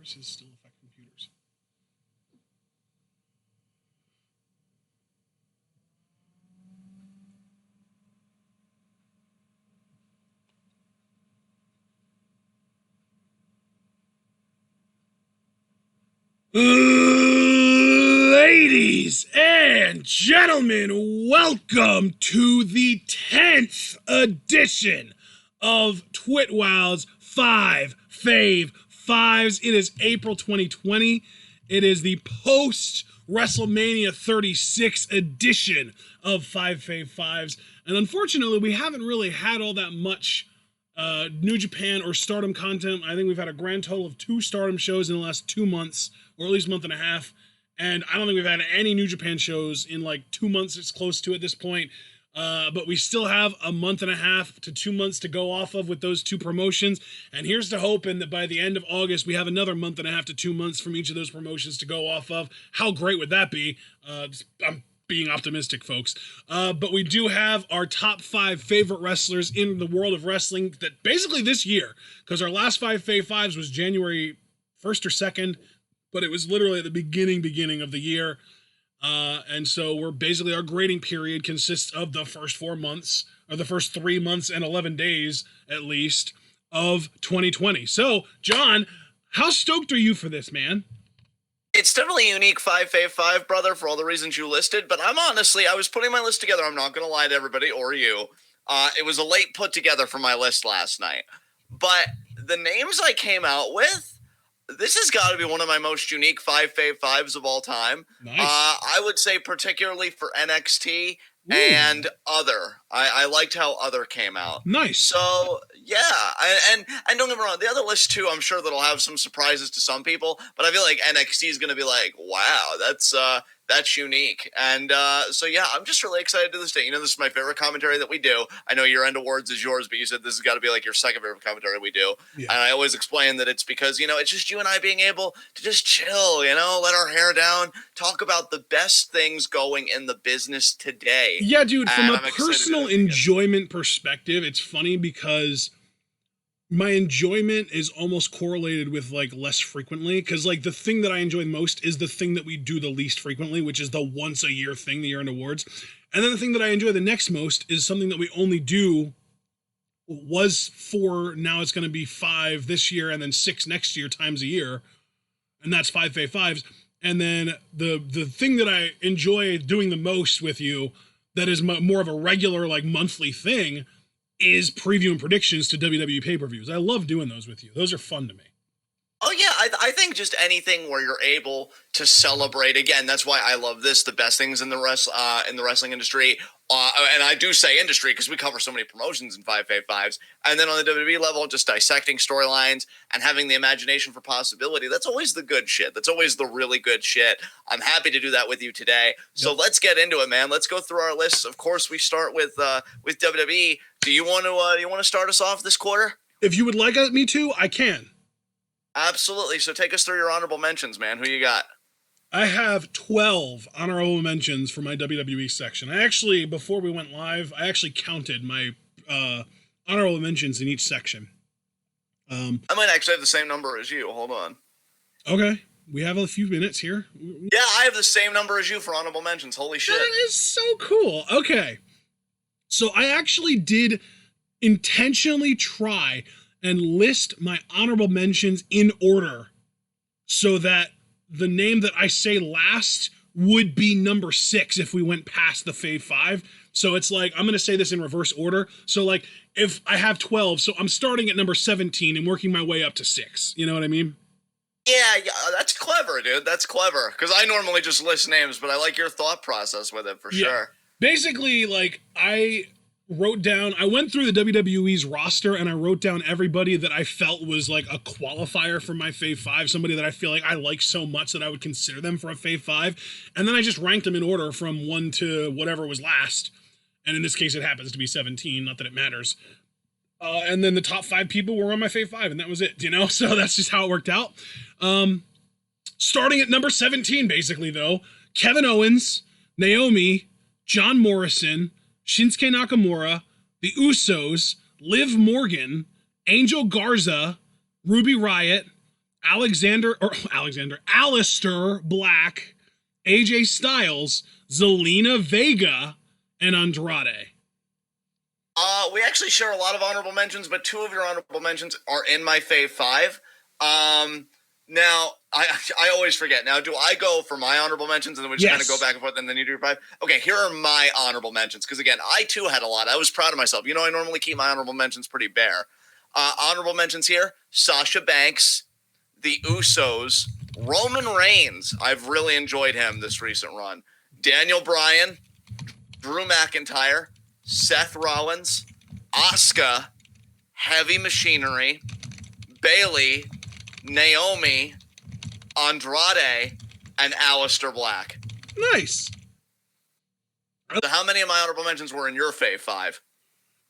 viruses still affect computers? Ladies and gentlemen, welcome to the 10th edition of TWitWoW's Five Fave Fives. It is April 2020. It is the post-Wrestlemania 36 edition of Five Fave Fives. And unfortunately, we haven't really had all that much New Japan or Stardom content. I think we've had a grand total of 2 Stardom shows in the last 2 months, or at least month and a half. And I don't think we've had any New Japan shows in like 2 months. It's close to at this point. But we still have a month and a half to 2 months to go off of with those 2 promotions. And here's to hoping that by the end of August, we have another month and a half to 2 months from each of those promotions to go off of. How great would that be? I'm being optimistic, folks. But we do have our top 5 favorite wrestlers in the world of wrestling that basically this year, because our last 5 Fave Fives was January 1st or 2nd, but it was literally at the beginning of the year. And so we're basically, our grading period consists of the first 4 months, or the first 3 months and 11 days, at least, of 2020. So, John, how stoked are you for this, man? It's definitely a unique 5 Fave 5, brother, for all the reasons you listed, but I was putting my list together, I'm not going to lie to everybody, or you. It was a late put together for my list last night. But the names I came out with, this has got to be one of my most unique 5 Fave 5s of all time. Nice. I would say particularly for NXT Ooh. and Other. I liked how Other came out. Nice. So, yeah. And don't get me wrong, the other list, too, I'm sure that'll have some surprises to some people. But I feel like NXT is going to be like, wow, that's unique. And so, yeah, I'm just really excited to this day. You know, this is my favorite commentary that we do. I know your end of words is yours, but you said this has got to be like your second favorite commentary we do. Yeah. And I always explain that it's because, you know, it's just you and I being able to just chill, you know, let our hair down, talk about the best things going in the business today. Yeah, dude, from a personal enjoyment perspective, it's funny because my enjoyment is almost correlated with like less frequently, because like the thing that I enjoy most is the thing that we do the least frequently, which is the once a year thing, the year-end awards. And then the thing that I enjoy the next most is something that we only do, was 4, now it's going to be 5 this year, and then 6 next year times a year, and that's 5 Fave Fives. And then the thing that I enjoy doing the most with you, that is more of a regular like monthly thing, is previewing predictions to WWE pay-per-views. I love doing those with you. Those are fun to me. Oh, yeah. I think just anything where you're able to celebrate. Again, that's why I love this. The best things in the wrestling industry. And I do say industry because we cover so many promotions in 5 Fave Fives. And then on the WWE level, just dissecting storylines and having the imagination for possibility. That's always the good shit. That's always the really good shit. I'm happy to do that with you today. So Let's get into it, man. Let's go through our lists. Of course, we start with WWE. Do you want to start us off this quarter? If you would like me to, I can. Absolutely. So take us through your honorable mentions, man. Who you got? I have 12 honorable mentions for my WWE section. I actually, before we went live, I actually counted my honorable mentions in each section. I might actually have the same number as you. Hold on. Okay. We have a few minutes here. Yeah, I have the same number as you for honorable mentions. Holy shit. That is so cool. Okay. So I actually did intentionally try and list my honorable mentions in order so that the name that I say last would be number 6 if we went past the Fave 5. So it's like, I'm going to say this in reverse order. So like, if I have 12, so I'm starting at number 17 and working my way up to 6. You know what I mean? Yeah, that's clever, dude. That's clever. Because I normally just list names, but I like your thought process with it for sure. Basically, like, I went through the WWE's roster and I wrote down everybody that I felt was like a qualifier for my Fave 5, somebody that I feel like I like so much that I would consider them for a Fave 5. And then I just ranked them in order from 1 to whatever was last. And in this case, it happens to be 17, not that it matters. And then the top 5 people were on my Fave 5, and that was it, you know? So that's just how it worked out. Starting at number 17, basically, though, Kevin Owens, Naomi, John Morrison, Shinsuke Nakamura, the Usos, Liv Morgan, Angel Garza, Ruby Riott, Aleister Black, AJ Styles, Zelina Vega, and Andrade. We actually share a lot of honorable mentions, but 2 of your honorable mentions are in my fave 5. Now, I always forget. Now, do I go for my honorable mentions and then we just kind of go back and forth and then you do your 5? Okay, here are my honorable mentions. Because, again, I, too, had a lot. I was proud of myself. I normally keep my honorable mentions pretty bare. Honorable mentions here, Sasha Banks, the Usos, Roman Reigns. I've really enjoyed him this recent run. Daniel Bryan, Drew McIntyre, Seth Rollins, Asuka, Heavy Machinery, Bayley, Naomi, Andrade, and Aleister Black. Nice. So how many of my honorable mentions were in your fave 5?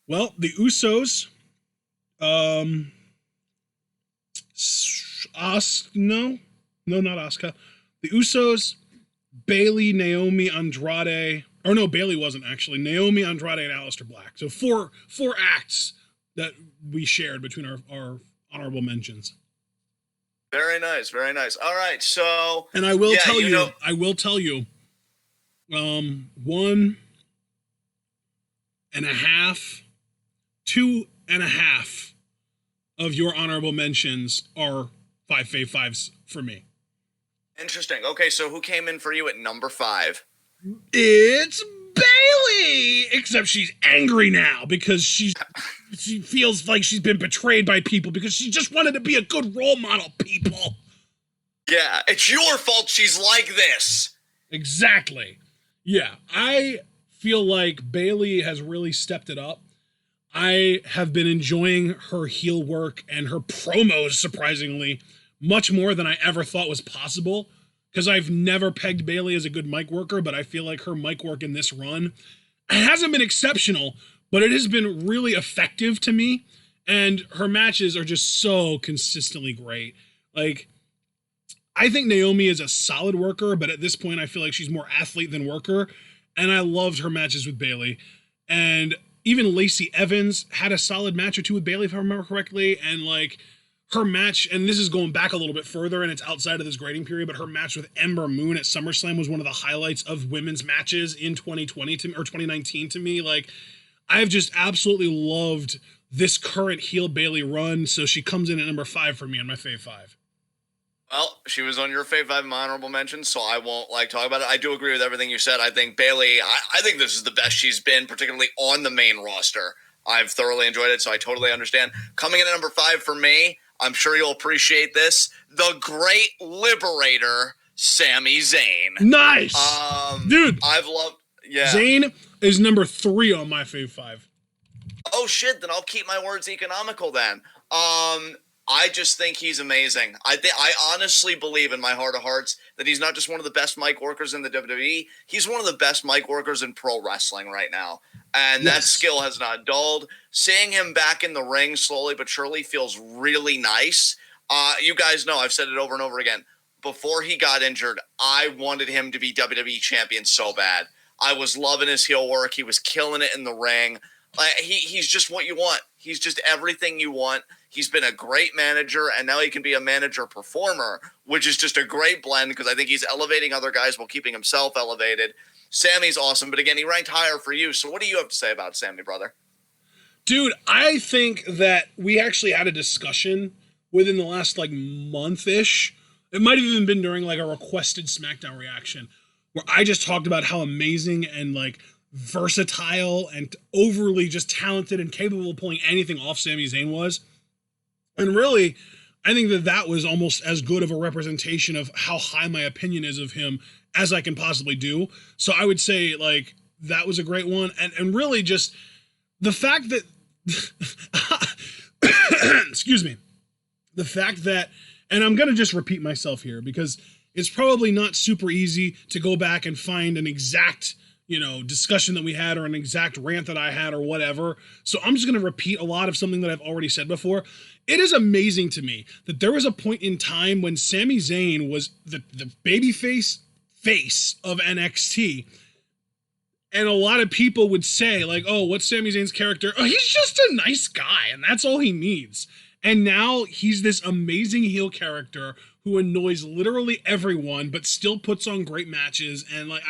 Well, the Usos, no, not Asuka. The Usos, Bayley, Naomi, Andrade. Or no, Bayley wasn't actually. Naomi, Andrade, and Aleister Black. So four acts that we shared between our honorable mentions. Very nice, very nice. All right, so and I will tell you, 1.5, 2.5 of your honorable mentions are 5 Fave Fives for me. Interesting. Okay, so who came in for you at number 5? It's Bayley! Except she's angry now because she feels like she's been betrayed by people because she just wanted to be a good role model, people. Yeah, it's your fault she's like this. Exactly. Yeah, I feel like Bayley has really stepped it up. I have been enjoying her heel work and her promos, surprisingly, much more than I ever thought was possible. Because I've never pegged Bayley as a good mic worker, but I feel like her mic work in this run, it hasn't been exceptional, but it has been really effective to me. And her matches are just so consistently great. Like, I think Naomi is a solid worker, but at this point I feel like she's more athlete than worker. And I loved her matches with Bayley. And even Lacey Evans had a solid match or 2 with Bayley, if I remember correctly. And like, her match, and this is going back a little bit further and it's outside of this grading period, but her match with Ember Moon at SummerSlam was one of the highlights of women's matches in 2020 or 2019 to me. Like, I've just absolutely loved this current heel Bayley run. So she comes in at number 5 for me on my fave 5. Well, she was on your fave 5 honorable mentions, so I won't talk about it. I do agree with everything you said. I think Bayley, I think this is the best she's been, particularly on the main roster. I've thoroughly enjoyed it, so I totally understand. Coming in at number 5 for me, I'm sure you'll appreciate this, the Great Liberator, Sami Zayn. Nice! Dude! I've loved, yeah. Zayn is number 3 on my fave 5. Oh, shit, then I'll keep my words economical then. I just think he's amazing. I honestly believe in my heart of hearts that he's not just one of the best mic workers in the WWE, he's one of the best mic workers in pro wrestling right now. And that skill has not dulled. Seeing him back in the ring slowly but surely feels really nice. You guys know, I've said it over and over again. Before he got injured, I wanted him to be WWE champion so bad. I was loving his heel work. He was killing it in the ring. He's just what you want. He's just everything you want. He's been a great manager, and now he can be a manager-performer, which is just a great blend because I think he's elevating other guys while keeping himself elevated. Sammy's awesome, but again, he ranked higher for you. So what do you have to say about Sammy, brother? Dude, I think that we actually had a discussion within the last month-ish. It might have even been during a requested Smackdown reaction where I just talked about how amazing and versatile and overly just talented and capable of pulling anything off Sami Zayn was. And really, I think that was almost as good of a representation of how high my opinion is of him as I can possibly do. So I would say that was a great one. And really just the fact that, excuse me, the fact that, and I'm going to just repeat myself here because it's probably not super easy to go back and find an exact discussion that we had or an exact rant that I had or whatever. So I'm just going to repeat a lot of something that I've already said before. It is amazing to me that there was a point in time when Sami Zayn was the babyface face of NXT. And a lot of people would say oh, what's Sami Zayn's character? Oh, he's just a nice guy and that's all he needs. And now he's this amazing heel character who annoys literally everyone, but still puts on great matches. And like,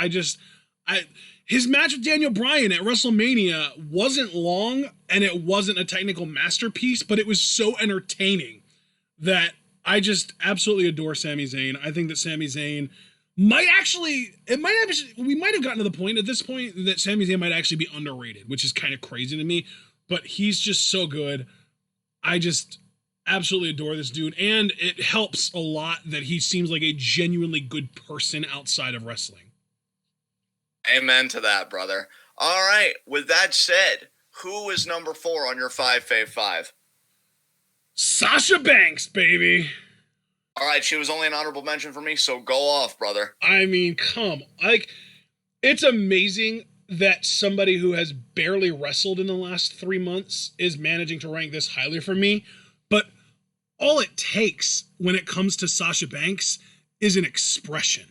his match with Daniel Bryan at WrestleMania wasn't long and it wasn't a technical masterpiece, but it was so entertaining that I just absolutely adore Sami Zayn. I think that Sami Zayn we might have gotten to the point at this point that Sami Zayn might actually be underrated, which is kind of crazy to me, but he's just so good. I just absolutely adore this dude, and it helps a lot that he seems like a genuinely good person outside of wrestling. Amen to that, brother. All right, with that said, who is number 4 on your 5 Fave 5? Sasha Banks, baby. All right, she was only an honorable mention for me, so go off, brother. I mean, it's amazing that somebody who has barely wrestled in the last 3 months is managing to rank this highly for me, but all it takes when it comes to Sasha Banks is an expression.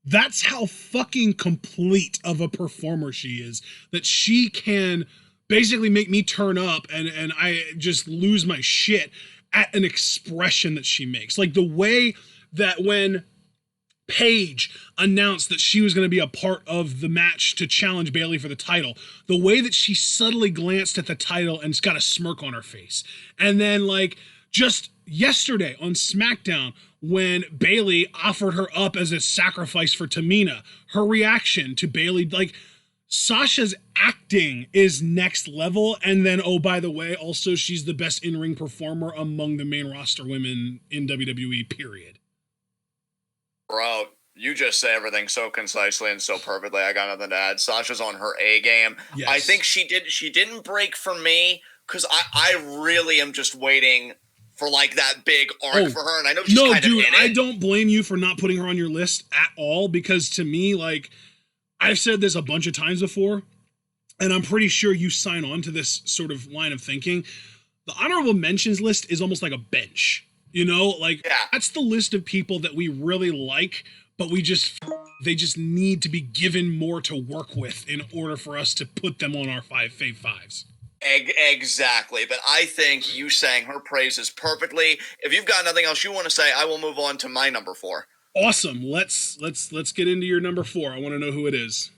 That's how fucking complete of a performer she is, that she can basically make me turn up and I just lose my shit at an expression that she makes. Like the way that when Paige announced that she was going to be a part of the match to challenge Bayley for the title, the way that she subtly glanced at the title and got a smirk on her face. And then like just yesterday on Smackdown, when Bayley offered her up as a sacrifice for Tamina, her reaction to Bayley, like Sasha's acting is next level. And then, oh, by the way, also she's the best in-ring performer among the main roster women in WWE, period. Bro, you just say everything so concisely and so perfectly. I got nothing to add. Sasha's on her A game. Yes. I think she didn't break for me because I really am just waiting for like that big arc for her, and I know she's kind of in it. I don't blame you for not putting her on your list at all, because to me, like, I've said this a bunch of times before, and I'm pretty sure you sign on to this sort of line of thinking. The honorable mentions list is almost like a bench, you know? Like, that's the list of people that we really like, but they just need to be given more to work with in order for us to put them on our 5 Fave Fives. Exactly, but I think you sang her praises perfectly. If you've got nothing else you want to say, I will move on to my number 4. Awesome. Let's get into your number 4. I want to know who it is.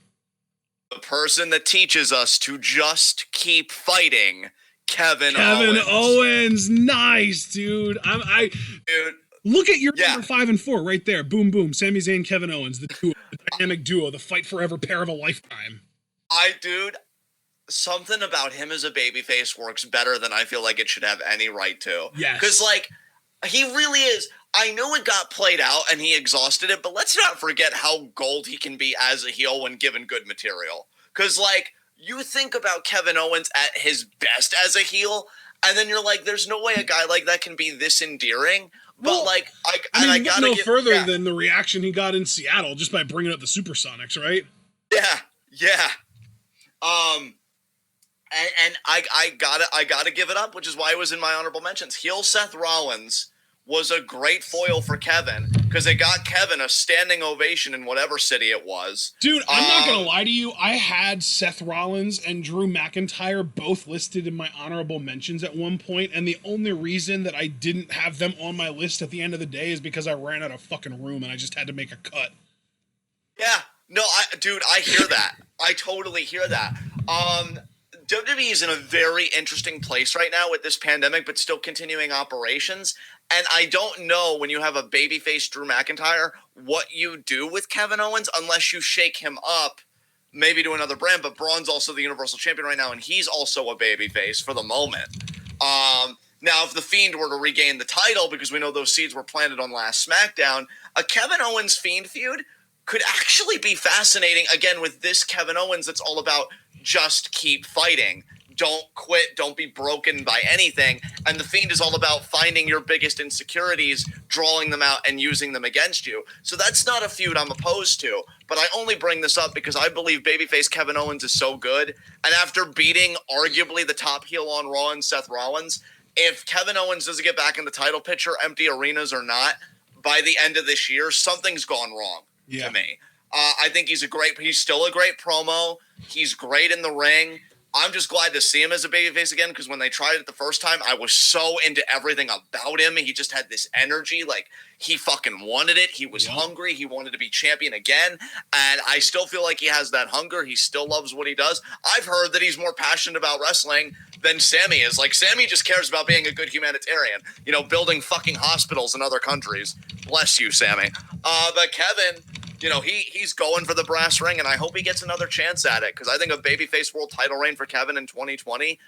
The person that teaches us to just keep fighting, Kevin Owens. Nice, dude. Dude. Look at your number 5 and 4 right there. Boom, boom. Sami Zayn, Kevin Owens, the dynamic duo, the fight forever pair of a lifetime. Something about him as a babyface works better than I feel like it should have any right to. Yes. Because, like, he really is. I know it got played out and he exhausted it, but let's not forget how gold he can be as a heel when given good material. Because, like, you think about Kevin Owens at his best as a heel, and then you're like, there's no way a guy like that can be this endearing. But, well, like, I gotta no further than the reaction he got in Seattle just by bringing up the Supersonics, right? Yeah. And I gotta give it up, which is why it was in my honorable mentions. Heel Seth Rollins was a great foil for Kevin because it got Kevin a standing ovation in whatever city it was. Dude, I'm not gonna lie to you. I had Seth Rollins and Drew McIntyre both listed in my honorable mentions at one point, and the only reason that I didn't have them on my list at the end of the day is because I ran out of fucking room and I just had to make a cut. Yeah, no, I hear that. I totally hear that. WWE is in a very interesting place right now with this pandemic, but still continuing operations. And I don't know, when you have a babyface Drew McIntyre, what you do with Kevin Owens unless you shake him up, maybe to another brand. But Braun's also the Universal Champion right now, and he's also a babyface for the moment. Now, if The Fiend were to regain the title, because we know those seeds were planted on last SmackDown, a Kevin Owens-Fiend feud could actually be fascinating, again, with this Kevin Owens that's all about just keep fighting. Don't quit. Don't be broken by anything. And The Fiend is all about finding your biggest insecurities, drawing them out, and using them against you. So that's not a feud I'm opposed to. But I only bring this up because I believe babyface Kevin Owens is so good. And after beating arguably the top heel on Raw and Seth Rollins, if Kevin Owens doesn't get back in the title picture, empty arenas or not, by the end of this year, something's gone wrong to me. I think he's still a great promo. He's great in the ring. I'm just glad to see him as a babyface again, because when they tried it the first time, I was so into everything about him. He just had this energy, like he fucking wanted it. He was hungry. He wanted to be champion again. And I still feel like he has that hunger. He still loves what he does. I've heard that he's more passionate about wrestling than Sammy is. Like, Sammy just cares about being a good humanitarian, you know, building fucking hospitals in other countries. Bless you, Sammy. But Kevin, you know, he's going for the brass ring, and I hope he gets another chance at it, because I think a babyface world title reign for Kevin in 2020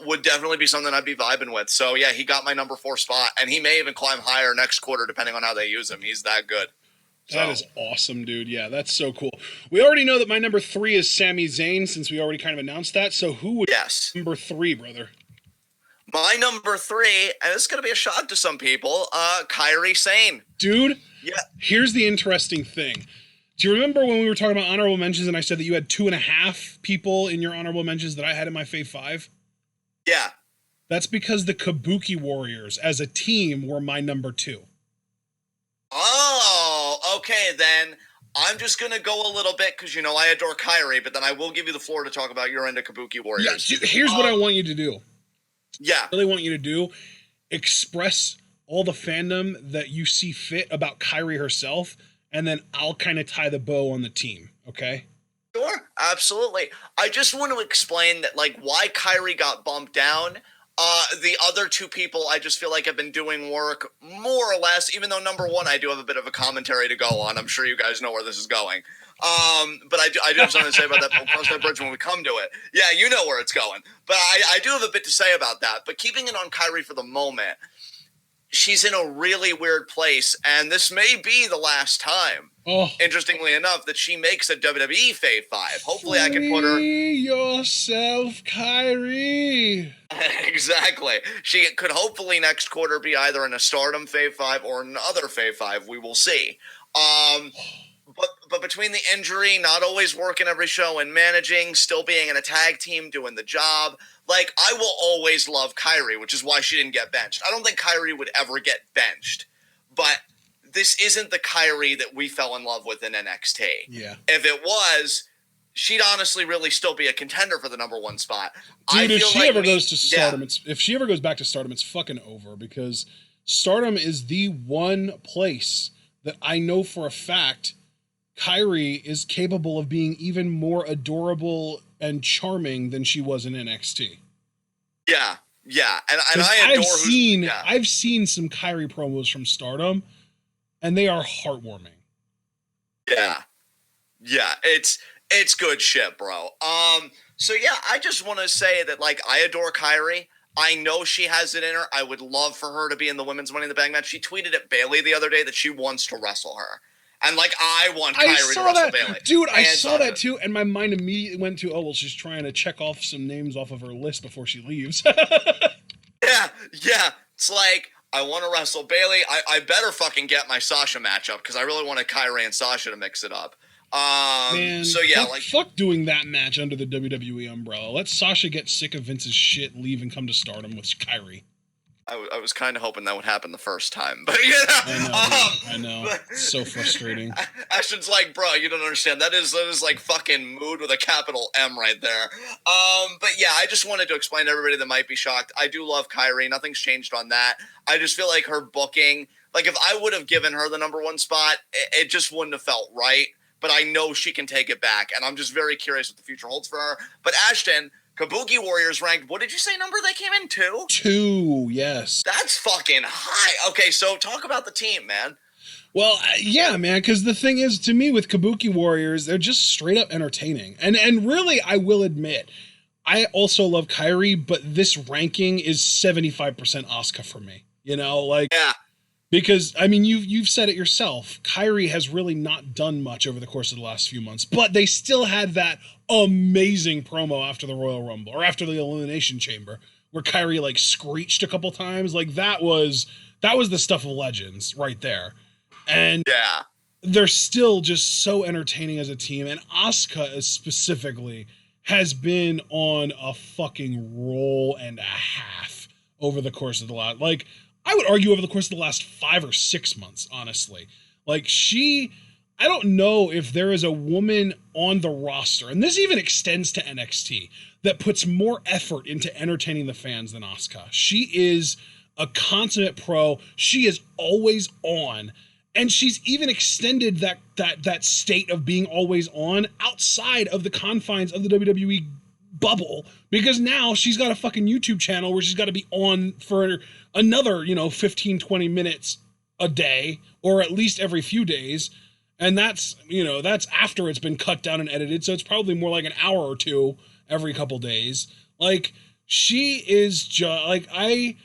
would definitely be something I'd be vibing with. So, yeah, he got my number 4 spot, and he may even climb higher next quarter depending on how they use him. He's that good. That is awesome, dude. Yeah, that's so cool. We already know that my number 3 is Sami Zayn, since we already kind of announced that. So who would number 3, brother? My number 3, and this is going to be a shock to some people, Kairi Sane. Dude, here's the interesting thing. Do you remember when we were talking about honorable mentions and I said that you had 2.5 people in your honorable mentions that I had in my Fave 5? Yeah. That's because the Kabuki Warriors as a team were my number 2. Oh, okay, then I'm just going to go a little bit because, you know, I adore Kairi, but then I will give you the floor to talk about your end of Kabuki Warriors. Yeah, here's what I want you to do. Yeah. I really want you to do. Express all the fandom that you see fit about Kairi herself, and then I'll kind of tie the bow on the team, okay? Sure, absolutely. I just want to explain that, like, why Kairi got bumped down. The other 2 people I just feel like have been doing work more or less, even though number 1 I do have a bit of a commentary to go on. I'm sure you guys know where this is going. But I do have something to say about that. We'll cross that bridge when we come to it. Yeah, you know where it's going. But I do have a bit to say about that. But keeping it on Kairi for the moment, she's in a really weird place, and this may be the last time, interestingly enough, that she makes a WWE Fave 5. Hopefully I can put her... Free yourself, Kairi! Exactly. She could hopefully next quarter be either in a Stardom Fave 5 or another Fave 5. We will see. But between the injury, not always working every show and managing, still being in a tag team, doing the job, like, I will always love Kairi, which is why she didn't get benched. I don't think Kairi would ever get benched, but this isn't the Kairi that we fell in love with in NXT. Yeah. If it was, she'd honestly really still be a contender for the number 1 spot. Dude, if she ever goes to Stardom, if she ever goes back to Stardom, it's fucking over, because Stardom is the one place that I know for a fact Kairi is capable of being even more adorable and charming than she was in NXT. Yeah, and I adore I've seen some Kairi promos from Stardom, and they are heartwarming. Yeah, it's good shit, bro. So yeah, I just want to say that, like, I adore Kairi. I know she has it in her. I would love for her to be in the Women's Money in the Bank match. She tweeted at Bayley the other day that she wants to wrestle her. And, like, I want Kairi to wrestle Bayley. Dude, I saw that too, and my mind immediately went to, oh, well, she's trying to check off some names off of her list before she leaves. Yeah. It's like, I want to wrestle Bayley. I better fucking get my Sasha matchup, because I really wanted Kairi and Sasha to mix it up. Man, so yeah, fuck doing that match under the WWE umbrella. Let Sasha get sick of Vince's shit, leave, and come to Stardom with Kairi. I was kind of hoping that would happen the first time, but you know, I know. It's so frustrating. Ashton's like, bro, you don't understand. That is like fucking mood with a capital M right there. But yeah, I just wanted to explain to everybody that might be shocked. I do love Kairi. Nothing's changed on that. I just feel like her booking, like, if I would have given her the number 1 spot, it just wouldn't have felt right. But I know she can take it back, and I'm just very curious what the future holds for her. But Ashton, Kabuki Warriors ranked, what did you say number they came in? 2? 2, yes. That's fucking high. Okay, so talk about the team, man. Well, yeah, man, because the thing is, to me, with Kabuki Warriors, they're just straight up entertaining. And really, I will admit, I also love Kairi, but this ranking is 75% Asuka for me. You know, like... Yeah. Because, I mean, you've said it yourself. Kairi has really not done much over the course of the last few months, but they still had that amazing promo after the Royal Rumble, or after the Elimination Chamber, where Kairi, like, screeched a couple times. Like, that was the stuff of legends right there. And yeah, they're still just so entertaining as a team. And Asuka specifically has been on a fucking roll and a half over the course of the last, like, I would argue over the course of the last 5 or 6 months, honestly. Like, I don't know if there is a woman on the roster, and this even extends to NXT, that puts more effort into entertaining the fans than Asuka. She is a consummate pro. She is always on. And she's even extended that state of being always on outside of the confines of the WWE bubble, because now she's got a fucking YouTube channel where she's got to be on for another, 15, 20 minutes a day, or at least every few days. And that's after it's been cut down and edited. So it's probably more like an hour or two every couple days. Like, she is just like, I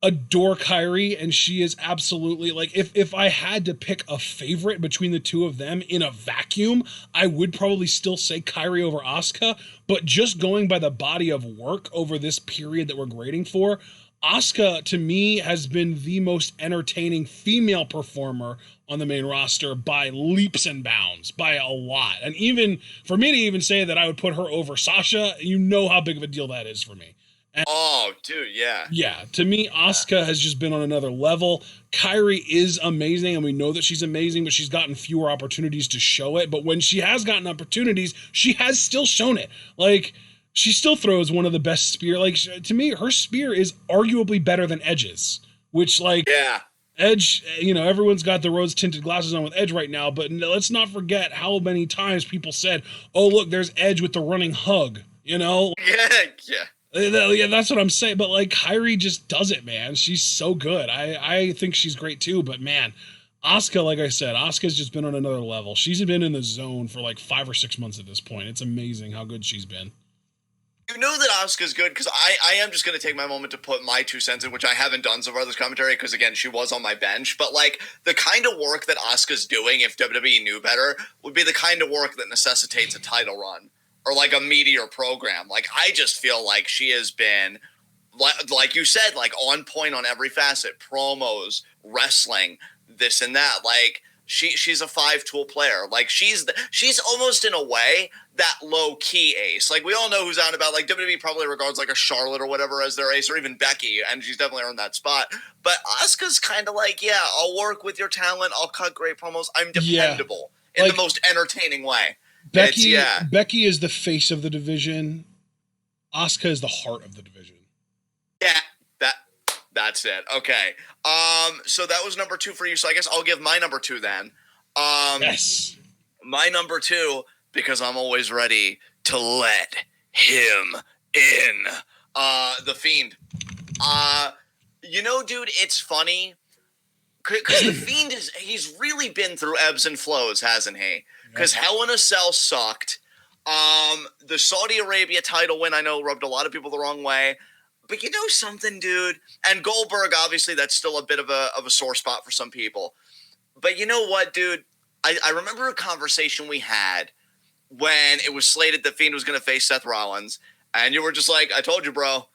adore Kyrie, and she is absolutely, like, if I had to pick a favorite between the two of them in a vacuum, I would probably still say Kyrie over Asuka. But just going by the body of work over this period that we're grading for, Asuka, to me, has been the most entertaining female performer on the main roster by leaps and bounds, by a lot. And even for me to even say that I would put her over Sasha, you know how big of a deal that is for me. And dude, yeah. Yeah, to me, Asuka has just been on another level. Kyrie is amazing, and we know that she's amazing, but she's gotten fewer opportunities to show it. But when she has gotten opportunities, she has still shown it. Like, she still throws one of the best spear. Like, to me, her spear is arguably better than Edge's, which, like, yeah. Edge, everyone's got the rose-tinted glasses on with Edge right now, but let's not forget how many times people said, oh, look, there's Edge with the running hug, Yeah. Yeah, that's what I'm saying. But, like, Kyrie just does it, man. She's so good. I think she's great, too. But, man, Asuka, like I said, Asuka's just been on another level. She's been in the zone for, like, 5 or 6 months at this point. It's amazing how good she's been. You know that Asuka's good, because I am just going to take my moment to put my 2 cents in, which I haven't done so far this commentary, because, again, she was on my bench. But, like, the kind of work that Asuka's doing, if WWE knew better, would be the kind of work that necessitates a title run, or, like, a meteor program. Like, I just feel like she has been, like you said, like, on point on every facet. Promos, wrestling, this and that. Like, she's a 5-tool player. Like, she's almost, in a way, that low-key ace. Like, we all know who's out and about. Like, WWE probably regards, like, a Charlotte or whatever as their ace, or even Becky, and she's definitely earned that spot. But Asuka's kind of like, yeah, I'll work with your talent, I'll cut great promos, I'm dependable in the most entertaining way. Becky is the face of the division. Asuka is the heart of the division. Yeah, that's it. Okay. So that was number 2 for you. So I guess I'll give my number 2 then. Yes. My number 2, because I'm always ready to let him in. The Fiend. Dude, it's funny. Because the Fiend he's really been through ebbs and flows, hasn't he? Because Hell in a Cell sucked. The Saudi Arabia title win, I know, rubbed a lot of people the wrong way. But you know something, dude? And Goldberg, obviously, that's still a bit of a sore spot for some people. But you know what, dude? I remember a conversation we had when it was slated that Fiend was going to face Seth Rollins. And you were just like, I told you, bro.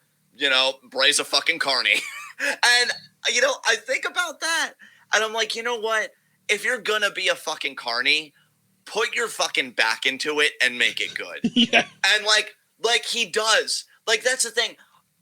Bray's a fucking carny. And, I think about that. And I'm like, you know what? If you're going to be a fucking carny, put your fucking back into it and make it good. Yeah. And like he does. Like, that's the thing.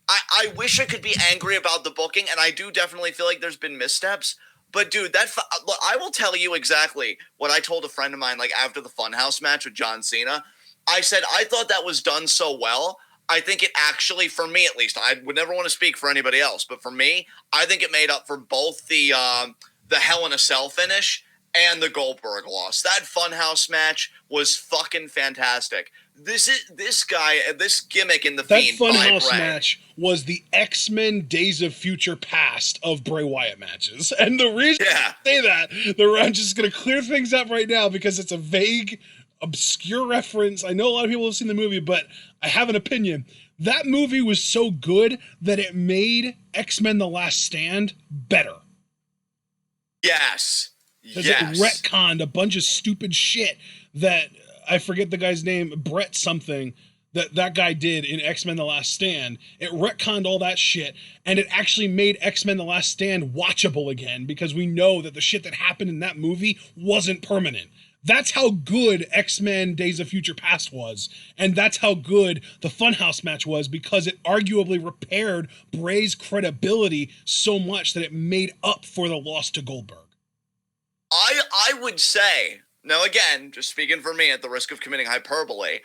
I wish I could be angry about the booking, and I do definitely feel like there's been missteps. But, dude, I will tell you exactly what I told a friend of mine, like, after the Funhouse match with John Cena. I said, I thought that was done so well. I think it actually, for me at least, I would never want to speak for anybody else, but for me, I think it made up for both the Hell in a Cell finish and the Goldberg loss. That Funhouse match was fucking fantastic. This gimmick in the Fiend. That Funhouse match was the X-Men Days of Future Past of Bray Wyatt matches. And the reason I say that, I'm just going to clear things up right now because it's a vague, obscure reference. I know a lot of people have seen the movie, but I have an opinion. That movie was so good that it made X-Men The Last Stand better. Yes. Because it retconned a bunch of stupid shit that, I forget the guy's name, Brett something, that guy did in X-Men The Last Stand. It retconned all that shit, and it actually made X-Men The Last Stand watchable again, because we know that the shit that happened in that movie wasn't permanent. That's how good X-Men Days of Future Past was, and that's how good the Funhouse match was, because it arguably repaired Bray's credibility so much that it made up for the loss to Goldberg. I would say Now, again, just speaking for me at the risk of committing hyperbole,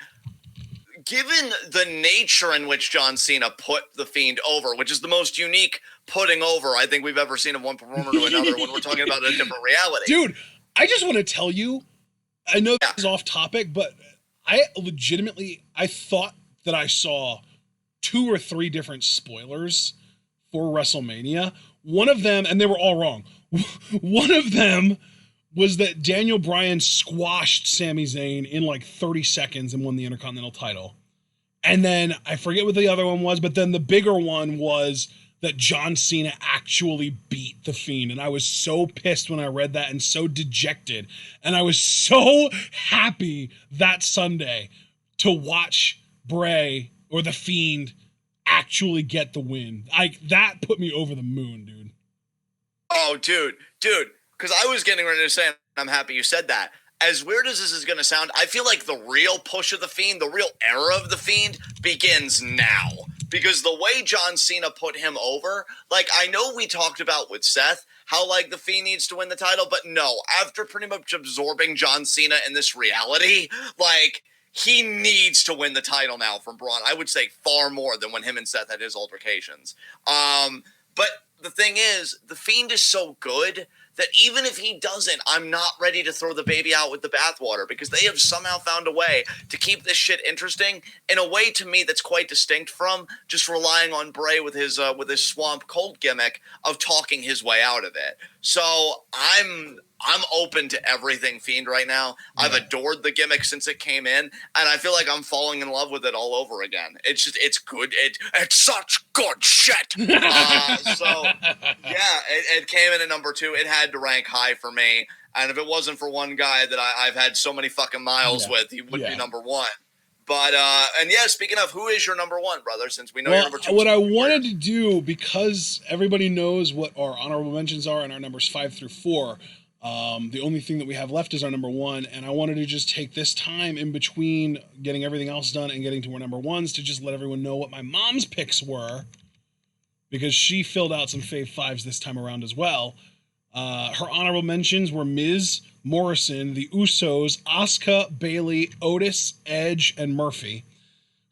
given the nature in which John Cena put The Fiend over, which is the most unique putting over I think we've ever seen of one performer to another when we're talking about a different reality. Dude, I just want to tell you, I know this is off topic, but I thought that I saw 2 or 3 different spoilers for WrestleMania. One of them, and they were all wrong. One of them was that Daniel Bryan squashed Sami Zayn in like 30 seconds and won the Intercontinental title. And then I forget what the other one was, but then the bigger one was that John Cena actually beat The Fiend. And I was so pissed when I read that and so dejected. And I was so happy that Sunday to watch Bray or The Fiend actually get the win. That put me over the moon, dude. Oh, dude. Because I was getting ready to say, and I'm happy you said that. As weird as this is going to sound, I feel like the real push of The Fiend, the real era of The Fiend, begins now. Because the way John Cena put him over, like, I know we talked about with Seth, how, like, The Fiend needs to win the title, but no, after pretty much absorbing John Cena in this reality, like, he needs to win the title now from Braun. I would say far more than when him and Seth had his altercations. But the thing is, The Fiend is so good that even if he doesn't, I'm not ready to throw the baby out with the bathwater, because they have somehow found a way to keep this shit interesting in a way, to me, that's quite distinct from just relying on Bray with his Swamp Cold gimmick of talking his way out of it. So I'm open to everything Fiend right now. Yeah. I've adored the gimmick since it came in, and I feel like I'm falling in love with it all over again. It's good. It's such good shit. So yeah, it came in at number 2. It had to rank high for me, and if it wasn't for one guy that I've had so many fucking miles with, he would be number 1. But and yeah, speaking of, who is your number 1, brother? Since we know your number 2. What I wanted to do, because everybody knows what our honorable mentions are and our numbers 5 through 4. The only thing that we have left is our number 1, and I wanted to just take this time in between getting everything else done and getting to our number 1s to just let everyone know what my mom's picks were, because she filled out some Fave Fives this time around as well. Her honorable mentions were Miz, Morrison, the Usos, Asuka, Bayley, Otis, Edge, and Murphy.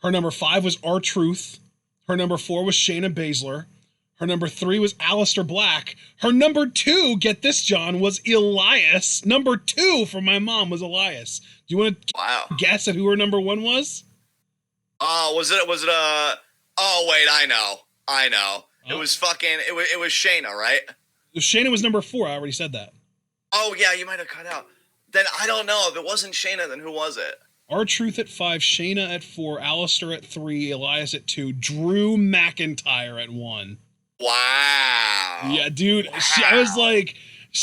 Her number 5 was R-Truth. Her number 4 was Shayna Baszler. Her number 3 was Aleister Black. Her number 2, get this, John, was Elias. Number 2 for my mom was Elias. Do you want to guess at who her number 1 was? Was it oh wait, I know. It was Shayna, right? Shayna was number 4. I already said that. Oh yeah, you might have cut out. Then I don't know. If it wasn't Shayna, then who was it? R-Truth at 5, Shayna at 4, Aleister at 3, Elias at 2, Drew McIntyre at 1. Wow. Yeah, dude. Wow. I was like,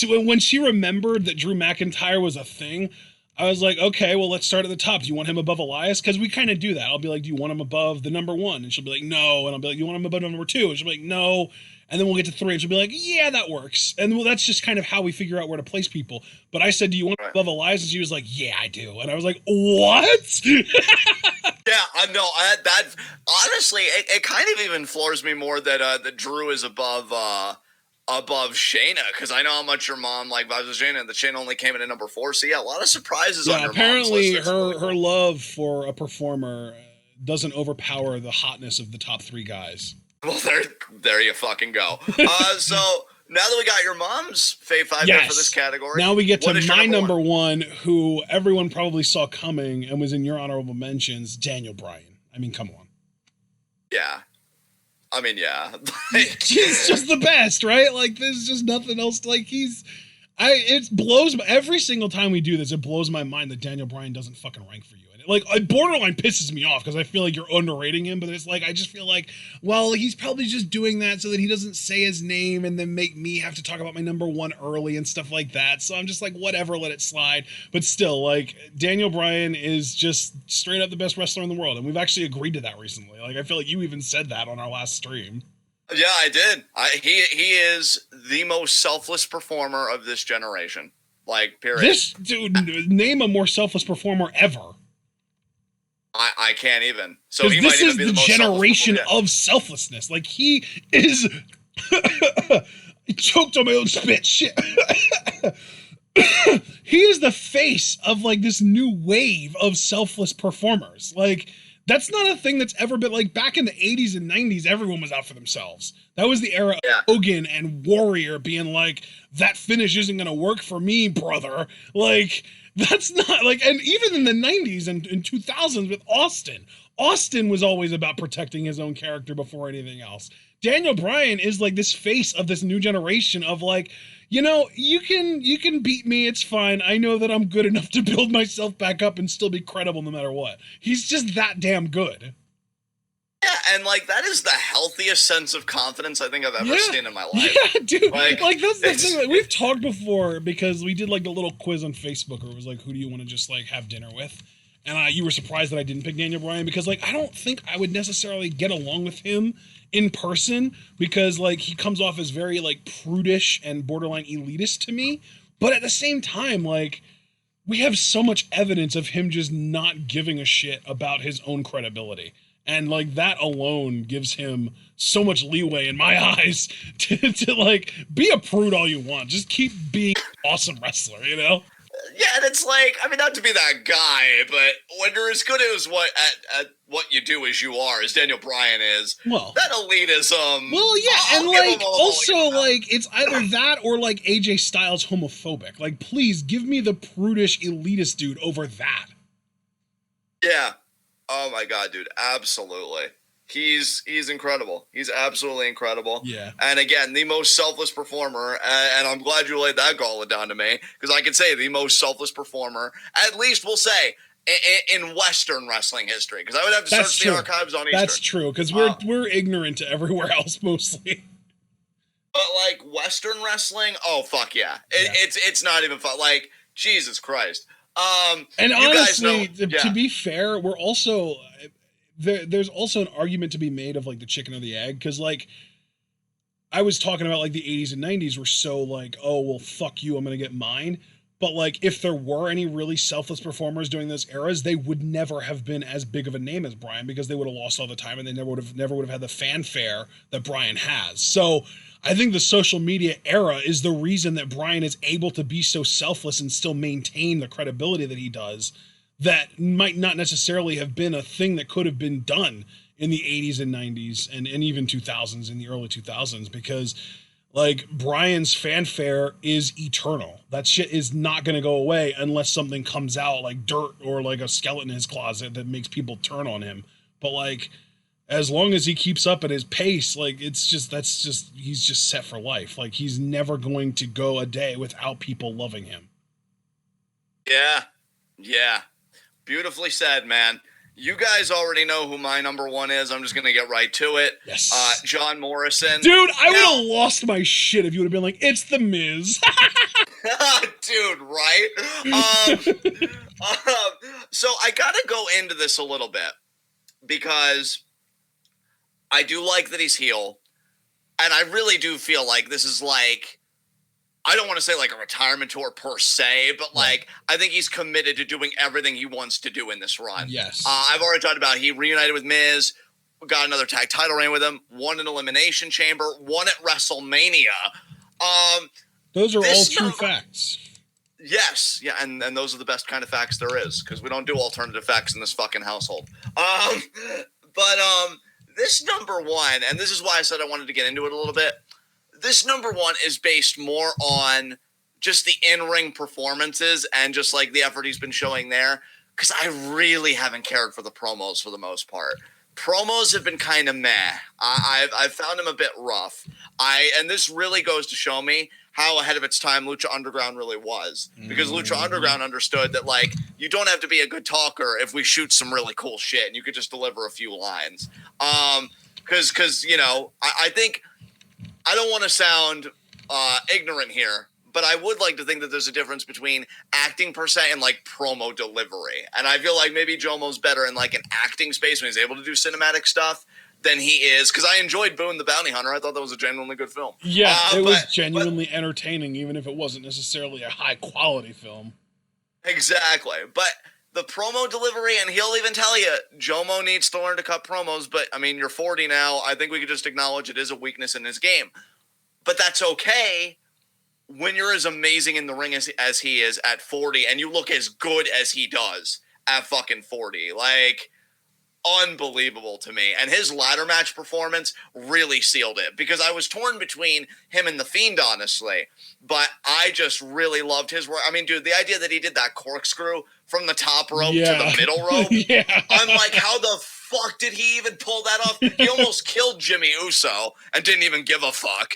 when she remembered that Drew McIntyre was a thing, I was like, okay, well, let's start at the top. Do you want him above Elias? Because we kind of do that. I'll be like, do you want him above the number 1? And she'll be like, no. And I'll be like, you want him above number 2? And she'll be like, no. And then we'll get to 3, and she'll be like, yeah, that works. And well, that's just kind of how we figure out where to place people. But I said, do you want him above Elias? And she was like, yeah, I do. And I was like, what? Yeah, I know. That honestly, it kind of even floors me more that Drew is above Shayna, because I know how much your mom vibes with Shayna, and the Shayna only came in at number 4. So yeah, a lot of surprises on your apparently mom's list. her love for a performer doesn't overpower the hotness of the top 3 guys. Well, there you fucking go. So now that we got your mom's Fave 5 for this category, now we get to my number 1, who everyone probably saw coming and was in your honorable mentions, Daniel Bryan. I mean, come on. Yeah. I mean, yeah. He's just the best, right? Like, there's just nothing else. Like, it blows, every single time we do this, it blows my mind that Daniel Bryan doesn't fucking rank for you. And it borderline pisses me off, because I feel like you're underrating him, but it's like, I just feel like, well, he's probably just doing that so that he doesn't say his name and then make me have to talk about my number 1 early and stuff like that. So I'm just like, whatever, let it slide. But still, like, Daniel Bryan is just straight up the best wrestler in the world. And we've actually agreed to that recently. Like, I feel like you even said that on our last stream. Yeah, I did. He is the most selfless performer of this generation. Like, period. This dude, name a more selfless performer ever. I can't even. So he this might is even be the most generation of selflessness. Like, he is. He choked on my own spit. Shit. he is the face of like this new wave of selfless performers. Like, that's not a thing that's ever been like back in the 80s and 90s, everyone was out for themselves. That was the era of Hogan and Warrior being like, that finish isn't going to work for me, brother. Like, that's not like, and even in the 90s and 2000s with Austin was always about protecting his own character before anything else. Daniel Bryan is like this face of this new generation of like, you know, you can beat me, it's fine. I know that I'm good enough to build myself back up and still be credible no matter what. He's just that damn good. Yeah, and like that is the healthiest sense of confidence I think I've ever seen in my life. Yeah, dude. Like that's the thing. Like, we've talked before because we did like a little quiz on Facebook where it was like, who do you want to just like have dinner with? And you were surprised that I didn't pick Daniel Bryan because like I don't think I would necessarily get along with him in person because like he comes off as very like prudish and borderline elitist to me. But at the same time, like we have so much evidence of him just not giving a shit about his own credibility. And like that alone gives him so much leeway in my eyes to like be a prude all you want. Just keep being an awesome wrestler, you know? Yeah, and it's like, I mean, not to be that guy, but when you're as good as at what you do as you are, as Daniel Bryan is, well, that elitism. Well, yeah, and like also like it's either that or like AJ Styles homophobic. Like, please give me the prudish elitist dude over that. Yeah. Oh my god, dude, absolutely. He's incredible. He's absolutely incredible. Yeah. And again, the most selfless performer, and I'm glad you laid that gauntlet down to me, because I could say the most selfless performer, at least we'll say, in Western wrestling history, because I would have to search the archives on Eastern. That's true, because we're ignorant to everywhere else mostly. But like Western wrestling, oh fuck yeah. It's not even fun. Like, Jesus Christ. And honestly, to be fair, we're also there's also an argument to be made of like the chicken or the egg, because like I was talking about like the 80s and 90s were so like, oh well, fuck you, I'm gonna get mine. But like if there were any really selfless performers during those eras, they would never have been as big of a name as Bryan because they would have lost all the time and they never would have had the fanfare that Bryan has. So I think the social media era is the reason that Bryan is able to be so selfless and still maintain the credibility that he does. That might not necessarily have been a thing that could have been done in the 80s and 90s and even 2000s, in the early 2000s, because like Bryan's fanfare is eternal. That shit is not going to go away unless something comes out like dirt or like a skeleton in his closet that makes people turn on him. But like, as long as he keeps up at his pace, like he's just set for life. Like he's never going to go a day without people loving him. Yeah. Yeah. Beautifully said, man. You guys already know who my number one is. I'm just going to get right to it. Yes. John Morrison. Dude, I would have lost my shit if you would have been like, it's The Miz. Dude, right? So I got to go into this a little bit because I do like that he's heel. And I really do feel like this is like, I don't want to say like a retirement tour per se, but like I think he's committed to doing everything he wants to do in this run. Yes. I've already talked about he reunited with Miz, got another tag title reign with him, won an Elimination Chamber, won at WrestleMania. Those are all true facts. Yes. Yeah, and those are the best kind of facts there is, because we don't do alternative facts in this fucking household. But this number one, and this is why I said I wanted to get into it a little bit, this number one is based more on just the in-ring performances and just like the effort he's been showing there. Because I really haven't cared for the promos for the most part. Promos have been kind of meh. I've found them a bit rough. And this really goes to show me how ahead of its time Lucha Underground really was. Because Lucha Underground understood that like you don't have to be a good talker if we shoot some really cool shit and you could just deliver a few lines. Because you know, I think. I don't want to sound ignorant here, but I would like to think that there's a difference between acting per se and like promo delivery. And I feel like maybe Jomo's better in like an acting space when he's able to do cinematic stuff than he is. Because I enjoyed Boone the Bounty Hunter. I thought that was a genuinely good film. Yeah, it was genuinely entertaining, even if it wasn't necessarily a high quality film. Exactly. But the promo delivery, and he'll even tell you, Jomo needs to learn to cut promos, but, I mean, you're 40 now. I think we could just acknowledge it is a weakness in his game. But that's okay, when you're as amazing in the ring as he is at 40, and you look as good as he does at fucking 40, like, unbelievable to me. And his ladder match performance really sealed it, because I was torn between him and The Fiend, honestly, but I just really loved his work. I mean, dude, the idea that he did that corkscrew from the top rope to the middle rope, I'm like, how the fuck did he even pull that off? He almost killed Jimmy Uso and didn't even give a fuck.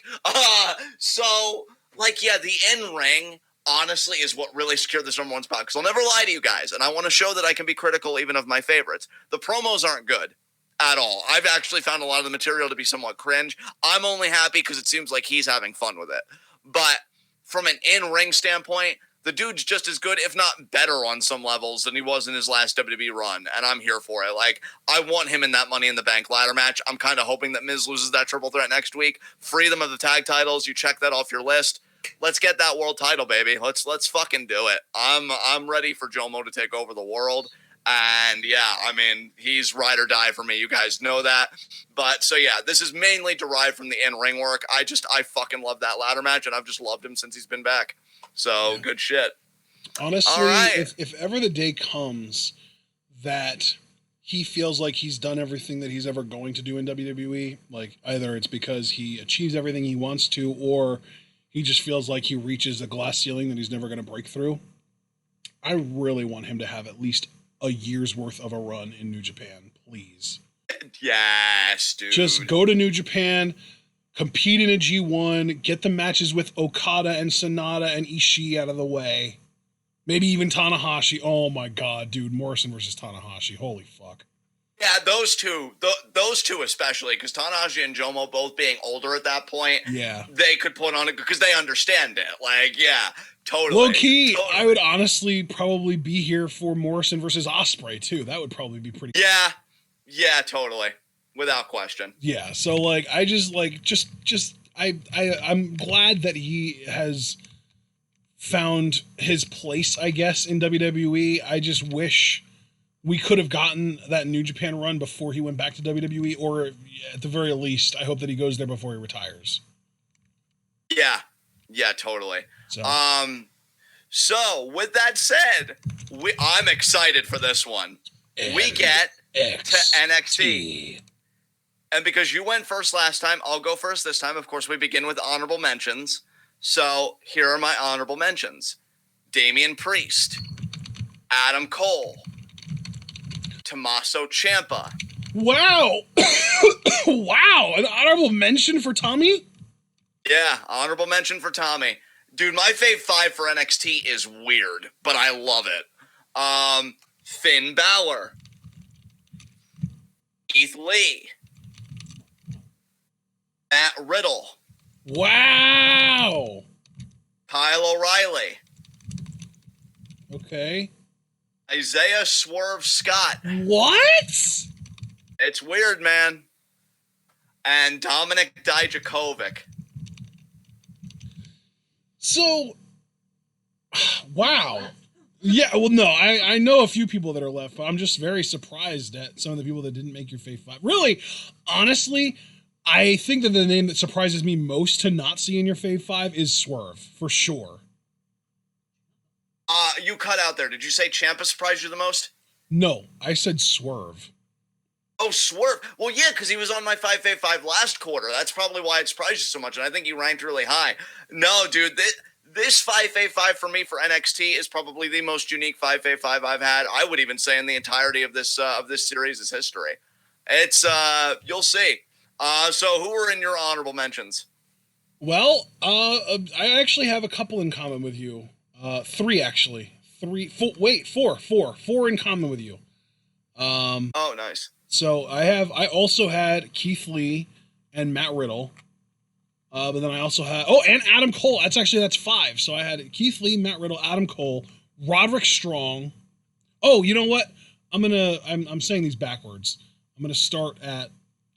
So, like, yeah, the in-ring, honestly, is what really secured this #1 spot. Because I'll never lie to you guys, and I want to show that I can be critical even of my favorites. The promos aren't good at all. I've actually found a lot of the material to be somewhat cringe. I'm only happy because it seems like he's having fun with it. But from an in-ring standpoint, the dude's just as good, if not better on some levels, than he was in his last WWE run, and I'm here for it. Like, I want him in that Money in the Bank ladder match. I'm kind of hoping that Miz loses that triple threat next week. Free them of the tag titles. You check that off your list. Let's get that world title, baby. Let's fucking do it. I'm ready for Jomo to take over the world. And yeah, I mean, he's ride or die for me. You guys know that. But so yeah, this is mainly derived from the in-ring work. I fucking love that ladder match, and I've just loved him since he's been back. So good shit. Honestly, if ever the day comes that he feels like he's done everything that he's ever going to do in WWE, like either it's because he achieves everything he wants to, or he just feels like he reaches a glass ceiling that he's never going to break through, I really want him to have at least a year's worth of a run in New Japan, please. Yes, dude. Just go to New Japan, compete in a G1, get the matches with Okada and Sonata and Ishii out of the way. Maybe even Tanahashi. Oh my God, dude. Morrison versus Tanahashi. Holy fuck. Yeah, those two especially, because Tanahashi and Jomo both being older at that point, they could put on it because they understand it. Like, yeah, totally. Low key, totally. I would honestly probably be here for Morrison versus Ospreay too. That would probably be pretty. Yeah, totally, without question. Yeah, so like, I just like I'm glad that he has found his place, I guess, in WWE. I just wish we could have gotten that New Japan run before he went back to WWE, or at the very least, I hope that he goes there before he retires. Yeah, totally. So with that said, I'm excited for this one. We get to NXT. And because you went first last time, I'll go first this time. Of course, we begin with honorable mentions. So here are my honorable mentions. Damian Priest, Adam Cole, Tommaso Ciampa. Wow. Wow. An honorable mention for Tommy? Yeah, honorable mention for Tommy. Dude, my fave 5 for NXT is weird, but I love it. Finn Balor, Keith Lee, Matt Riddle. Wow. Kyle O'Reilly. Okay. Isaiah Swerve Scott. What? It's weird, man. And Dominic Dijakovic. So, wow. Yeah, well, no, I know a few people that are left, but I'm just very surprised at some of the people that didn't make your fave 5. Really, honestly, I think that the name that surprises me most to not see in your fave 5 is Swerve, for sure. You cut out there. Did you say Ciampa surprised you the most? No, I said Swerve. Oh, Swerve. Well, yeah, because he was on my 5 fave 5 last quarter. That's probably why it surprised you so much, and I think he ranked really high. No, dude, this 5 fave 5 for me for NXT is probably the most unique 5 fave 5 I've had. I would even say in the entirety of this series' history. It's you'll see. So who are in your honorable mentions? Well, I actually have a couple in common with you. 3 actually. 4 in common with you. Oh, nice. So I also had Keith Lee and Matt Riddle. But then I also had and Adam Cole. That's 5. So I had Keith Lee, Matt Riddle, Adam Cole, Roderick Strong. Oh, you know what? I'm saying these backwards. I'm gonna start at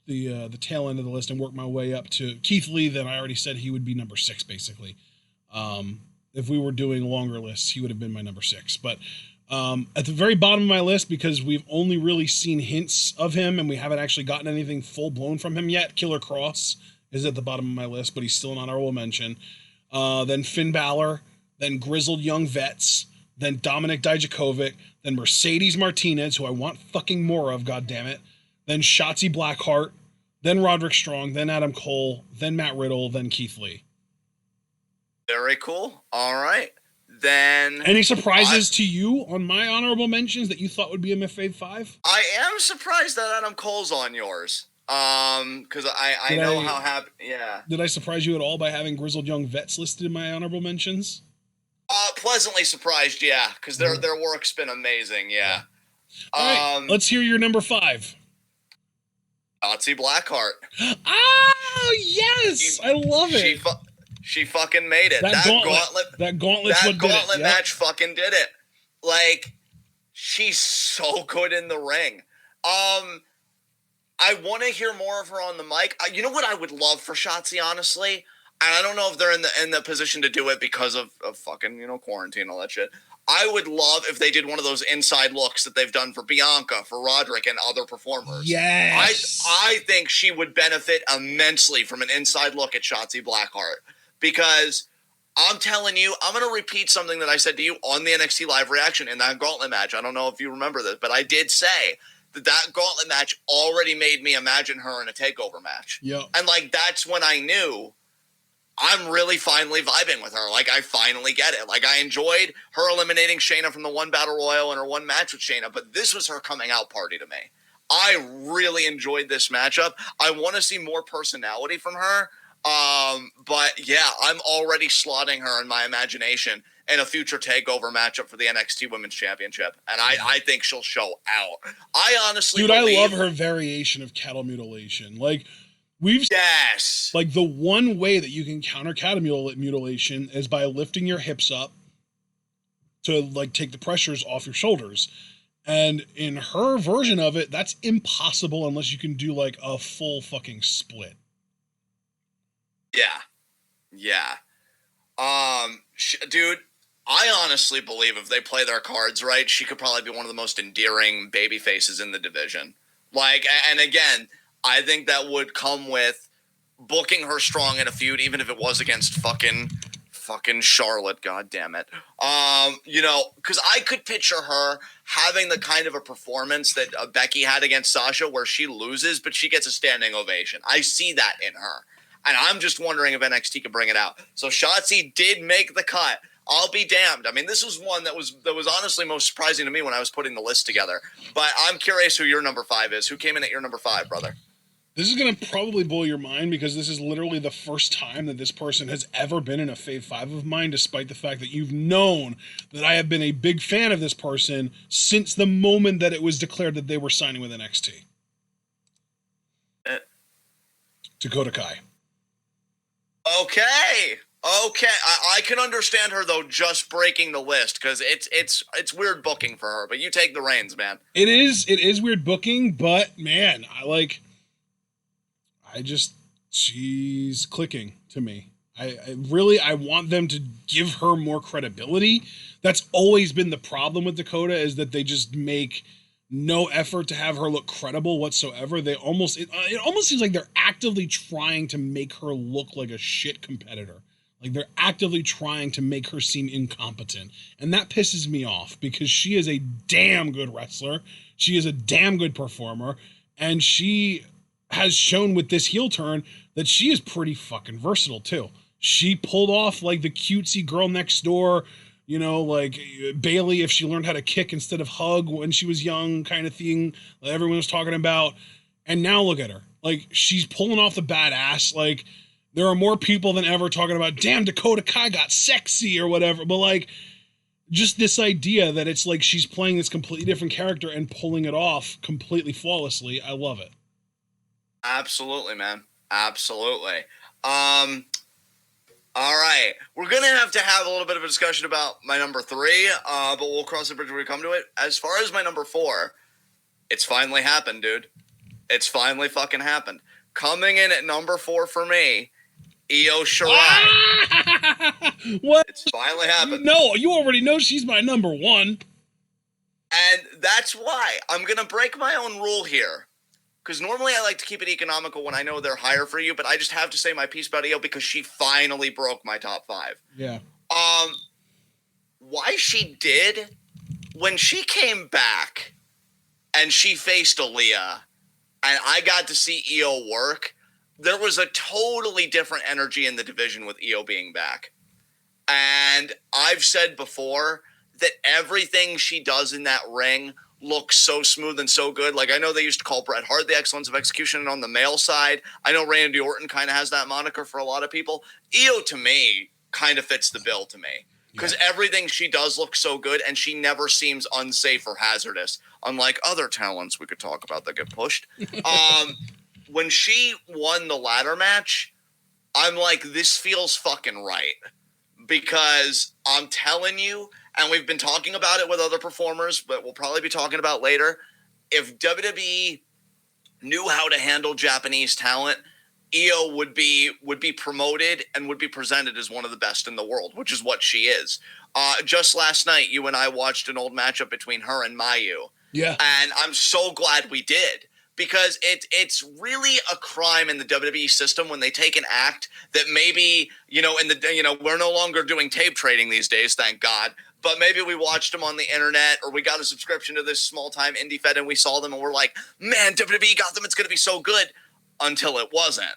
the tail end of the list and work my way up to Keith Lee. Then I already said he would be number 6, basically. If we were doing longer lists, he would have been my number 6. But at the very bottom of my list, because we've only really seen hints of him and we haven't actually gotten anything full blown from him yet, Killer Cross is at the bottom of my list, but he's still an honorable mention. then Finn Balor, then Grizzled Young Vets, then Dominic Dijakovic, then Mercedes Martinez, who I want fucking more of, goddammit, then Shotzi Blackheart, then Roderick Strong, then Adam Cole, then Matt Riddle, then Keith Lee. Very cool. All right. Then any surprises to you on my honorable mentions that you thought would be in my Fave 5? I am surprised that Adam Cole's on yours. Because I know how happy. Yeah. Did I surprise you at all by having Grizzled Young Vets listed in my honorable mentions? Pleasantly surprised, yeah, because their work's been amazing, yeah. All right, let's hear your number 5. Shotzi Blackheart. Oh yes, I love it. She fucking made it. That gauntlet match fucking did it. Like, she's so good in the ring. I want to hear more of her on the mic. You know what I would love for Shotzi, honestly? And I don't know if they're in the position to do it because of fucking, quarantine and all that shit. I would love if they did one of those inside looks that they've done for Bianca, for Roderick, and other performers. Yes. I think she would benefit immensely from an inside look at Shotzi Blackheart. Because I'm telling you, I'm going to repeat something that I said to you on the NXT Live reaction in that gauntlet match. I don't know if you remember this, but I did say that gauntlet match already made me imagine her in a takeover match. Yep. And, that's when I knew I'm really finally vibing with her. I finally get it. I enjoyed her eliminating Shayna from the one battle royal and her one match with Shayna, but this was her coming out party to me. I really enjoyed this matchup. I want to see more personality from her. But yeah, I'm already slotting her in my imagination in a future takeover matchup for the NXT Women's Championship. And I think she'll show out. I honestly I love her variation of cattle mutilation. Yes. The one way that you can counter cattle mutilation is by lifting your hips up to take the pressures off your shoulders. And in her version of it, that's impossible unless you can do a full fucking split. Yeah. Dude, I honestly believe if they play their cards right, she could probably be one of the most endearing baby faces in the division. And again, I think that would come with booking her strong in a feud, even if it was against fucking Charlotte, god damn it. Because I could picture her having the kind of a performance that Becky had against Sasha where she loses, but she gets a standing ovation. I see that in her. And I'm just wondering if NXT can bring it out. So Shotzi did make the cut. I'll be damned. I mean, this was one that was honestly most surprising to me when I was putting the list together. But I'm curious who your number 5 is. Who came in at your number 5, brother? This is going to probably blow your mind because this is literally the first time that this person has ever been in a Fave 5 of mine, despite the fact that you've known that I have been a big fan of this person since the moment that it was declared that they were signing with NXT. Dakota Kai. Okay. I can understand her though just breaking the list because it's weird booking for her. But you take the reins, man. It is weird booking, but man, she's clicking to me. I want them to give her more credibility. That's always been the problem with Dakota, is that they just make no effort to have her look credible whatsoever. It almost seems like they're actively trying to make her look like a shit competitor. They're actively trying to make her seem incompetent. And that pisses me off because she is a damn good wrestler. She is a damn good performer. And she has shown with this heel turn that she is pretty fucking versatile too. She pulled off the cutesy girl next door, Bailey if she learned how to kick instead of hug when she was young kind of thing that everyone was talking about. And now look at her. She's pulling off the badass. There are more people than ever talking about, damn, Dakota Kai got sexy or whatever. But just this idea that it's she's playing this completely different character and pulling it off completely flawlessly. I love it. Absolutely, man. Absolutely. All right. We're going to have a little bit of a discussion about my number 3, but we'll cross the bridge when we come to it. As far as my number 4, it's finally happened, dude. It's finally fucking happened. Coming in at number 4 for me, Io Shirai. What? It's finally happened. No, you already know she's my number 1. And that's why I'm going to break my own rule here. because normally I like to keep it economical when I know they're higher for you, but I just have to say my piece about Io because she finally broke my top 5. Yeah. Why she did, when she came back and she faced Aaliyah and I got to see Io work, there was a totally different energy in the division with Io being back. And I've said before that everything she does in that ring looks so smooth and so good. Like, I know they used to call Bret Hart the excellence of execution on the male side. I know Randy Orton kind of has that moniker for a lot of people. Io, to me, kind of fits the bill to me. Because everything she does looks so good, and she never seems unsafe or hazardous, unlike other talents we could talk about that get pushed. When she won the ladder match, I'm like, this feels fucking right. Because I'm telling you, and we've been talking about it with other performers, but we'll probably be talking about later, if WWE knew how to handle Japanese talent, Io would be promoted and would be presented as one of the best in the world, which is what she is. Just last night, you and I watched an old matchup between her and Mayu. Yeah. And I'm so glad we did, because it's really a crime in the WWE system when they take an act that maybe, we're no longer doing tape trading these days, thank God. But maybe we watched them on the internet, or we got a subscription to this small-time indie fed and we saw them and we're like, man, WWE got them, it's going to be so good, until it wasn't.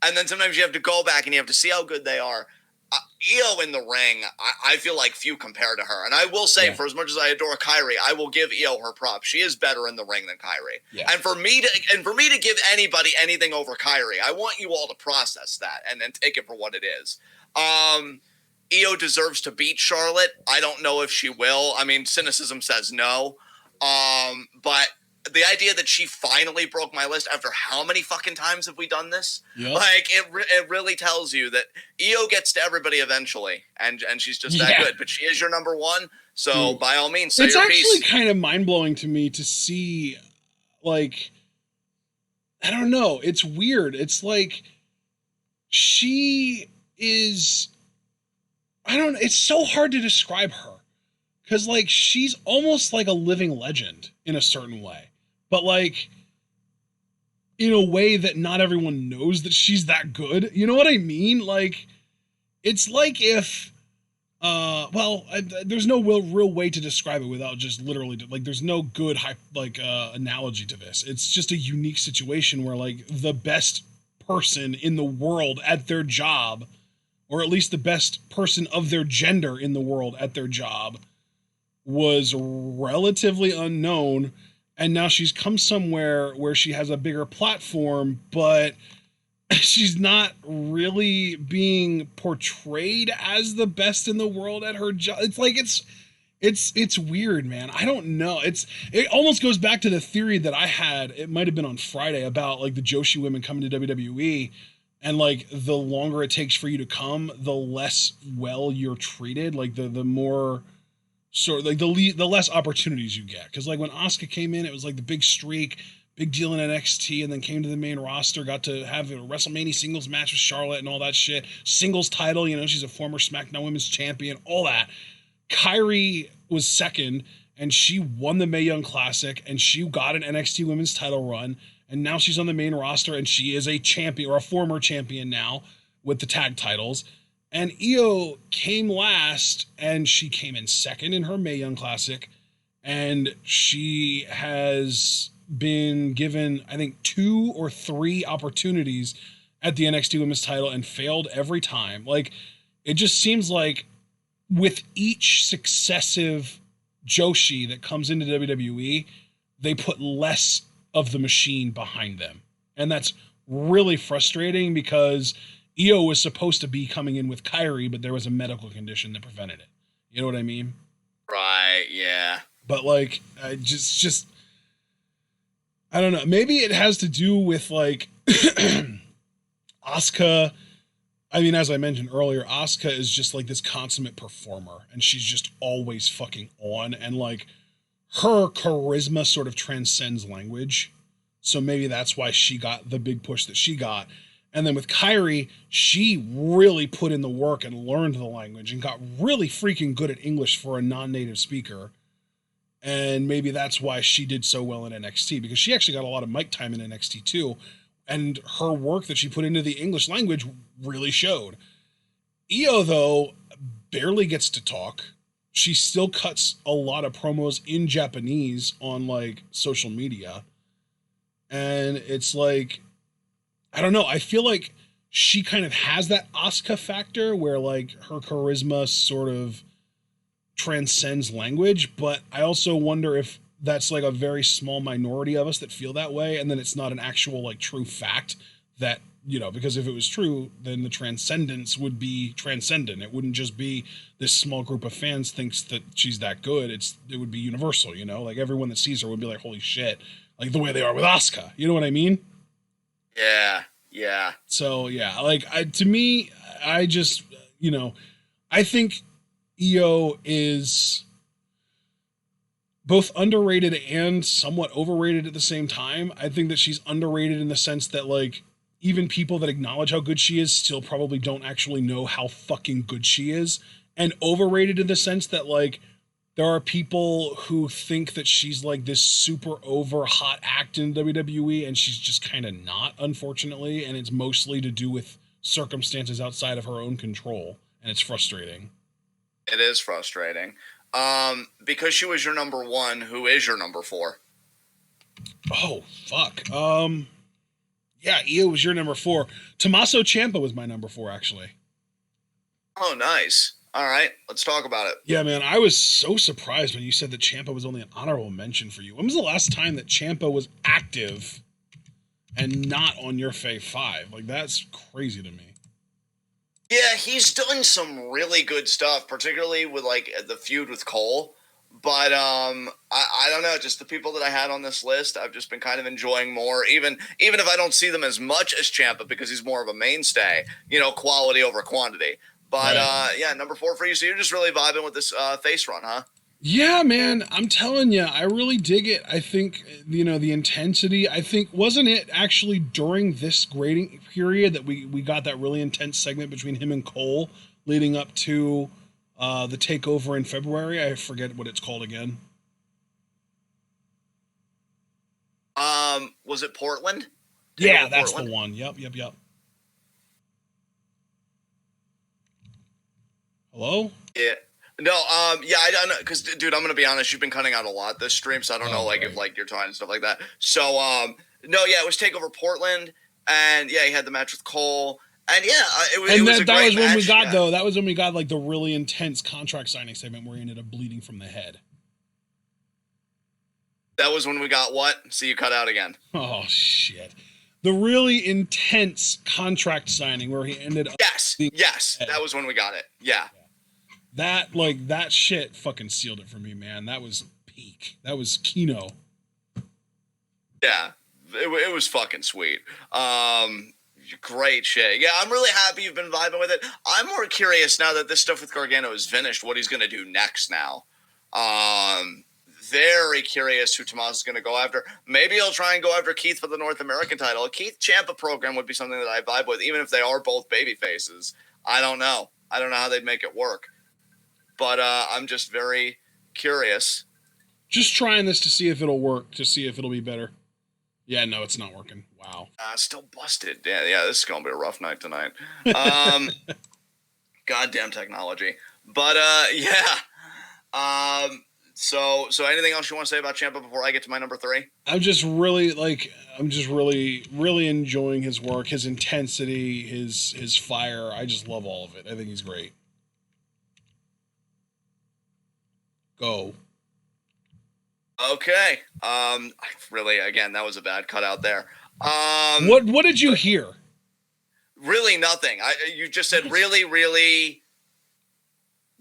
And then sometimes you have to go back and you have to see how good they are. Io in the ring, I feel like few compare to her. And I will say, for as much as I adore Kairi, I will give Io her props. She is better in the ring than Kairi. Yeah. And for me to give anybody anything over Kairi, I want you all to process that and then take it for what it is. Io deserves to beat Charlotte. I don't know if she will. I mean, cynicism says no. But the idea that she finally broke my list after how many fucking times have we done this? Yep. Like, it really tells you that Io gets to everybody eventually, and she's just that good. But she is your number one, so by all means, say your piece. It's actually kind of mind-blowing to me to see, like, I don't know, it's weird. It's like, she is, it's so hard to describe her. Because, like, she's almost like a living legend in a certain way. But, like, in a way that not everyone knows that she's that good. You know what I mean? Like, it's like if, there's no real way to describe it without just literally, like, there's no good, analogy to this. It's just a unique situation where, like, the best person in the world at their job, or at least the best person of their gender in the world at their job, was relatively unknown, and now she's come somewhere where she has a bigger platform, but she's not really being portrayed as the best in the world at her job. It's like it's weird, man. I don't know. It almost goes back to the theory that I had. It might have been on Friday about, like, the Joshi women coming to WWE, and, like, the longer it takes for you to come, the less well you're treated. Like, the more sort of, like, the less opportunities you get. Because, like, when Asuka came in, it was like the big streak, big deal in NXT, and then came to the main roster, got to have a WrestleMania singles match with Charlotte and all that shit. Singles title, she's a former SmackDown Women's Champion, all that. Kairi was second, and she won the Mae Young Classic, and she got an NXT Women's title run, and now she's on the main roster, and she is a champion, or a former champion now, with the tag titles. And Io came last, and she came in second in her Mae Young Classic, and she has been given, I think, 2 or 3 opportunities at the NXT Women's title and failed every time. Like, it just seems like with each successive Joshi that comes into WWE, they put less of the machine behind them. And that's really frustrating, because Io was supposed to be coming in with Kairi, but there was a medical condition that prevented it. You know what I mean? Right, yeah. But, like, I just I don't know. Maybe it has to do with, like, Asuka. I mean, as I mentioned earlier, Asuka is just, like, this consummate performer, and she's just always fucking on, and, like, her charisma sort of transcends language. So maybe that's why she got the big push that she got. And then with Kairi, she really put in the work and learned the language and got really freaking good at English for a non-native speaker. And maybe that's why she did so well in NXT, because she actually got a lot of mic time in NXT too. And her work that she put into the English language really showed. Io, though, barely gets to talk. She still cuts a lot of promos in Japanese on like social media. And it's like, I don't know. I feel like she kind of has that Asuka factor where like her charisma sort of transcends language, but I also wonder if that's like a very small minority of us that feel that way, and then it's not an actual like true fact that, you know, because if it was true, then the transcendence would be transcendent. It wouldn't just be this small group of fans thinks that she's that good. It would be universal, you know, like everyone that sees her would be like, holy shit, like the way they are with Asuka. You know what I mean? Yeah. So yeah, like to me, I just, you know, I think Io is both underrated and somewhat overrated at the same time. I think that she's underrated in the sense that like even people that acknowledge how good she is still probably don't actually know how fucking good she is, and overrated in the sense that like there are people who think that she's like this super over hot act in WWE, and she's just kind of not, unfortunately, and it's mostly to do with circumstances outside of her own control, and it's frustrating. It is frustrating. Because she was your number one, who is your number four? Oh, fuck. Yeah, Io was your number four. Tommaso Ciampa was my number four, actually. Oh, nice. All right, let's talk about it. Yeah, man, I was so surprised when you said that Ciampa was only an honorable mention for you. When was the last time that Ciampa was active and not on your Fave Five? Like, that's crazy to me. Yeah, he's done some really good stuff, particularly with like the feud with Cole. But I don't know, just the people that I had on this list, I've just been kind of enjoying more, even if I don't see them as much as Ciampa because he's more of a mainstay, you know, quality over quantity. But right. Yeah, number four for you. So you're just really vibing with this face run, huh? Yeah, man, I'm telling you, I really dig it. I think, you know, the intensity, I think, wasn't it actually during this grading period that we got that really intense segment between him and Cole leading up to the takeover in February? I forget what it's called again. Was it Portland? Yeah, that's Portland. The one. Yep. Hello? Yeah. No, yeah, I don't know, because, dude, I'm gonna be honest, you've been cutting out a lot this stream, so I don't know, like, right. If, like, you're talking and stuff like that. So, no, yeah, it was TakeOver Portland, and, yeah, he had the match with Cole, and, yeah, it was a great match. That was when we got, though, that was when we got, like, the really intense contract signing segment where he ended up bleeding from the head. That was when we got what? See, you cut out again. Oh, shit. The really intense contract signing where he ended up... Yes, that was when we got it, yeah. That shit fucking sealed it for me, man. That was peak. That was Kino. Yeah, it was fucking sweet. Great shit. Yeah, I'm really happy you've been vibing with it. I'm more curious now that this stuff with Gargano is finished, what he's going to do next now. Very curious who Tomas is going to go after. Maybe he'll try and go after Keith for the North American title. A Keith Ciampa program would be something that I vibe with, even if they are both baby faces. I don't know how they'd make it work. But I'm just very curious. Just trying this to see if it'll work, to see if it'll be better. Yeah, no, it's not working. Wow. Still busted. Yeah, this is going to be a rough night tonight. Goddamn technology. But, yeah. So anything else you want to say about Ciampa before I get to my number three? I'm just really enjoying his work, his intensity, his fire. I just love all of it. I think he's great. Go. Okay. Really, again, that was a bad cutout there. What did you hear? Really nothing. You just said really, really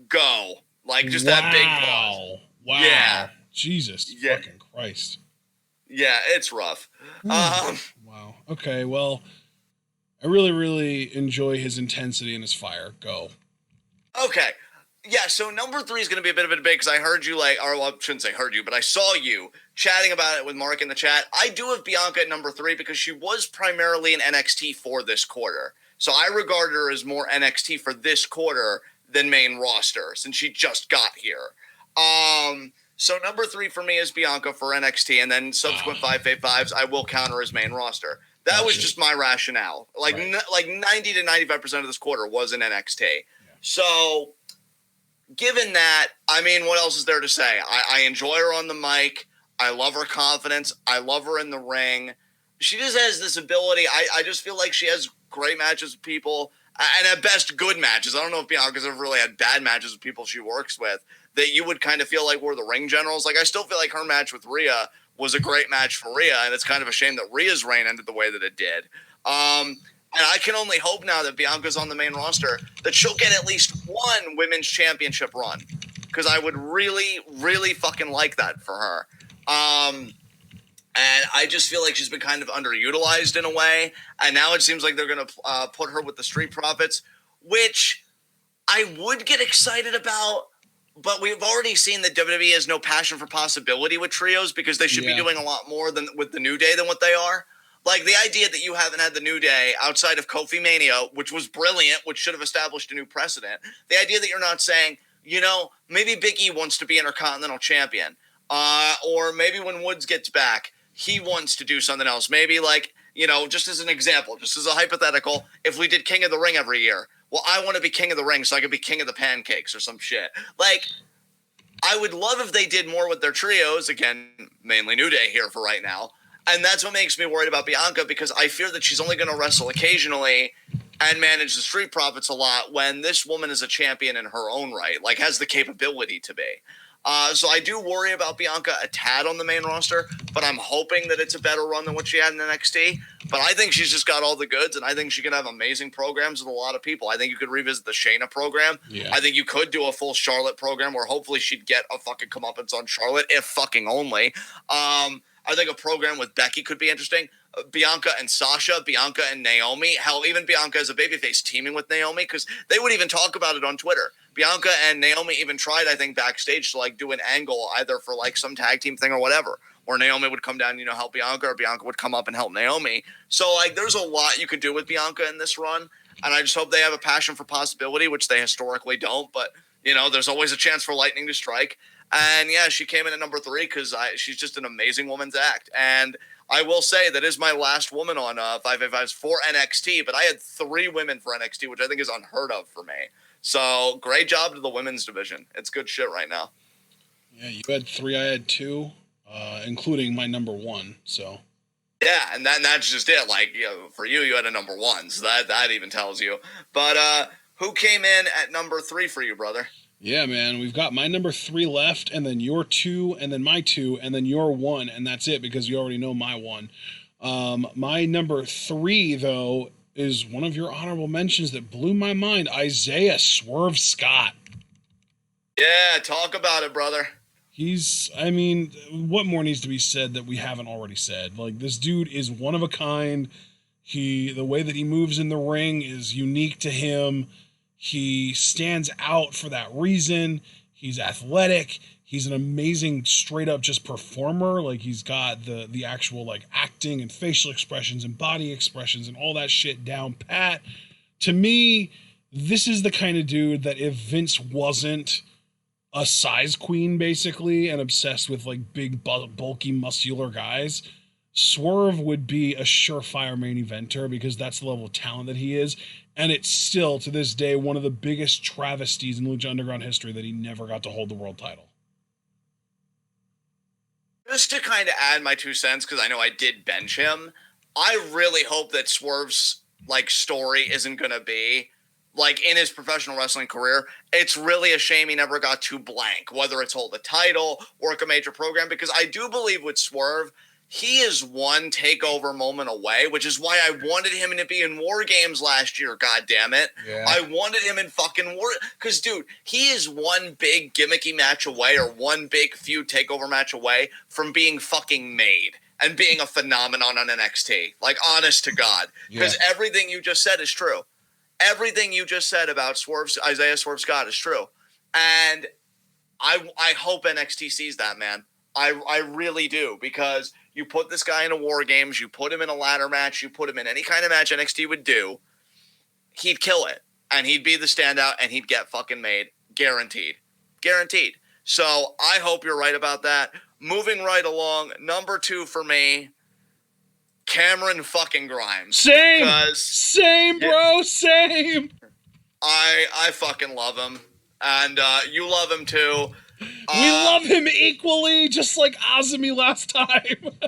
go. Like just that big pause. Wow. Yeah. Jesus fucking Christ. Yeah, it's rough. Wow. Okay, well, I really, really enjoy his intensity and his fire. Go. Okay. Yeah, so number three is going to be a bit of a debate because I heard you I shouldn't say heard you, but I saw you chatting about it with Mark in the chat. I do have Bianca at number three because she was primarily an NXT for this quarter. So I regard her as more NXT for this quarter than main roster since she just got here. So number 3 for me is Bianca for NXT, and then subsequent Five Fave Fives I will counter as main roster. That was just my rationale. Like like 90 to 95% of this quarter was in NXT. Yeah. So given that, I mean, what else is there to say? I enjoy her on the mic. I love her confidence. I love her in the ring. She just has this ability. I just feel like she has great matches with people, and at best, good matches. I don't know if Bianca's ever really had bad matches with people she works with that you would kind of feel like were the ring generals. Like, I still feel like her match with Rhea was a great match for Rhea, and it's kind of a shame that Rhea's reign ended the way that it did. And I can only hope now that Bianca's on the main roster that she'll get at least one women's championship run, because I would really, really fucking like that for her. And I just feel like she's been kind of underutilized in a way. And now it seems like they're going to put her with the Street Profits, which I would get excited about. But we've already seen that WWE has no passion for possibility with trios, because they should be doing a lot more than with the New Day than what they are. Like, the idea that you haven't had the New Day outside of Kofi Mania, which was brilliant, which should have established a new precedent. The idea that you're not saying, you know, maybe Big E wants to be Intercontinental Champion. Or maybe when Woods gets back, he wants to do something else. Maybe, like, you know, just as an example, just as a hypothetical, if we did King of the Ring every year, well, I want to be King of the Ring so I could be King of the Pancakes or some shit. Like, I would love if they did more with their trios. Again, mainly New Day here for right now. And that's what makes me worried about Bianca, because I fear that she's only going to wrestle occasionally and manage the Street Profits a lot, when this woman is a champion in her own right, like, has the capability to be. So I do worry about Bianca a tad on the main roster, but I'm hoping that it's a better run than what she had in NXT. But I think she's just got all the goods, and I think she can have amazing programs with a lot of people. I think you could revisit the Shayna program. Yeah. I think you could do a full Charlotte program where hopefully she'd get a fucking comeuppance on Charlotte, if fucking only. I think a program with Becky could be interesting. Bianca and Sasha, Bianca and Naomi. Hell, even Bianca as a babyface teaming with Naomi, because they would even talk about it on Twitter. Bianca and Naomi even tried, I think, backstage to, like, do an angle either for, like, some tag team thing or whatever, where Naomi would come down, you know, help Bianca, or Bianca would come up and help Naomi. So, like, there's a lot you could do with Bianca in this run, and I just hope they have a passion for possibility, which they historically don't, but, you know, there's always a chance for lightning to strike. And, yeah, she came in at number 3 because she's just an amazing woman's act. And I will say that is my last woman on Five Fave Fives for NXT, but I had 3 women for NXT, which I think is unheard of for me. So, great job to the women's division. It's good shit right now. Yeah, you had 3, I had 2, including my number 1, so. Yeah, and that's just it. Like, you know, for you had a number 1, so that even tells you. But who came in at number 3 for you, brother? Yeah, man, we've got my number 3 left, and then your 2, and then my 2, and then your 1, and that's it, because you already know my 1. My number 3, though, is one of your honorable mentions that blew my mind, Isaiah Swerve Scott. Yeah, talk about it, brother. I mean, what more needs to be said that we haven't already said? Like, this dude is one of a kind. The way that he moves in the ring is unique to him. He stands out for that reason. He's athletic. He's an amazing straight up just performer. Like, he's got the actual, like, acting and facial expressions and body expressions and all that shit down pat. To me, this is the kind of dude that if Vince wasn't a size queen, basically, and obsessed with, like, big, bulky, muscular guys, Swerve would be a surefire main eventer, because that's the level of talent that he is. And it's still, to this day, one of the biggest travesties in Lucha Underground history that he never got to hold the world title. Just to kind of add my 2 cents, because I know I did bench him, I really hope that Swerve's, like, story isn't going to be, like, in his professional wrestling career, it's really a shame he never got to blank, whether it's hold the title, work a major program, because I do believe with Swerve, he is one takeover moment away, which is why I wanted him to be in War Games last year, goddammit. Yeah. I wanted him in fucking War... Because, dude, he is one big gimmicky match away, or one big feud takeover match away from being fucking made and being a phenomenon on NXT. Like, honest to God. Because everything you just said is true. Everything you just said about Isaiah Swerve Scott is true. And I hope NXT sees that, man. I really do, because you put this guy in a War Games, you put him in a ladder match, you put him in any kind of match NXT would do, he'd kill it. And he'd be the standout, and he'd get fucking made. Guaranteed. Guaranteed. So I hope you're right about that. Moving right along, number 2 for me, Cameron fucking Grimes. Same, bro. Same. I fucking love him, and you love him too. We love him equally, just like Azumi last time.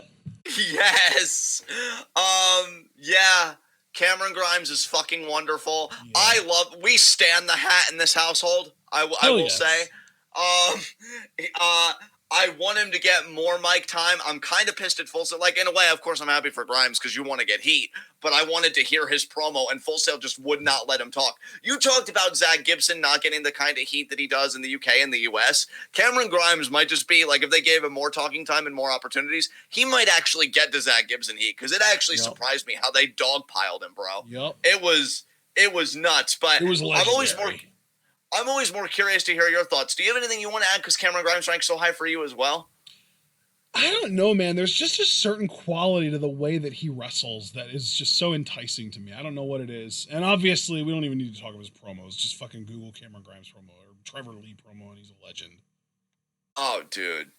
Yes. Yeah. Cameron Grimes is fucking wonderful. Yeah. We stand the hat in this household. I will say. I want him to get more mic time. I'm kind of pissed at Full Sail. Like, in a way, of course, I'm happy for Grimes because you want to get heat. But I wanted to hear his promo, and Full Sail just would not let him talk. You talked about Zach Gibson not getting the kind of heat that he does in the UK and the US. Cameron Grimes might just be, like, if they gave him more talking time and more opportunities, he might actually get to Zach Gibson heat because it actually surprised me how they dogpiled him, bro. Yep. It was nuts. But it was legendary. I'm always more curious to hear your thoughts. Do you have anything you want to add because Cameron Grimes ranks so high for you as well? I don't know, man. There's just a certain quality to the way that he wrestles that is just so enticing to me. I don't know what it is. And obviously, we don't even need to talk about his promos. Just fucking Google Cameron Grimes promo or Trevor Lee promo, and he's a legend. Oh, dude.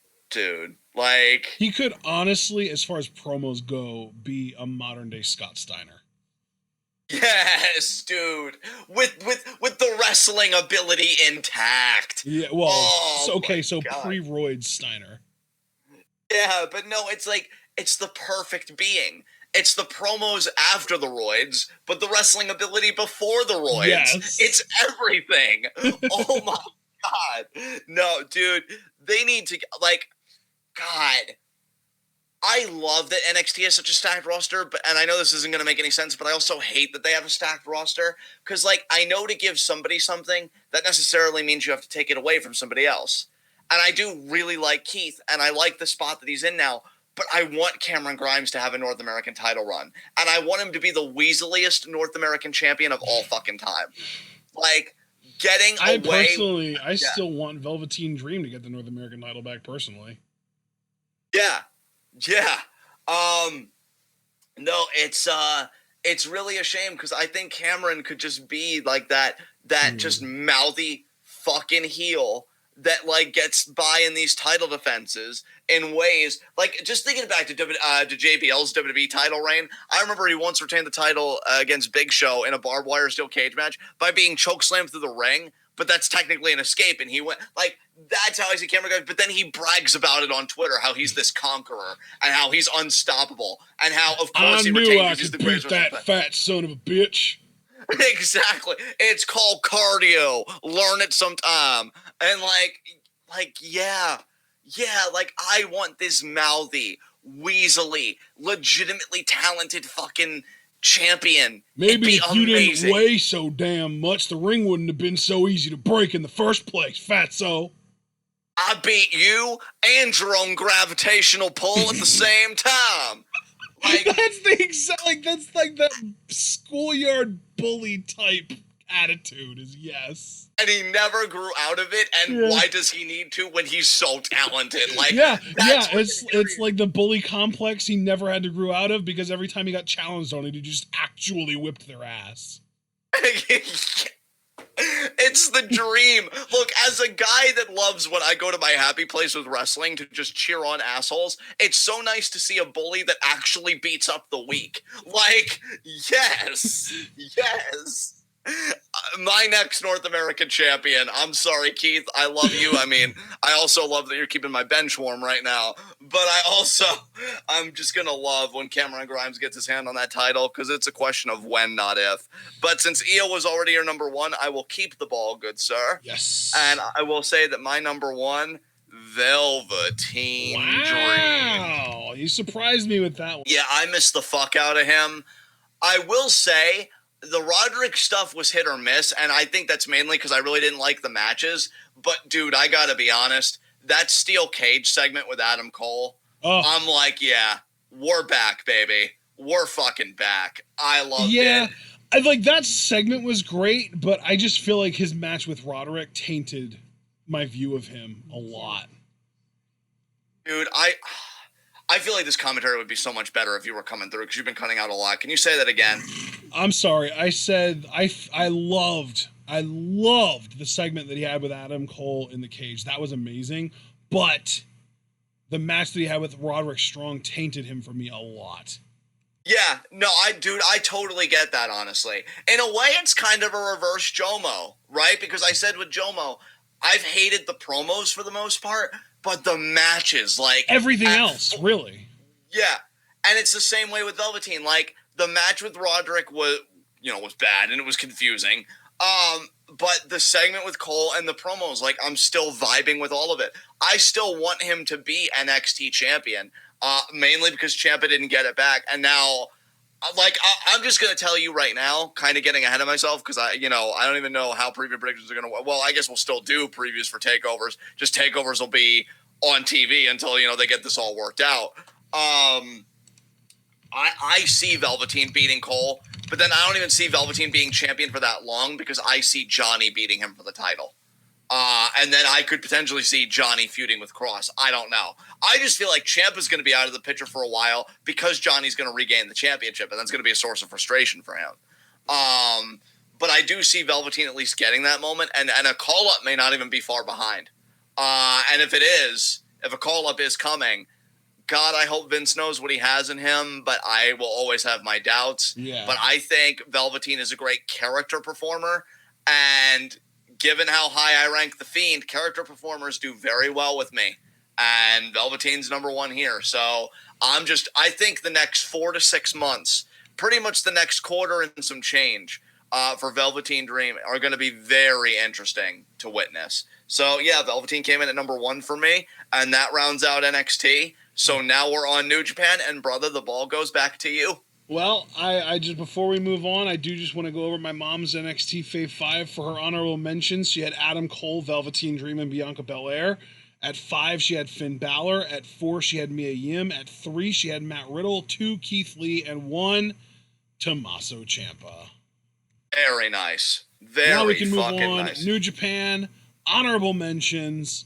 Like, he could honestly, as far as promos go, be a modern-day Scott Steiner. Yes, dude. With the wrestling ability intact. Yeah, well, so pre-roid Steiner. Yeah, but no, it's like, it's the perfect being. It's the promos after the roids, but the wrestling ability before the roids. Yes. It's everything. Oh my God. No, dude, they need to, like, God. I love that NXT has such a stacked roster, and I know this isn't going to make any sense, but I also hate that they have a stacked roster, because, like, I know to give somebody something, that necessarily means you have to take it away from somebody else. And I do really like Keith, and I like the spot that he's in now, but I want Cameron Grimes to have a North American title run, and I want him to be the weaseliest North American champion of all fucking time. Like, getting away... I still want Velveteen Dream to get the North American title back, personally. Yeah. No, it's really a shame because I think Cameron could just be like that just mouthy fucking heel that, like, gets by in these title defenses in ways, like, just thinking back to JBL's WWE title reign. I remember he once retained the title against Big Show in a barbed wire steel cage match by being chokeslammed through the ring, but that's technically an escape, and he went, like, that's how I see Cameron Grimes, but then he brags about it on Twitter, how he's this conqueror, and how he's unstoppable, and how, of course, he retains he's the greatest. That fat son of a bitch. Exactly. It's called cardio. Learn it sometime. And, yeah, like, I want this mouthy, weaselly, legitimately talented fucking champion. Maybe if you didn't weigh so damn much, the ring wouldn't have been so easy to break in the first place, fatso. I beat you and your own gravitational pull at the same time. Like, that's like that schoolyard bully type attitude is yes. And he never grew out of it, and why does he need to when he's so talented? Like, it's like the bully complex he never had to grow out of, because every time he got challenged on it, he just actually whipped their ass. It's the dream. Look, as a guy that loves when I go to my happy place with wrestling to just cheer on assholes, it's so nice to see a bully that actually beats up the weak. Like, yes. My next North American champion. I'm sorry, Keith. I love you. I mean, I also love that you're keeping my bench warm right now. But I'm just going to love when Cameron Grimes gets his hand on that title, because it's a question of when, not if. But since Io was already your number one, I will keep the ball, good sir. Yes. And I will say that my number one, Velveteen Dream. Wow. You surprised me with that one. Yeah, I missed the fuck out of him. I will say, the Roderick stuff was hit or miss, and I think that's mainly because I really didn't like the matches. But, dude, I gotta be honest, that steel cage segment with Adam Cole, I'm like, yeah, we're back, baby. We're fucking back. I loved it. I like that segment was great, but I just feel like his match with Roderick tainted my view of him a lot. Dude, I feel like this commentary would be so much better if you were coming through, because you've been cutting out a lot. Can you say that again? I'm sorry. I said I loved I loved the segment that he had with Adam Cole in the cage. That was amazing. But the match that he had with Roderick Strong tainted him for me a lot. Yeah, no, I totally get that, honestly. In a way, it's kind of a reverse Jomo, right? Because I said with Jomo, I've hated the promos for the most part, but the matches, like... Everything else, really. Yeah, and it's the same way with Velveteen. Like, the match with Roderick was bad, and it was confusing. But the segment with Cole and the promos, like, I'm still vibing with all of it. I still want him to be NXT champion. Mainly because Ciampa didn't get it back. And now, I'm just going to tell you right now, kind of getting ahead of myself, because I don't even know how preview predictions are going to... Well, I guess we'll still do previews for takeovers. Just takeovers will be on TV until, they get this all worked out. I see Velveteen beating Cole, but then I don't even see Velveteen being champion for that long because I see Johnny beating him for the title. And then I could potentially see Johnny feuding with Cross. I don't know. I just feel like Ciampa's going to be out of the picture for a while because Johnny's going to regain the championship, and that's going to be a source of frustration for him. But I do see Velveteen at least getting that moment, and a call-up may not even be far behind. And if a call-up is coming, God, I hope Vince knows what he has in him, but I will always have my doubts. Yeah. But I think Velveteen is a great character performer, and... given how high I rank The Fiend, character performers do very well with me. And Velveteen's number one here. So I think the next 4 to 6 months, pretty much the next quarter and some change for Velveteen Dream are going to be very interesting to witness. So yeah, Velveteen came in at number 1 for me, and that rounds out NXT. So now we're on New Japan, and brother, the ball goes back to you. Well, I just, before we move on, I do just want to go over my mom's NXT Fave 5 for her honorable mentions. She had Adam Cole, Velveteen Dream, and Bianca Belair. At 5, she had Finn Balor. At 4, she had Mia Yim. At 3, she had Matt Riddle. 2, Keith Lee. And 1, Tommaso Ciampa. Very nice. Very now we can move on. Nice. New Japan, honorable mentions.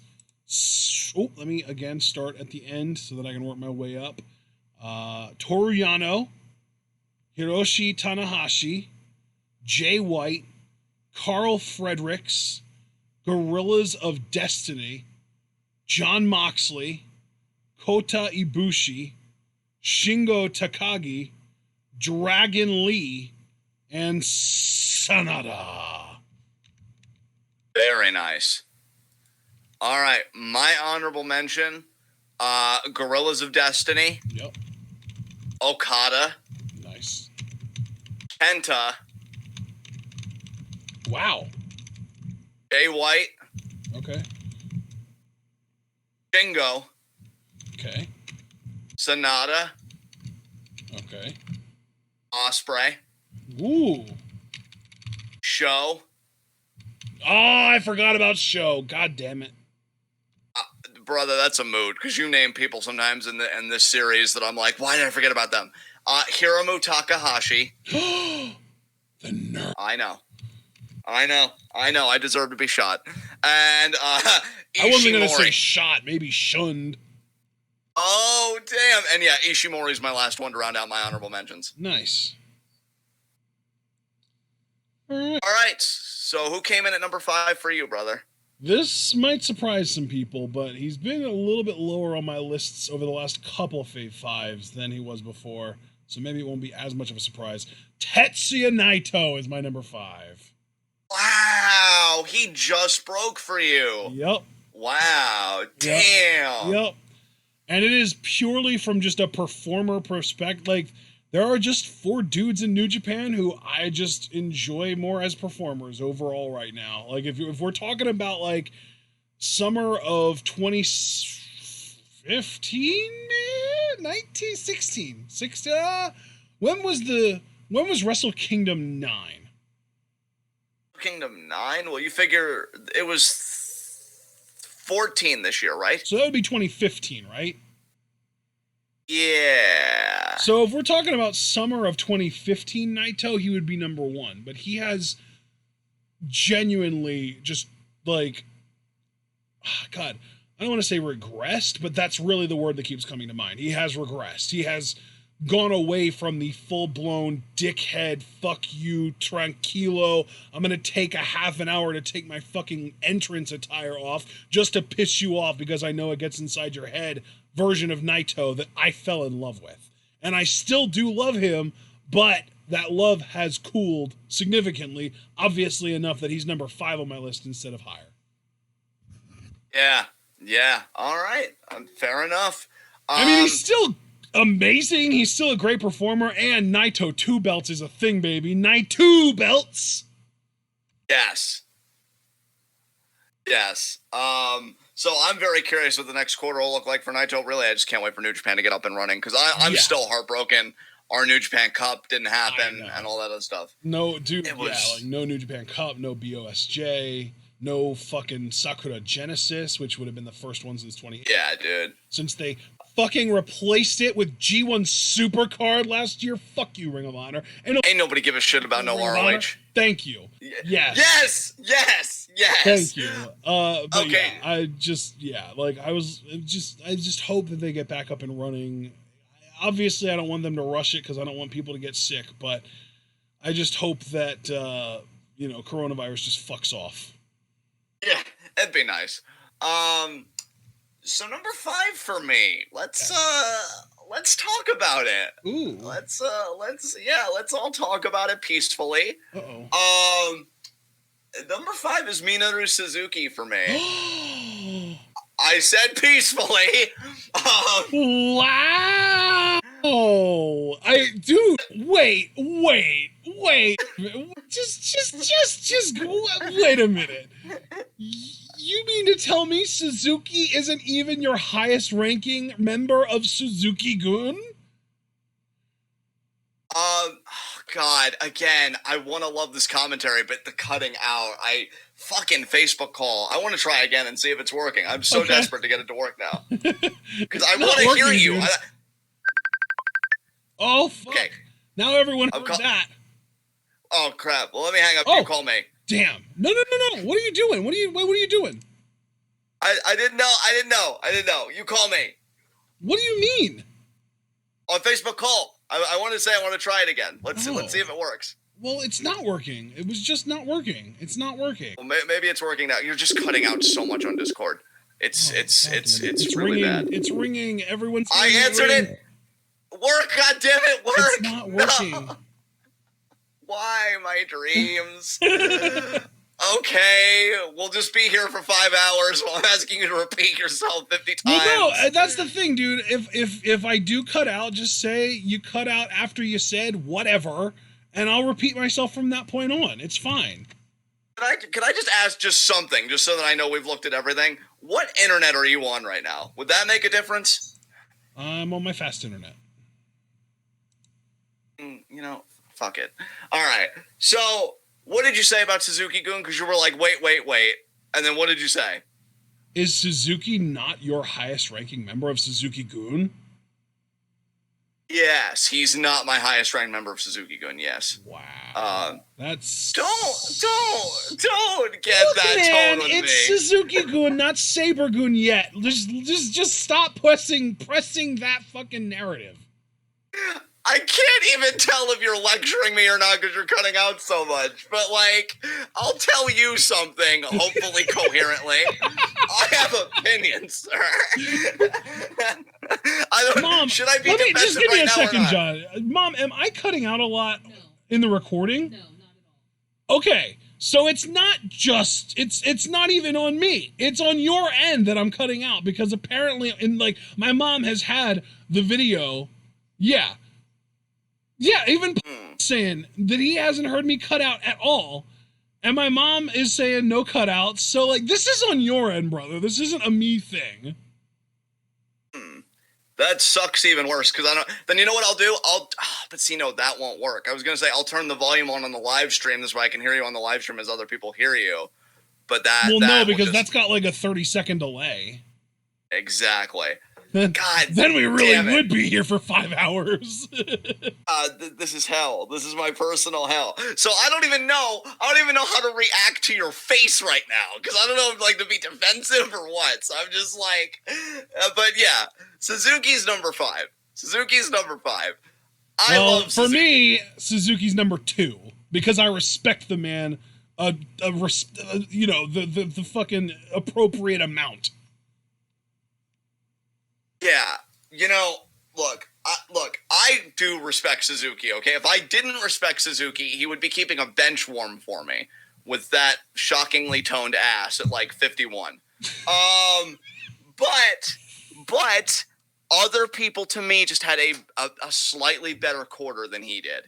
Let me again start at the end so that I can work my way up. Toru Yano, Hiroshi Tanahashi, Jay White, Carl Fredericks, Gorillas of Destiny, Jon Moxley, Kota Ibushi, Shingo Takagi, Dragon Lee, and Sanada. Very nice. All right, my honorable mention, Gorillas of Destiny. Yep. Okada. Nice. Kenta. Wow. Jay White. Okay. Shingo. Okay. Sanada. Okay. Ospreay. Ooh. Show. Oh, I forgot about Show. God damn it. Brother, that's a mood, because you name people sometimes in this series that I'm like, why did I forget about them? Hiromu Takahashi. The nerve. I know. I deserve to be shot. And Ishimori. I wasn't going to say shot, maybe shunned. Oh, damn. And yeah, Ishimori's my last one to round out my honorable mentions. Nice. All right. So who came in at number 5 for you, brother? This might surprise some people, but he's been a little bit lower on my lists over the last couple of Fave Fives than he was before, so maybe it won't be as much of a surprise. Tetsuya Naito is my number 5. Wow, he just broke for you. Yep. Wow, damn. Yep. And it is purely from just a performer perspective. Like, there are just 4 dudes in New Japan who I just enjoy more as performers overall right now. Like, if we're talking about, like, summer of 2015, 1916, when was Wrestle Kingdom 9? Kingdom 9? Well, you figure it was 14 this year, right? So that would be 2015, right? Yeah. So if we're talking about summer of 2015 Naito, he would be number 1. But he has genuinely just, like, God, I don't want to say regressed, but that's really the word that keeps coming to mind. He has regressed. He has gone away from the full-blown dickhead, fuck you, tranquilo, I'm gonna take a half an hour to take my fucking entrance attire off just to piss you off because I know it gets inside your head version of Naito that I fell in love with. And I still do love him, but that love has cooled significantly, obviously enough that he's number 5 on my list instead of higher. Yeah, all right, fair enough. I mean, he's still amazing. He's still a great performer, and Naito 2 belts is a thing, baby. Naito belts. Yes. So I'm very curious what the next quarter will look like for Naito. Really, I just can't wait for New Japan to get up and running because I'm still heartbroken. Our New Japan Cup didn't happen and all that other stuff. No, dude, no New Japan Cup, no BOSJ, no fucking Sakura Genesis, which would have been the first one since 20. Yeah, dude. Since they fucking replaced it with G1 Supercard last year. Fuck you, Ring of Honor. And ain't nobody give a shit about no ROH. Thank you. Yes. Thank you. But okay. Yeah, I just hope that they get back up and running. Obviously, I don't want them to rush it because I don't want people to get sick, but I just hope that, coronavirus just fucks off. Yeah, that'd be nice. So number 5 for me. Let's talk about it. Ooh. Let's all talk about it peacefully. Number 5 is Minoru Suzuki for me. I said peacefully. Wow. Wait. Just wait a minute. You mean to tell me Suzuki isn't even your highest ranking member of Suzuki-gun? God, again, I want to love this commentary, but the cutting out, fucking Facebook call. I want to try again and see if it's working. I'm so desperate to get it to work now. Because I want to hear you. Oh, fuck. Okay. Now everyone heard that. Oh, crap. Well, let me hang up. You call me. Damn. No. What are you doing? What are you doing? I didn't know. You call me. What do you mean? On Facebook call. I want to say I want to try it again. Let's see if it works. Well, it's not working. It was just not working. It's not working. Well, maybe it's working now. You're just cutting out so much on Discord. It's really ringing. bad. It's ringing. Everyone's. I answered it. Work, goddammit, work. It's not working. No. Why my dreams? Okay, we'll just be here for 5 hours while I'm asking you to repeat yourself 50 times. Well, no, that's the thing, dude. If I do cut out, just say you cut out after you said whatever, and I'll repeat myself from that point on. It's fine. Could I just ask just something, just so that I know we've looked at everything? What internet are you on right now? Would that make a difference? I'm on my fast internet. Fuck it. All right, so... what did you say about Suzuki-gun? Because you were like, wait. And then what did you say? Is Suzuki not your highest ranking member of Suzuki-gun? Yes, he's not my highest ranked member of Suzuki-gun, yes. Wow. That's... Don't get that tone with me. It's Suzuki-gun, not Saber-gun yet. Just stop pressing that fucking narrative. I can't even tell if you're lecturing me or not because you're cutting out so much. But, I'll tell you something, hopefully coherently. I have opinions, sir. Mom, should I be just give me right a second, John. Mom, am I cutting out a lot in the recording? No, not at all. Okay, so it's not just, it's not even on me. It's on your end that I'm cutting out because apparently, my mom has had the video, Yeah, even saying that he hasn't heard me cut out at all. And my mom is saying no cutouts. So, this is on your end, brother. This isn't a me thing. That sucks even worse, because then you know what I'll do? But see, no, that won't work. I was going to say, I'll turn the volume on the live stream. This way I can hear you on the live stream as other people hear you. But because that's got a 30-second delay. Exactly. God, then we really would be here for 5 hours. This is hell. This is my personal hell. So I don't even know how to react to your face right now because I don't know if to be defensive or what. So I'm just but yeah, Suzuki's number 5. Suzuki's number 5. For Suzuki. Me, Suzuki's number 2 because I respect the man, the fucking appropriate amount. Yeah, look, I do respect Suzuki, okay? If I didn't respect Suzuki, he would be keeping a bench warm for me with that shockingly toned ass at like 51. But other people to me just had a slightly better quarter than he did.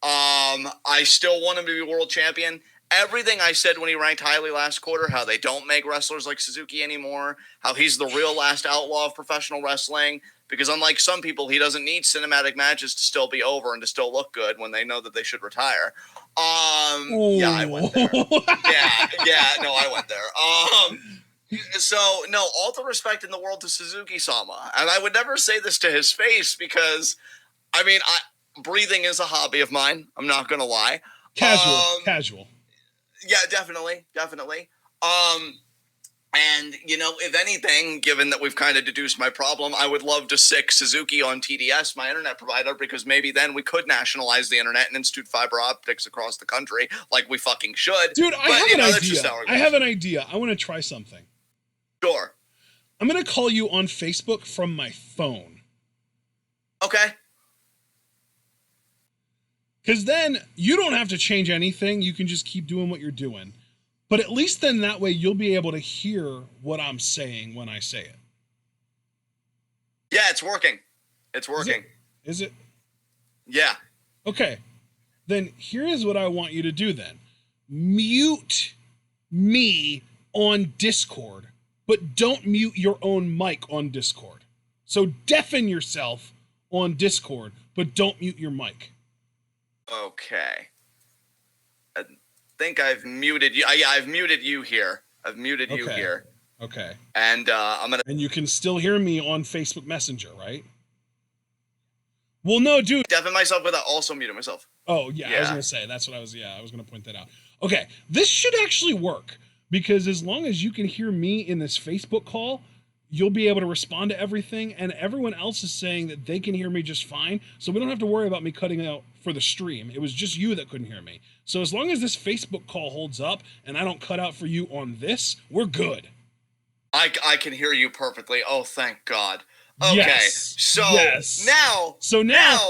I still want him to be world champion. Everything I said when he ranked highly last quarter, how they don't make wrestlers like Suzuki anymore, how he's the real last outlaw of professional wrestling, because unlike some people, he doesn't need cinematic matches to still be over and to still look good when they know that they should retire. Yeah, I went there. I went there. So, no, all the respect in the world to Suzuki-sama. And I would never say this to his face because, breathing is a hobby of mine. I'm not going to lie. Casual. Yeah, definitely. And, if anything, given that we've kind of deduced my problem, I would love to sick Suzuki on TDS, my internet provider, because maybe then we could nationalize the internet and institute fiber optics across the country like we fucking should. Dude, I have an idea. I want to try something. Sure. I'm going to call you on Facebook from my phone. Okay. Because then you don't have to change anything. You can just keep doing what you're doing. But at least then that way you'll be able to hear what I'm saying when I say it. Yeah, it's working. Is it? Yeah. Okay. Then here is what I want you to do then. Mute me on Discord, but don't mute your own mic on Discord. So deafen yourself on Discord, but don't mute your mic. Okay. I think I've muted you. Yeah, I've muted you here. You here. Okay. And I'm gonna. And you can still hear me on Facebook Messenger, right? Well, no, dude. Deafen myself without also muting myself. Oh yeah, I was gonna say that's what I was. Yeah, I was gonna point that out. Okay, this should actually work because as long as you can hear me in this Facebook call, you'll be able to respond to everything, and everyone else is saying that they can hear me just fine, so we don't have to worry about me cutting out for the stream. It was just you that couldn't hear me. So as long as this Facebook call holds up and I don't cut out for you on this, we're good. I can hear you perfectly. Oh, thank God. Okay, yes. now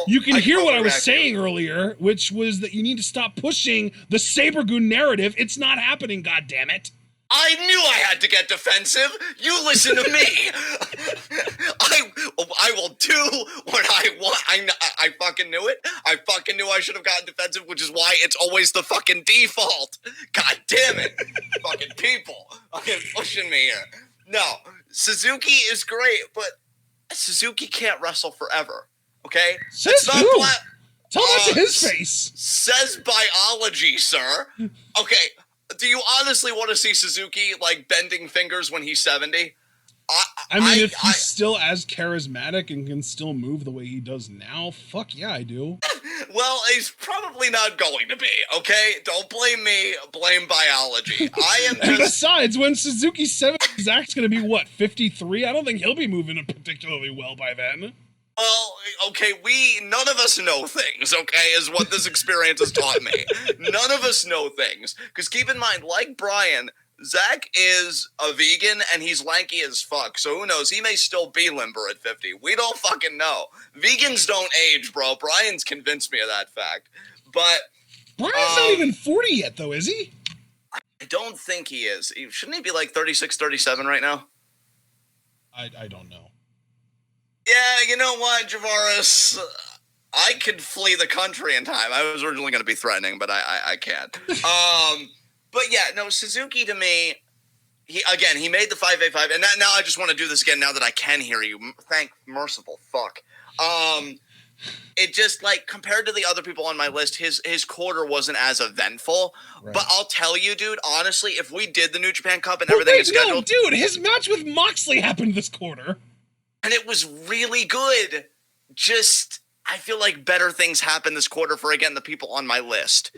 you can hear what I was saying earlier, which was that you need to stop pushing the Sabergoon narrative. It's not happening, goddammit. I knew I had to get defensive. You listen to me. I will do what I want. I fucking knew it. I fucking knew I should have gotten defensive, which is why it's always the fucking default. God damn it. Fucking people. Fucking pushing me here. No, Suzuki is great, but Suzuki can't wrestle forever. Okay? Says who? Tell that to his face. Says biology, sir. Okay. Do you honestly want to see Suzuki, bending fingers when he's 70? I mean, if he's still as charismatic and can still move the way he does now, fuck yeah, I do. Well, he's probably not going to be, okay? Don't blame me, blame biology. And besides, when Suzuki's 70, Zach's going to be, 53? I don't think he'll be moving particularly well by then. Well, okay, none of us know things, okay, is what this experience has taught me. None of us know things. Because keep in mind, like Brian, Zach is a vegan and he's lanky as fuck. So who knows? He may still be limber at 50. We don't fucking know. Vegans don't age, bro. Brian's convinced me of that fact. But Brian's not even 40 yet, though, is he? I don't think he is. Shouldn't he be 36, 37 right now? I don't know. Yeah, you know what, Javaris? I could flee the country in time. I was originally going to be threatening, but I can't. But yeah, no, Suzuki to me, he made the 5v5, and now I just want to do this again now that I can hear you. Thank merciful fuck. It just, compared to the other people on my list, his quarter wasn't as eventful. Right. But I'll tell you, dude, honestly, if we did the New Japan Cup and everything is scheduled... No, dude, his match with Moxley happened this quarter. And it was really good. Just, I feel like better things happened this quarter for, again, the people on my list.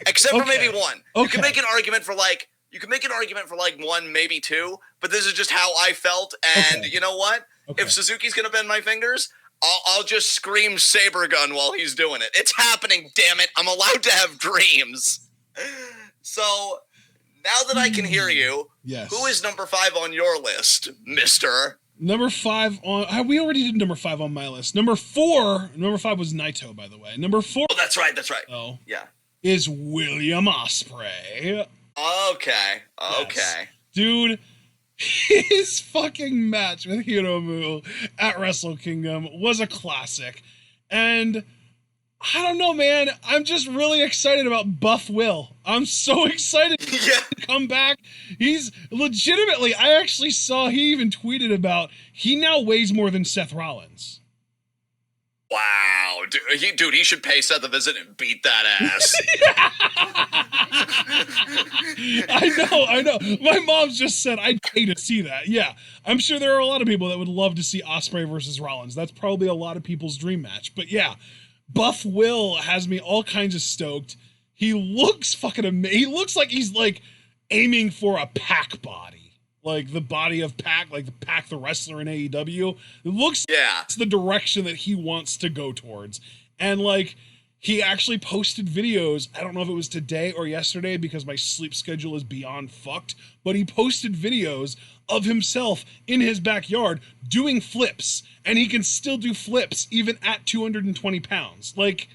Except for maybe one. Okay. You can make an argument for one, maybe two, but this is just how I felt. And you know what? Okay. If Suzuki's going to bend my fingers, I'll just scream saber gun while he's doing it. It's happening, damn it. I'm allowed to have dreams. So now that I can hear you, yes. Who is number 5 on your list, mister? Number 5 on... We already did number 5 on my list. Number 5 was Naito, by the way. Number 4... Oh, that's right. Oh. Yeah. Is William Ospreay. Okay. Yes. Dude, his fucking match with Hiromu at Wrestle Kingdom was a classic. And... I don't know, man. I'm just really excited about Buff Will. I'm so excited to come back. He's legitimately, I actually saw he even tweeted about, he now weighs more than Seth Rollins. Wow. Dude, he should pay Seth a visit and beat that ass. I know. My mom just said, I'd pay to see that. Yeah. I'm sure there are a lot of people that would love to see Ospreay versus Rollins. That's probably a lot of people's dream match. But yeah. Buff Will has me all kinds of stoked. He looks fucking amazing. He looks like he's like aiming for a Pac body. Like the body of Pac, like the Pac the wrestler in AEW. It looks like it's the direction that he wants to go towards. And like he actually posted videos. I don't know if it was today or yesterday because my sleep schedule is beyond fucked, but he posted videos of himself in his backyard doing flips, and he can still do flips even at 220 pounds. Like,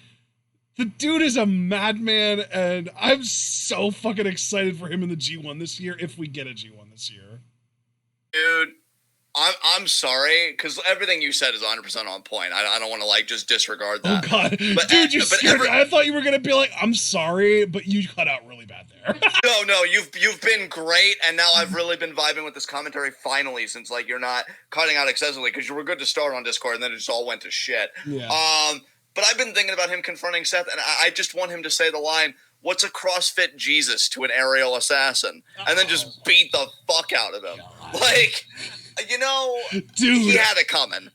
the dude is a madman, and I'm so fucking excited for him in the G1 this year, if we get a G1 this year. Dude, I'm sorry, because everything you said is 100% on point. I don't want to, like, just disregard that. Oh, God. But, dude, you scared me. I thought you were going to be like, I'm sorry, but you cut out really bad there. No, you've been great, and now I've really been vibing with this commentary finally, since, like, you're not cutting out excessively, because you were good to start on Discord, and then it just all went to shit. Yeah. But I've been thinking about him confronting Seth, and I just want him to say the line, "What's a CrossFit Jesus to an aerial assassin?" And then just beat the fuck out of him. God. Like... You know, dude, he had it coming.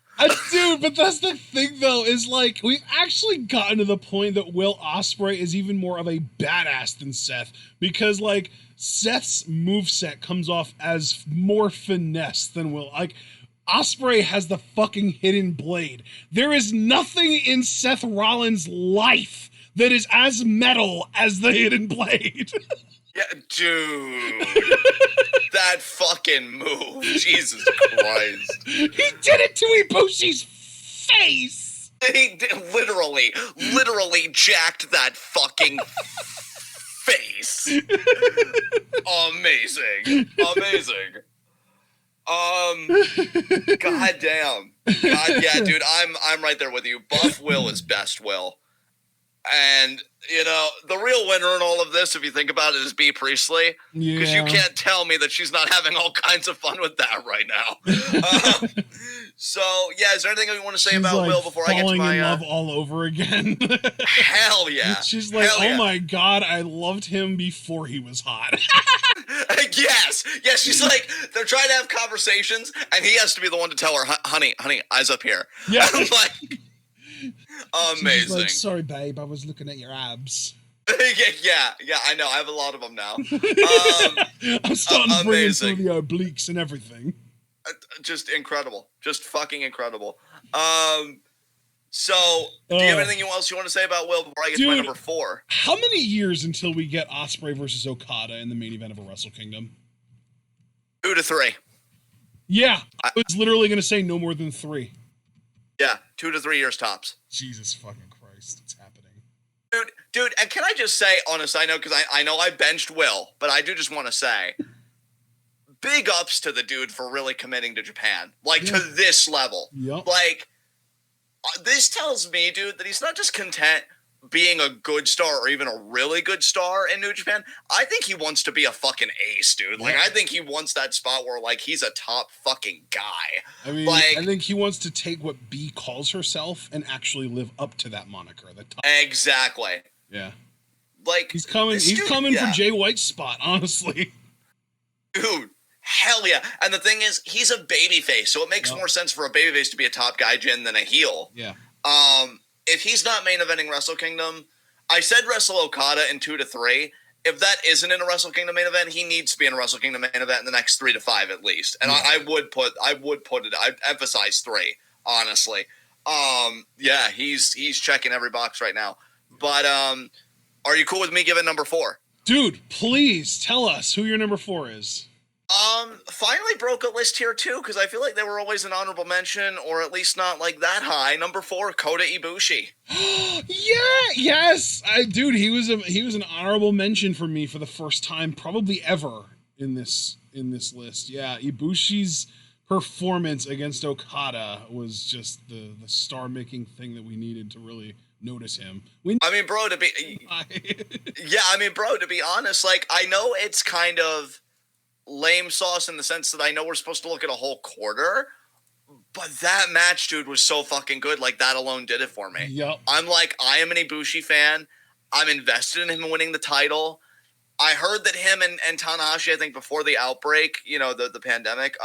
Dude, but that's the thing, though, is, like, we've actually gotten to the point that Will Ospreay is even more of a badass than Seth, because, like, Seth's moveset comes off as more finesse than Will. Like, Ospreay has the fucking hidden blade. There is nothing in Seth Rollins' life that is as metal as the hidden blade. Yeah, dude. That fucking move. Jesus Christ. He did it to Ibushi's face. He did, literally jacked that fucking face. Amazing. God damn. God, yeah, dude, I'm right there with you. Buff Will is best Will. And, you know, the real winner in all of this, if you think about it, is Bea Priestley. Because you can't tell me that she's not having all kinds of fun with that right now. So, yeah, is there anything you want to say about like Will before I get to my... falling in love all over again. Hell yeah. She's like, oh my God, I loved him before he was hot. Yes, she's like, they're trying to have conversations, and he has to be the one to tell her, honey, eyes up here. Yeah. I'm like... Amazing. Like, sorry, babe, I was looking at your abs. yeah, I know. I have a lot of them now. I'm starting to bring in some of the obliques and everything. Just incredible. Just fucking incredible. So, do you have anything else you want to say about Will before I get to my number 4? How many years until we get Ospreay versus Okada in the main event of a Wrestle Kingdom? 2 to 3. Yeah, I was literally going to say no more than 3. Yeah, 2 to 3 years tops. Jesus fucking Christ, it's happening. Dude, and can I just say, on a side note, because I know I benched Will, but I do just want to say, big ups to the dude for really committing to Japan. Like, to this level. Yep. Like, this tells me, dude, that he's not just content being a good star or even a really good star in New Japan. I think he wants to be a fucking ace, dude. Like, I think he wants that spot where, like, he's a top fucking guy. I mean, like, I think he wants to take what Bea calls herself and actually live up to that moniker. Exactly. Yeah. Like, he's coming for Jay White's spot, honestly. Dude, hell yeah. And the thing is, he's a babyface, so it makes more sense for a babyface to be a top guy Jin than a heel. Yeah. If he's not main eventing Wrestle Kingdom, I said Wrestle Okada in 2 to 3. If that isn't in a Wrestle Kingdom main event, he needs to be in a Wrestle Kingdom main event in the next 3 to 5 at least. And I'd emphasize 3, honestly. Yeah, he's checking every box right now. But are you cool with me giving number 4? Dude, please tell us who your number 4 is. Finally broke a list here too, because I feel like they were always an honorable mention, or at least not like that high. Number 4, Kota Ibushi. Yes, dude, he was an honorable mention for me for the first time probably ever in this list. Yeah, Ibushi's performance against Okada was just the star-making thing that we needed to really notice him. Bro, to be honest, like, I know it's kind of lame sauce in the sense that I know we're supposed to look at a whole quarter, but that match, dude, was so fucking good. Like, that alone did it for me. Yep. I am an Ibushi fan. I'm invested in him winning the title. I heard that him and Tanahashi, I think before the outbreak, the pandemic,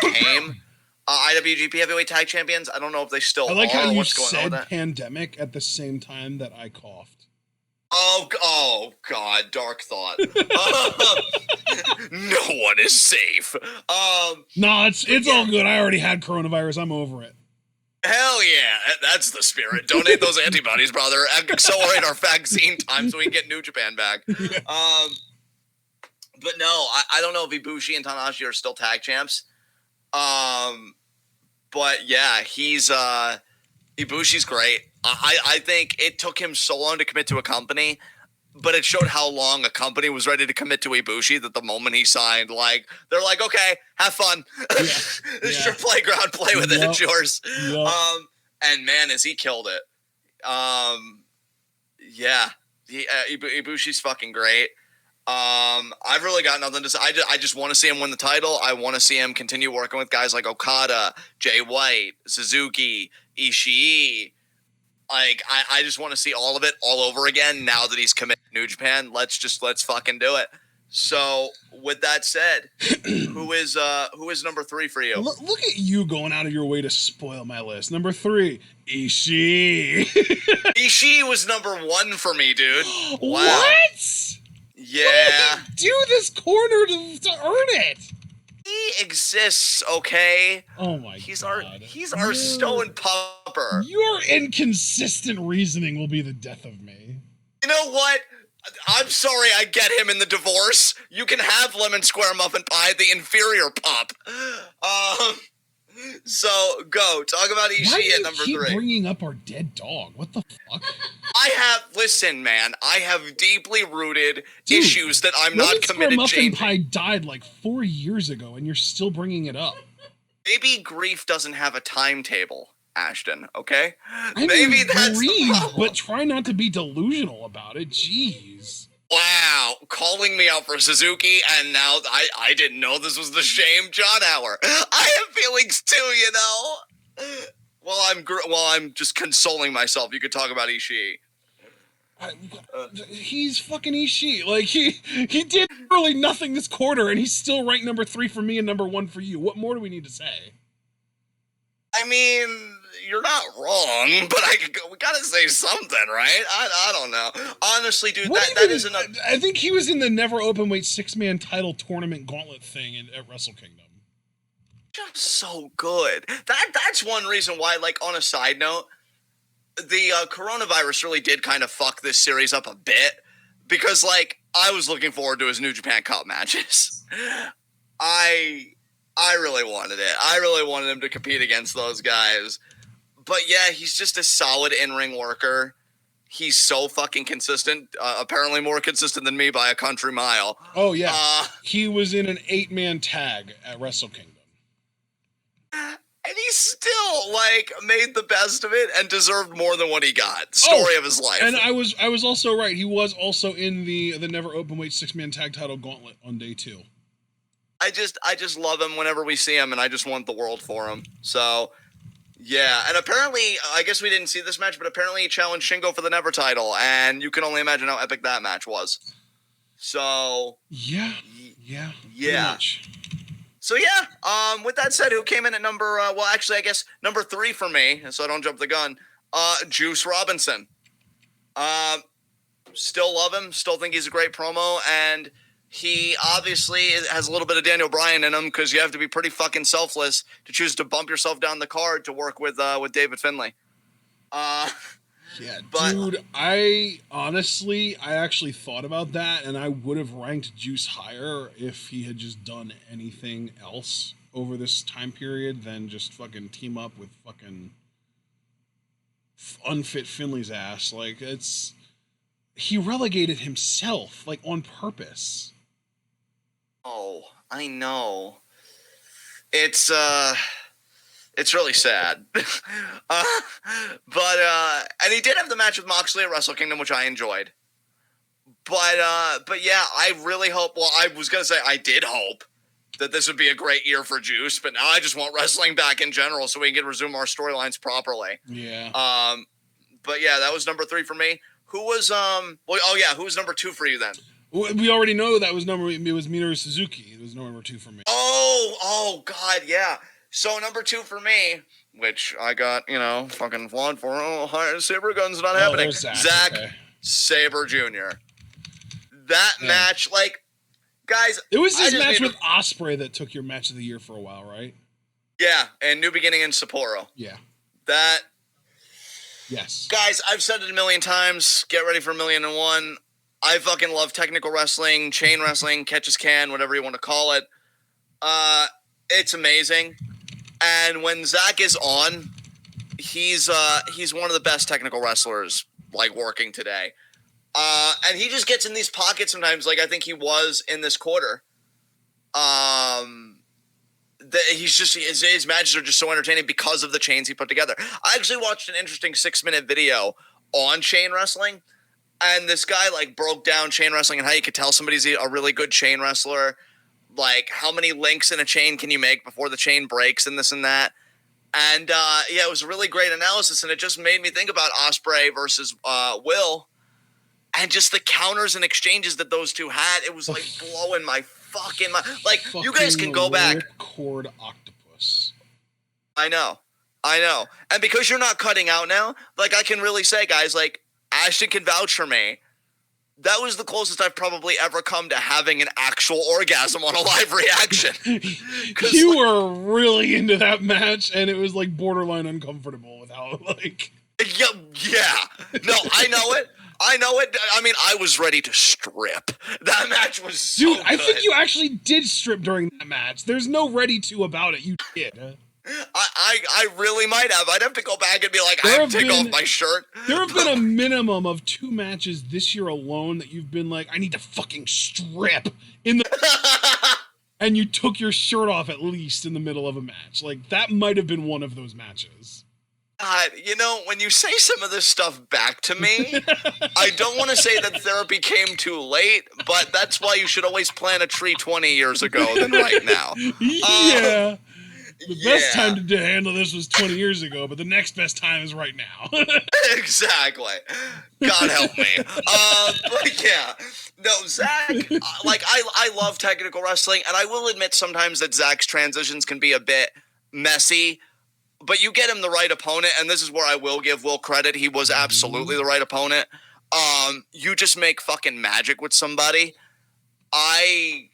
became IWGP Heavyweight Tag Champions. I don't know if they still are. I like how you what's going on with said that. pandemic at the same time that I coughed. Oh God, dark thought. No one is safe. No, it's all good. I already had coronavirus. I'm over it. Hell yeah, that's the spirit. Donate those antibodies, brother. Accelerate our vaccine time so we can get New Japan back. Yeah. But no, I don't know if Ibushi and Tanahashi are still tag champs. But yeah, Ibushi's great. I think it took him so long to commit to a company, but it showed how long a company was ready to commit to Ibushi that the moment he signed, like, they're like, okay, have fun. Yeah. This is your playground. Play with it. It's yours. Yep. And man, has he killed it. Ibushi's fucking great. I've really got nothing to say. I just want to see him win the title. I want to see him continue working with guys like Okada, Jay White, Suzuki, Ishii. Like, I just want to see all of it all over again now that he's committed to New Japan. Let's fucking do it. So, with that said, who is number 3 for you? Look at you going out of your way to spoil my list. Number 3, Ishii. Ishii was number 1 for me, dude. Wow. What? Yeah. What did he do this corner to earn it? He exists, okay? Oh my God. He's our stone popper. Your inconsistent reasoning will be the death of me. You know what? I'm sorry I get him in the divorce. You can have lemon square muffin pie, the inferior pup. So go talk about Ishii at number 3. Why do you keep bringing up our dead dog? What the fuck? Listen, man. I have deeply rooted issues that I'm not committed to. Muffin pie died like 4 years ago, and you're still bringing it up. Maybe grief doesn't have a timetable, Ashton. Okay, maybe that's the problem. But try not to be delusional about it. Jeez. Wow, calling me out for Suzuki, and now I didn't know this was the shame John hour. I have feelings too, you know. Well, I'm just consoling myself. You could talk about Ishii. He's fucking Ishii. Like, he did really nothing this quarter, and he's still ranked number 3 for me and number 1 for you. What more do we need to say? I mean, you're not wrong, but we gotta say something, right? I don't know. Honestly, dude, that isn't a... I think he was in the never openweight 6-man title tournament gauntlet thing at Wrestle Kingdom. Just so good. That's one reason why, like, on a side note, the coronavirus really did kind of fuck this series up a bit, because, like, I was looking forward to his New Japan Cup matches. I really wanted it. I really wanted him to compete against those guys. But yeah, he's just a solid in-ring worker. He's so fucking consistent. Apparently more consistent than me by a country mile. Oh, yeah. He was in an 8-man tag at Wrestle Kingdom. And he still, like, made the best of it and deserved more than what he got. Story of his life. And I was also right. He was also in the never openweight 6-man tag title gauntlet on day 2. I just love him whenever we see him, and I just want the world for him. So, yeah. And apparently, I guess we didn't see this match, but apparently he challenged Shingo for the Never title, and you can only imagine how epic that match was. So... Yeah. So, yeah. With that said, who came in at number... number 3 for me, so I don't jump the gun. Juice Robinson. Still love him. Still think he's a great promo, and... he obviously has a little bit of Daniel Bryan in him, because you have to be pretty fucking selfless to choose to bump yourself down the card to work with David Finlay. Yeah, But dude, I actually thought about that, and I would have ranked Juice higher if he had just done anything else over this time period than just fucking team up with fucking unfit Finley's ass. Like, he relegated himself, like, on purpose. oh, I know. It's really sad. And he did have the match with Moxley at Wrestle Kingdom, which I enjoyed. But yeah, I really hope. Well, I was gonna say I did hope that this would be a great year for Juice, but now I just want wrestling back in general so we can resume our storylines properly. Yeah. But yeah, that was number 3 for me. Who was who was number 2 for you then? We already know it was Minoru Suzuki. It was number 2 for me. Oh God, yeah. So number 2 for me, which I got, fucking flawed for. Saber Gun's not happening. Zack okay. Sabre Jr. That match, like, guys. It was his match with Ospreay that took your match of the year for a while, right? Yeah, and New Beginning in Sapporo. Yeah. That. Yes. Guys, I've said it a million times. Get ready for 1,000,001. I fucking love technical wrestling, chain wrestling, catch as can, whatever you want to call it. It's amazing. And when Zack is on, he's one of the best technical wrestlers, like, working today. And he just gets in these pockets sometimes, like I think he was in this quarter. His matches are just so entertaining because of the chains he put together. I actually watched an interesting 6-minute video on chain wrestling, and this guy, like, broke down chain wrestling and how you could tell somebody's a really good chain wrestler. Like, how many links in a chain can you make before the chain breaks and this and that. And, it was a really great analysis, and it just made me think about Ospreay versus Will and just the counters and exchanges that those two had. It was, like, blowing my fucking mind. Like, you guys can go back. Cord octopus. I know. And because you're not cutting out now, like, I can really say, guys, like, Ashton can vouch for me. That was the closest I've probably ever come to having an actual orgasm on a live reaction. You were really into that match, and it was, like, borderline uncomfortable with how, like... Yeah. No, I know it. I mean, I was ready to strip. That match was so Dude, good. I think you actually did strip during that match. There's no ready to about it. You did. I really might have. I'd have to go back and be like, I have to take off my shirt. There have been a minimum of 2 matches this year alone that you've been like, I need to fucking strip in the... And you took your shirt off at least in the middle of a match. Like, that might have been one of those matches. When you say some of this stuff back to me, I don't want to say that therapy came too late, but that's why you should always plant a tree 20 years ago than right now. Yeah. The best time to handle this was 20 years ago, but the next best time is right now. Exactly. God help me. But yeah. No, Zack, like, I love technical wrestling, and I will admit sometimes that Zack's transitions can be a bit messy, but you get him the right opponent, and this is where I will give Will credit. He was absolutely the right opponent. You just make fucking magic with somebody. I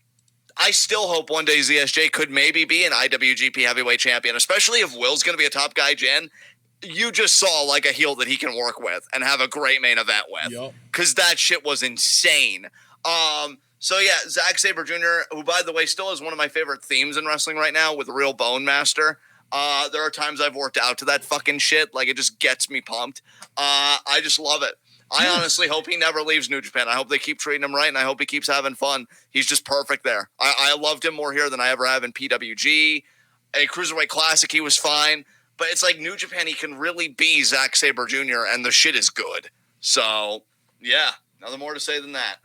still hope one day ZSJ could maybe be an IWGP heavyweight champion, especially if Will's going to be a top guy, Jen. You just saw, like, a heel that he can work with and have a great main event with. Because that shit was insane. So, yeah, Zack Sabre Jr., who, by the way, still is one of my favorite themes in wrestling right now with Real Bone Master. There are times I've worked out to that fucking shit. Like, it just gets me pumped. I just love it. I honestly hope he never leaves New Japan. I hope they keep treating him right, and I hope he keeps having fun. He's just perfect there. I loved him more here than I ever have in PWG. A Cruiserweight Classic, he was fine. But it's like New Japan, he can really be Zack Sabre Jr., and the shit is good. So, yeah, nothing more to say than that.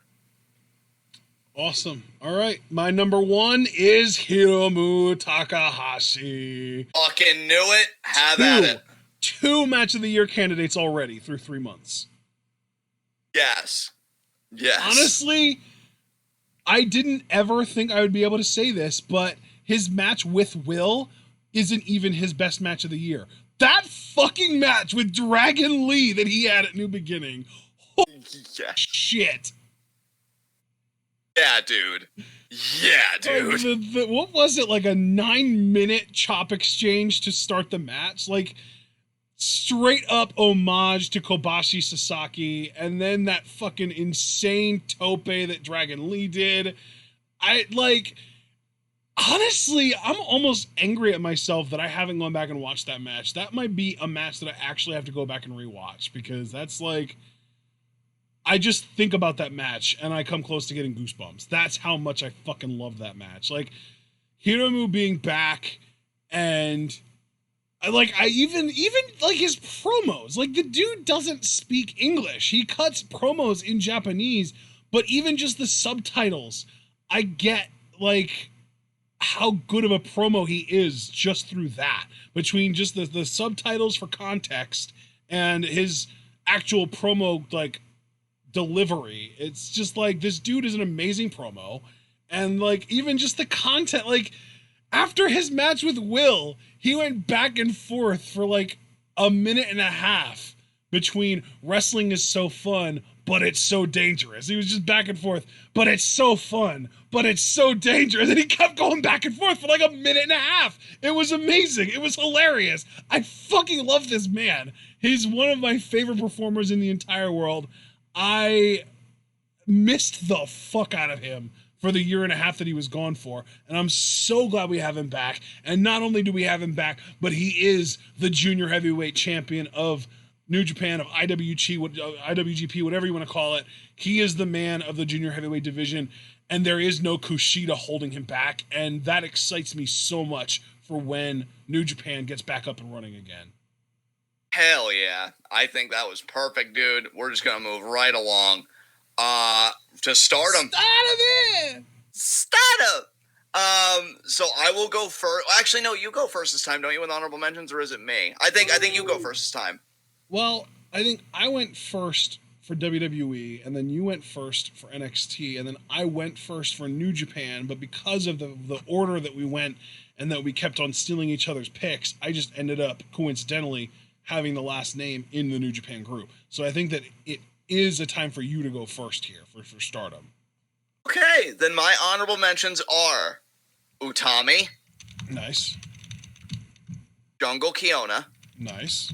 Awesome. All right. My number 1 is Hiromu Takahashi. Fucking knew it. Have at it. 2 match of the year candidates already through 3 months. Yes. Honestly, I didn't ever think I would be able to say this, but his match with Will isn't even his best match of the year. That fucking match with Dragon Lee that he had at New Beginning. Holy shit. Yeah, dude. What was it, like a 9-minute chop exchange to start the match? Like, straight up homage to Kobashi Sasaki, and then that fucking insane tope that Dragon Lee did. Honestly, I'm almost angry at myself that I haven't gone back and watched that match. That might be a match that I actually have to go back and rewatch, because that's like, I just think about that match and I come close to getting goosebumps. That's how much I fucking love that match. Like, Hiromu being back, and I even like his promos. Like, the dude doesn't speak English. He cuts promos in Japanese, but even just the subtitles, I get like how good of a promo he is just through that. Between just the subtitles for context and his actual promo like delivery, it's just like, this dude is an amazing promo. And like, even just the content, like after his match with Will, he went back and forth for like a minute and a half between wrestling is so fun, but it's so dangerous. He was just back and forth, but it's so fun, but it's so dangerous. And he kept going back and forth for like a minute and a half. It was amazing. It was hilarious. I fucking love this man. He's one of my favorite performers in the entire world. I missed the fuck out of him for the year and a half that he was gone for, and I'm so glad we have him back. And not only do we have him back, but he is the junior heavyweight champion of New Japan, of IWGP, whatever you want to call it. He is the man of the junior heavyweight division, and there is no Kushida holding him back, and that excites me so much for when New Japan gets back up and running again. Hell yeah. I think that was perfect, dude. We're just going to move right along to Stardom. Stardom! So I will go first. Actually, no, you go first this time, don't you, with honorable mentions, or is it me? I think you go first this time. Well, I think I went first for WWE, and then you went first for NXT, and then I went first for New Japan, but because of the order that we went and that we kept on stealing each other's picks, I just ended up, coincidentally, having the last name in the New Japan group. So I think that it is a time for you to go first here for Stardom. Okay, then my honorable mentions are Utami. Nice. Jungle Kiona. Nice.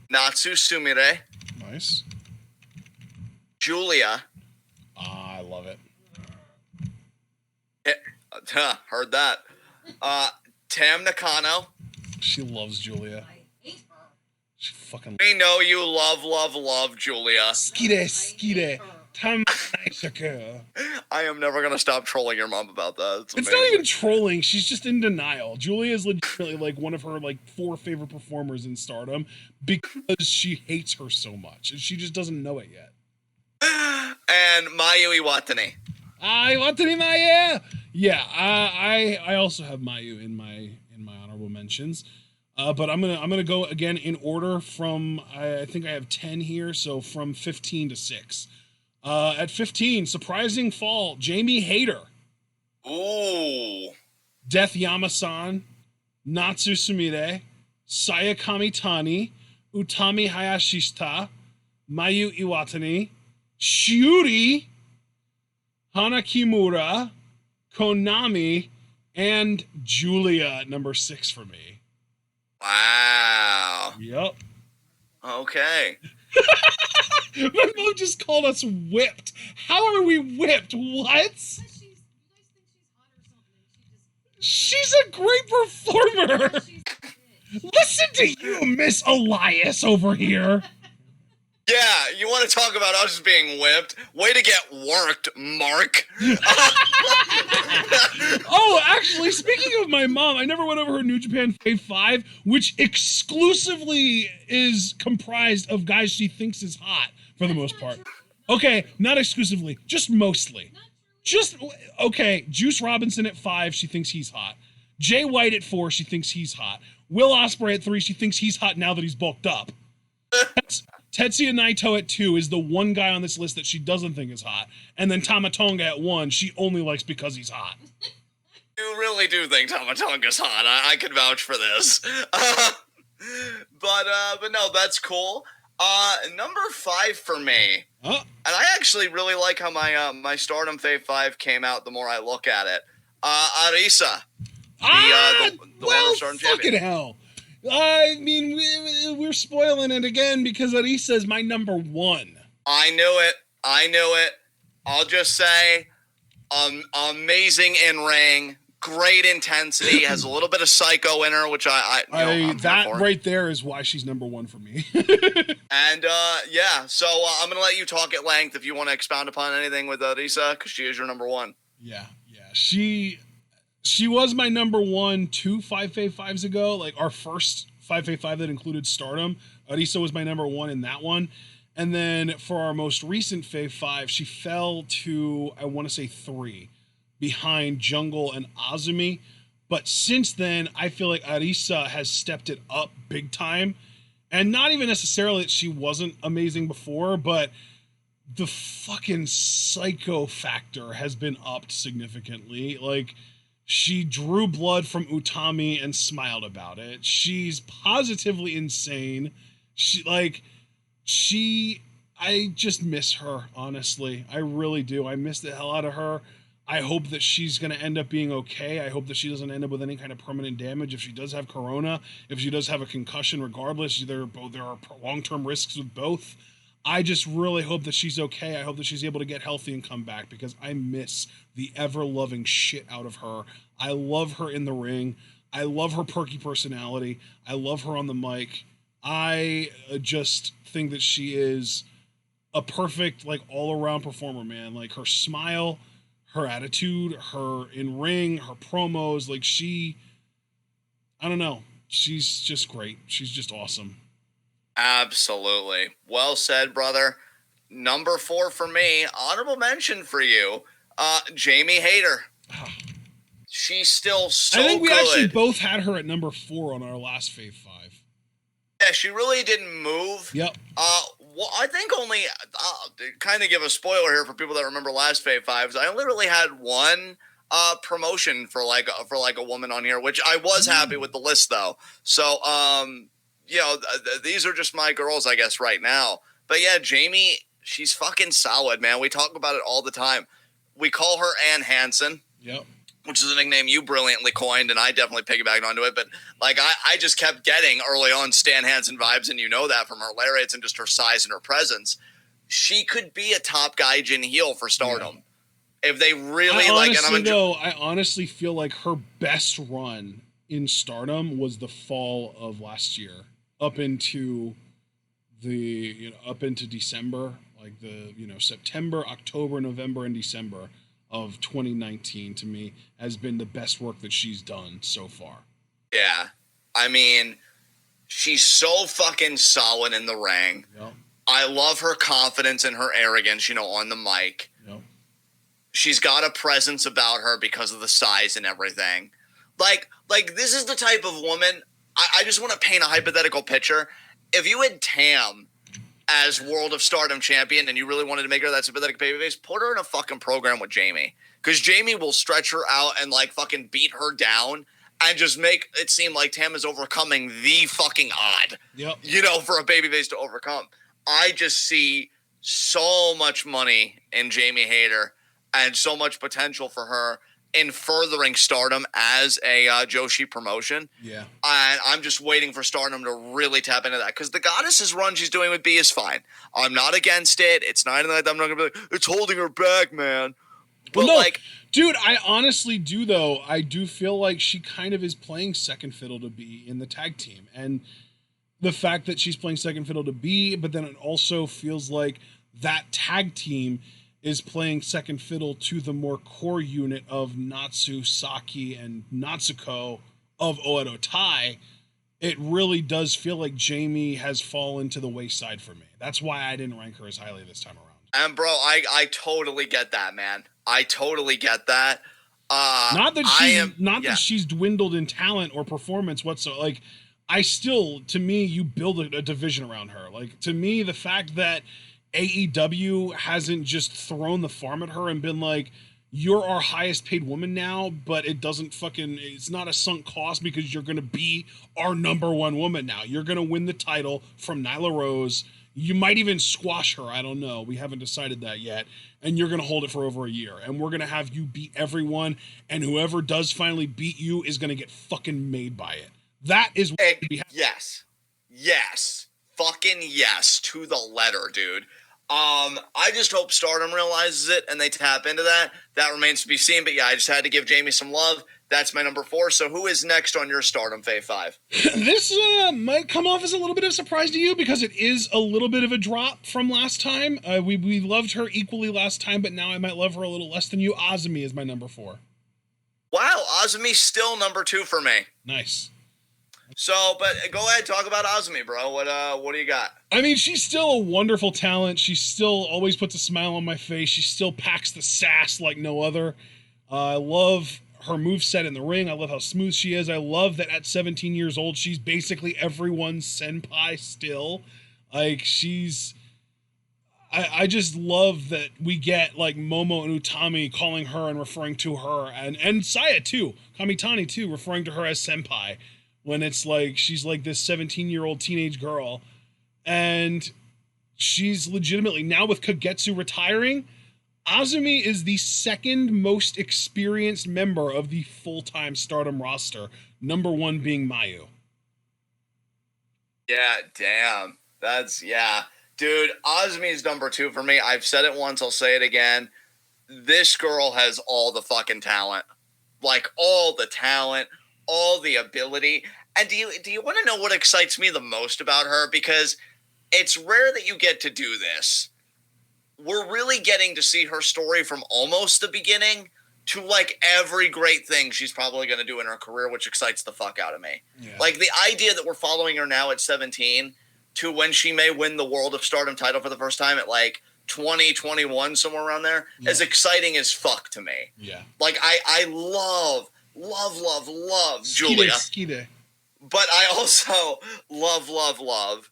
Natsu Sumire. Nice. Julia. I love it. Heard that. Tam Nakano. She loves Julia. She fucking. We know you love Julia. Skide. I am never gonna stop trolling your mom about that. It's not even trolling. She's just in denial. Julia is legitimately like one of her like 4 favorite performers in Stardom because she hates her so much, and she just doesn't know it yet. And Mayu Iwatani. Iwatani Mayu. Yeah, I also have Mayu in my honorable mentions. But I'm gonna go again in order from I think I have 10 here, so from 15 to 6. At 15, surprising fall, Jamie Hayter. Ooh. Death Yamasan, Natsu Sumire, Sayakami Tani, Utami Hayashishita, Mayu Iwatani, Shiuri, Hana Kimura, Konami, and Julia at number 6 for me. Wow. Yep. Okay. My mom just called us whipped. How are we whipped? What? She's a great performer. Listen to you, Miss Elias over here. Yeah, you want to talk about us being whipped? Way to get worked, Mark. Oh, actually, speaking of my mom, I never went over her New Japan Fave 5, which exclusively is comprised of guys she thinks is hot, for the most part. Okay, not exclusively, just mostly. Okay, Juice Robinson at 5, she thinks he's hot. Jay White at 4, she thinks he's hot. Will Ospreay at 3, she thinks he's hot now that he's bulked up. Tetsuya Naito at 2 is the one guy on this list that she doesn't think is hot. And then Tama Tonga at 1, she only likes because he's hot. You really do think Tama Tonga's hot. I can vouch for this. But no, that's cool. Number 5 for me. Huh? And I actually really like how my Stardom Fave 5 came out the more I look at it. Arisa. Well, fucking hell. I mean, we're spoiling it again because Arisa is my number one. I knew it. I'll just say, amazing in ring, great intensity, has a little bit of psycho in her, which I'm that right there is why she's number one for me. And so I'm gonna let you talk at length if you want to expound upon anything with Arisa, because she is your number one. Yeah. She was my number one 2 Five Fave Fives ago. Like our first Five Fave Five that included Stardom. Arisa was my number one in that one. And then for our most recent Fave Five, she fell to, I want to say 3, behind Jungle and Azumi. But since then, I feel like Arisa has stepped it up big time. And not even necessarily that she wasn't amazing before, but the fucking psycho factor has been upped significantly. Like, she drew blood from Utami and smiled about it. She's positively insane. I just miss her, honestly. I really do. I miss the hell out of her. I hope that she's going to end up being okay. I hope that she doesn't end up with any kind of permanent damage. If she does have corona, if she does have a concussion, regardless, there are long-term risks with both. I just really hope that she's okay. I hope that she's able to get healthy and come back because I miss the ever-loving shit out of her. I love her in the ring. I love her perky personality. I love her on the mic. I just think that she is a perfect, like, all-around performer, man. Like, her smile, her attitude, her in ring, her promos, like, I don't know. She's just great. She's just awesome. Absolutely. Well said, brother. Number 4 for me, honorable mention for you, Jamie Hayter. She's still so good. I think we actually both had her at number 4 on our last Fave 5. Yeah, she really didn't move. Yep. Well, I think only, kind of give a spoiler here for people that remember last Fave Fives, I only really had one promotion for like a woman on here, which I was happy with the list though. So, these are just my girls, I guess, right now. But yeah, Jamie, she's fucking solid, man. We talk about it all the time. We call her Ann Hansen. Yep. Which is a nickname you brilliantly coined, and I definitely piggybacked onto it. But like, I just kept getting early on Stan Hansen vibes, and you know that from her lariats and just her size and her presence. She could be a top gaijin heel for Stardom if they really I honestly feel like her best run in Stardom was the fall of last year, up into December, like September, October, November, and December of 2019 to me has been the best work that she's done so far. Yeah. I mean, she's so fucking solid in the ring. Yep. I love her confidence and her arrogance, on the mic. Yep. She's got a presence about her because of the size and everything. Like this is the type of woman, I just want to paint a hypothetical picture. If you had Tam as World of Stardom champion and you really wanted to make her that sympathetic babyface, put her in a fucking program with Jamie. Because Jamie will stretch her out and like fucking beat her down and just make it seem like Tam is overcoming the fucking odd. Yep. For a babyface to overcome. I just see so much money in Jamie Hayter and so much potential for her in furthering Stardom as a Joshi promotion. Yeah. And I'm just waiting for Stardom to really tap into that. Because the Goddess's run she's doing with B is fine. I'm not against it. It's not like I'm not going to be like, it's holding her back, man. But no, dude, I honestly do, though. I do feel like she kind of is playing second fiddle to B in the tag team. And the fact that she's playing second fiddle to B, but then it also feels like that tag team is playing second fiddle to the more core unit of Natsu, Saki, and Natsuko of Oedo Tai. It really does feel like Jamie has fallen to the wayside for me. That's why I didn't rank her as highly this time around. And bro, I totally get that, man. I totally get that. Not that she's dwindled in talent or performance whatsoever. Like, to me, you build a division around her. Like, to me, the fact that AEW hasn't just thrown the farm at her and been like, you're our highest paid woman now, but it's not a sunk cost because you're going to be our number one woman now. You're going to win the title from Nyla Rose. You might even squash her. I don't know. We haven't decided that yet. And you're going to hold it for over a year. And we're going to have you beat everyone. And whoever does finally beat you is going to get fucking made by it. That is what yes, fucking yes to the letter, dude. I just hope Stardom realizes it and they tap into that. That remains to be seen. But yeah, I just had to give Jamie some love. That's my number 4. So who is next on your Stardom Fave 5? This might come off as a little bit of a surprise to you because it is a little bit of a drop from last time. We loved her equally last time, but now I might love her a little less than you. Azumi is my number 4. Wow, Azumi's still number 2 for me. Nice. So, but go ahead, talk about Azumi, bro. What do you got? I mean, she's still a wonderful talent. She still always puts a smile on my face. She still packs the sass like no other. I love her moveset in the ring. I love how smooth she is. I love that at 17 years old, she's basically everyone's senpai still. Like, I just love that we get, like, Momo and Utami calling her and referring to her, and Saya, too. Kamitani, too, referring to her as senpai. When it's like, she's like this 17-year-old teenage girl. And she's legitimately, now with Kagetsu retiring, Azumi is the second most experienced member of the full-time Stardom roster. Number 1 being Mayu. Yeah, damn. Dude, Azumi's number 2 for me. I've said it once, I'll say it again. This girl has all the fucking talent. Like, all the talent, all the ability. And do you want to know what excites me the most about her? Because it's rare that you get to do this. We're really getting to see her story from almost the beginning to, like, every great thing she's probably going to do in her career, which excites the fuck out of me. Yeah. Like, the idea that we're following her now at 17 to when she may win the World of Stardom title for the first time at, like, 2021, somewhere around there, is exciting as fuck to me. Yeah. Like, I love Julia. Skide. But I also love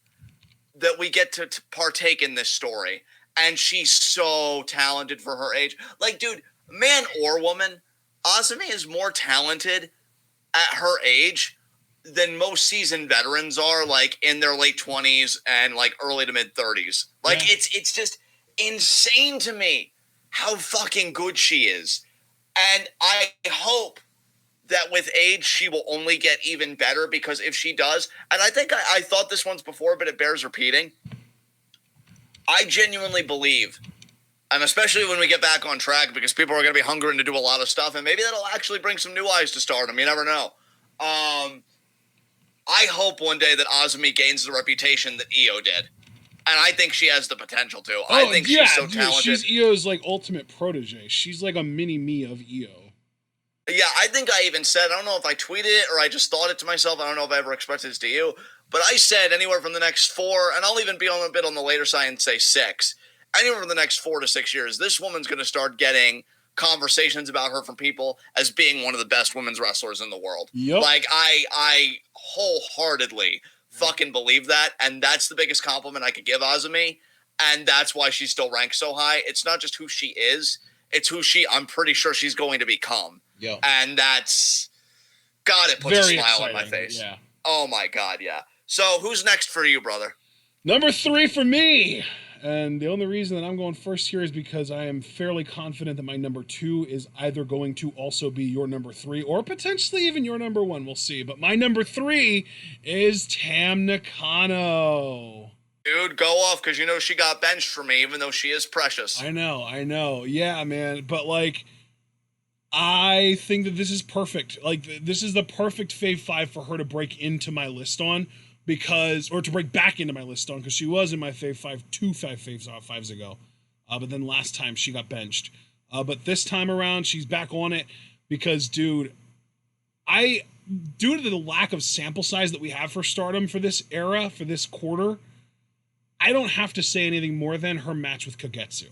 that we get to partake in this story. And she's so talented for her age. Like, dude, man or woman, Azumi is more talented at her age than most seasoned veterans are, like, in their late 20s and, like, early to mid-30s. Like, it's just insane to me how fucking good she is. And I hope that with age, she will only get even better, because if she does, and I think I thought this once before, but it bears repeating, I genuinely believe, and especially when we get back on track, because people are going to be hungering to do a lot of stuff, and maybe that'll actually bring some new eyes to Stardom. You never know. I hope one day that Azumi gains the reputation that Io did. And I think she has the potential to. I think she's so talented. She's Io's, like, ultimate protege. She's like a mini-me of Io. Yeah, I think I even said, I don't know if I tweeted it or I just thought it to myself. I don't know if I ever expressed this to you. But I said anywhere from the next 4, and I'll even be on a bit on the later side and say 6. Anywhere from the next 4 to 6 years, this woman's going to start getting conversations about her from people as being one of the best women's wrestlers in the world. Yep. Like, I wholeheartedly fucking believe that, and that's the biggest compliment I could give Azumi, and that's why she's still ranked so high. It's not just who she is, it's who I'm pretty sure she's going to become. Yep. And that's, God, it puts very a smile exciting. on my face. Yeah. Oh my God, yeah. So who's next for you, brother? Number 3 for me. And the only reason that I'm going first here is because I am fairly confident that my number 2 is either going to also be your number 3 or potentially even your number 1. We'll see. But my number 3 is Tam Nakano. Dude, go off, because you know she got benched for me, even though she is precious. I know. Yeah, man. But, like, I think that this is perfect. Like, this is the perfect Fave 5 for her to break into my list on. Or to break back into my list on, because she was in my Fave 5 2 Fave Fives ago. But then last time she got benched. But this time around, she's back on it because, dude, due to the lack of sample size that we have for Stardom for this era, for this quarter, I don't have to say anything more than her match with Kagetsu.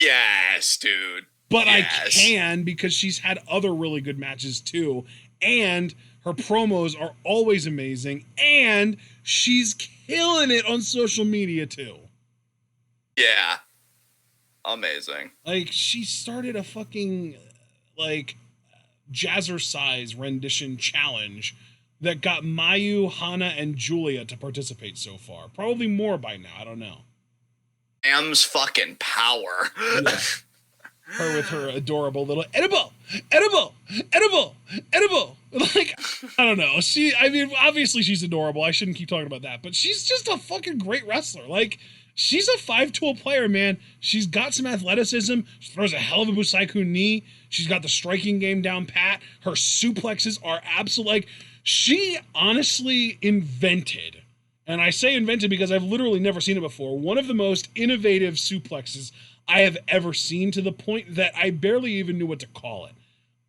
Yes, dude. But yes. I can, because she's had other really good matches too. And her promos are always amazing. And she's killing it on social media too. Yeah. Amazing. Like, she started a fucking, like, jazzercise rendition challenge that got Mayu, Hana, and Julia to participate so far. Probably more by now. I don't know. Tam's fucking power. Yeah. Her with her adorable little edible. Like, I don't know. I mean, obviously she's adorable. I shouldn't keep talking about that, but she's just a fucking great wrestler. Like, she's a 5-tool player, man. She's got some athleticism. She throws a hell of a Busaiku knee. She's got the striking game down pat. Her suplexes are absolute. Like, she honestly invented, and I say invented because I've literally never seen it before, one of the most innovative suplexes I have ever seen, to the point that I barely even knew what to call it.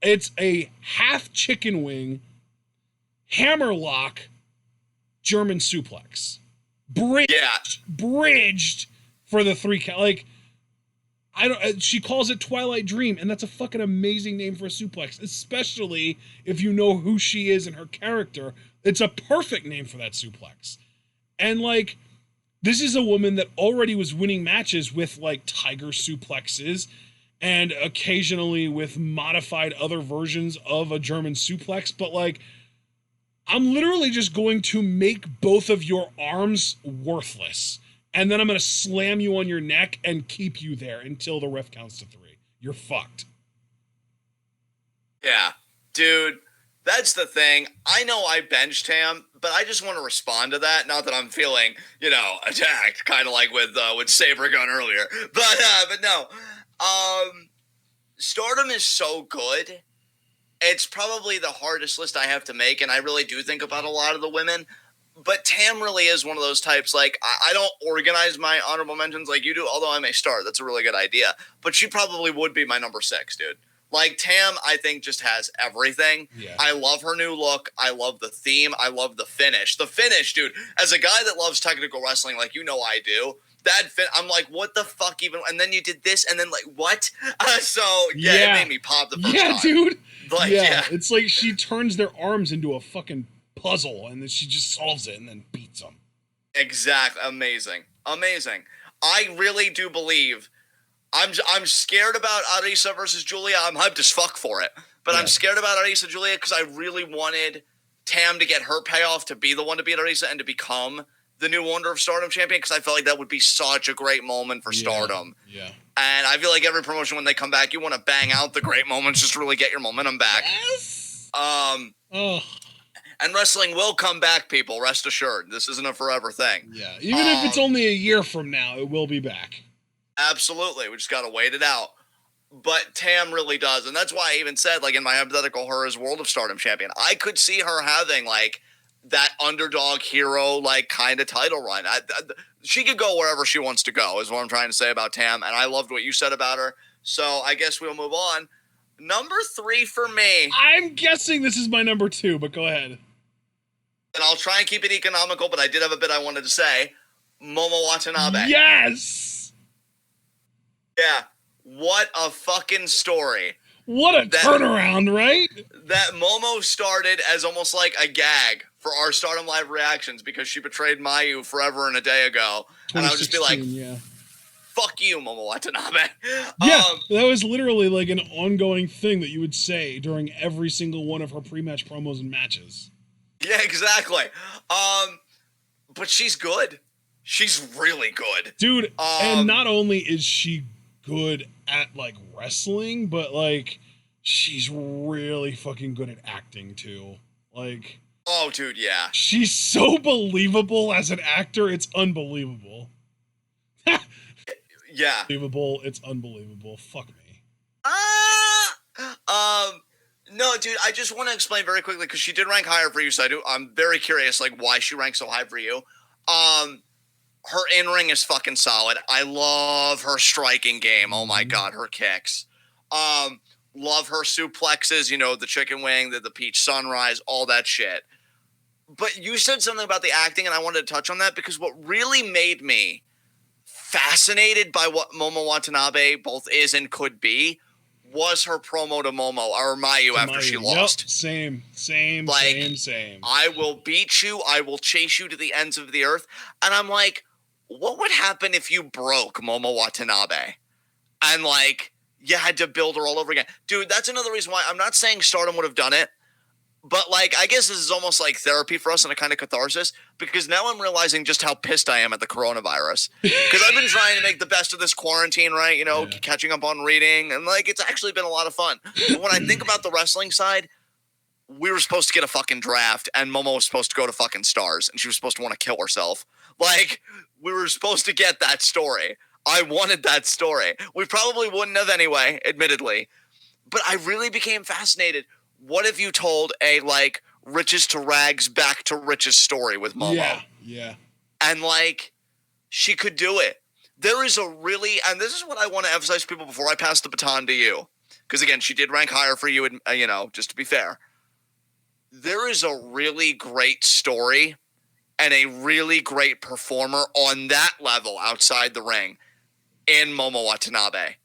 It's a half chicken wing, hammerlock, German suplex. Bridged for the 3 count. Like, she calls it Twilight Dream, and that's a fucking amazing name for a suplex, especially if you know who she is and her character. It's a perfect name for that suplex. And, like, this is a woman that already was winning matches with, like, tiger suplexes and occasionally with modified other versions of a German suplex. But, like, I'm literally just going to make both of your arms worthless. And then I'm going to slam you on your neck and keep you there until the ref counts to 3. You're fucked. Yeah, dude, that's the thing. I know I benched him, but I just want to respond to that. Not that I'm feeling, attacked, kind of like with Saber Gun earlier. But no. Stardom is so good. It's probably the hardest list I have to make, and I really do think about a lot of the women. But Tam really is one of those types. Like, I don't organize my honorable mentions like you do, although I may start. That's a really good idea. But she probably would be my number 6, dude. Like, Tam, I think, just has everything. Yeah. I love her new look. I love the theme. I love the finish. The finish, dude, as a guy that loves technical wrestling like I do, I'm like, what the fuck even? And then you did this, and then, like, what? It made me pop the first time. Yeah, dude. Like, yeah, it's like she turns their arms into a fucking puzzle, and then she just solves it and then beats them. Exactly. Amazing. I really do believe. I'm scared about Arisa versus Julia. I'm hyped as fuck for it. But I'm scared about Arisa Julia because I really wanted Tam to get her payoff to be the one to beat Arisa and to become the new Wonder of Stardom champion, because I felt like that would be such a great moment for Stardom. Yeah. And I feel like every promotion, when they come back, you want to bang out the great moments just to really get your momentum back. Yes! And wrestling will come back, people. Rest assured. This isn't a forever thing. Yeah. Even if it's only a year from now, it will be back. Absolutely. We just got to wait it out. But Tam really does. And that's why I even said, like, in my hypothetical, her as World of Stardom champion, I could see her having, like, that underdog hero, like, kind of title run. She could go wherever she wants to go, is what I'm trying to say about Tam. And I loved what you said about her. So I guess we'll move on. Number 3 for me. I'm guessing this is my number 2, but go ahead. And I'll try and keep it economical, but I did have a bit I wanted to say. Momo Watanabe. Yes! Yeah. What a fucking story. What a turnaround, right? That Momo started as almost like a gag for our Stardom Live reactions because she betrayed Mayu forever and a day ago. And I would just be like, fuck you, Momo Watanabe. Yeah, that was literally like an ongoing thing that you would say during every single one of her pre-match promos and matches. Yeah, exactly. But she's good. She's really good. Dude, and not only is she good at, like, wrestling, but, like, she's really fucking good at acting, too. Like... Oh, dude, yeah. She's so believable as an actor, it's unbelievable. Yeah. Unbelievable, it's unbelievable. Fuck me. No, dude, I just want to explain very quickly, because she did rank higher for you, so I'm very curious, like, why she ranks so high for you. Her in-ring is fucking solid. I love her striking game. Oh my God, her kicks. Love her suplexes, the chicken wing, the peach sunrise, all that shit. But you said something about the acting, and I wanted to touch on that, because what really made me fascinated by what Momo Watanabe both is and could be was her promo to Momo, or Mayu, after she lost. Yep, same. I will beat you. I will chase you to the ends of the earth. And I'm like, what would happen if you broke Momo Watanabe? And, like, you had to build her all over again. Dude, that's another reason why I'm not saying Stardom would have done it, But like, I guess this is almost like therapy for us and a kind of catharsis, because now I'm realizing just how pissed I am at the coronavirus. Because I've been trying to make the best of this quarantine, right? You know, catching up on reading, and like, it's actually been a lot of fun. But when I think about the wrestling side, we were supposed to get a fucking draft, and Momo was supposed to go to fucking Stars, and she was supposed to want to kill herself. Like, we were supposed to get that story. I wanted that story. We probably wouldn't have anyway, admittedly. But I really became fascinated. What if you told a, like, riches to rags, back to riches story with Momo? Yeah. And, like, she could do it. There is a really, and this is what I want to emphasize to people before I pass the baton to you. Because, again, she did rank higher for you, you know, just to be fair. There is a really great story and a really great performer on that level outside the ring in Momo Watanabe.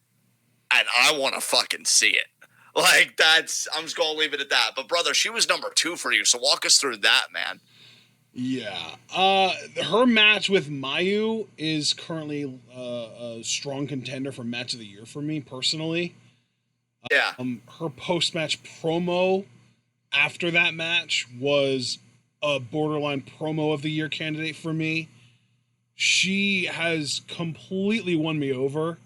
And I want to fucking see it. Like, I'm just going to leave it at that. But, brother, she was number 2 for you, so walk us through that, man. Yeah. Her match with Mayu is currently a strong contender for Match of the Year for me, personally. Yeah. Her post-match promo after that match was a borderline promo of the year candidate for me. She has completely won me over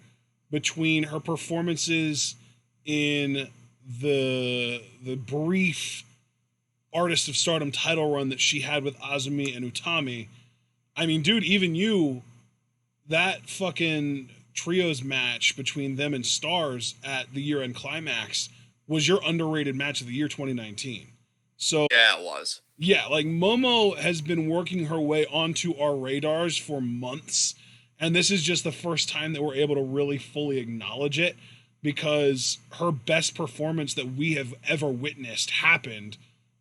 between her performances in the brief Artist of Stardom title run that she had with Azumi and Utami. I mean, dude, even you, that fucking trios match between them and Stars at the year-end climax was your underrated match of the year 2019. So yeah, it was. Yeah, like Momo has been working her way onto our radars for months, and this is just the first time that we're able to really fully acknowledge it, because her best performance that we have ever witnessed happened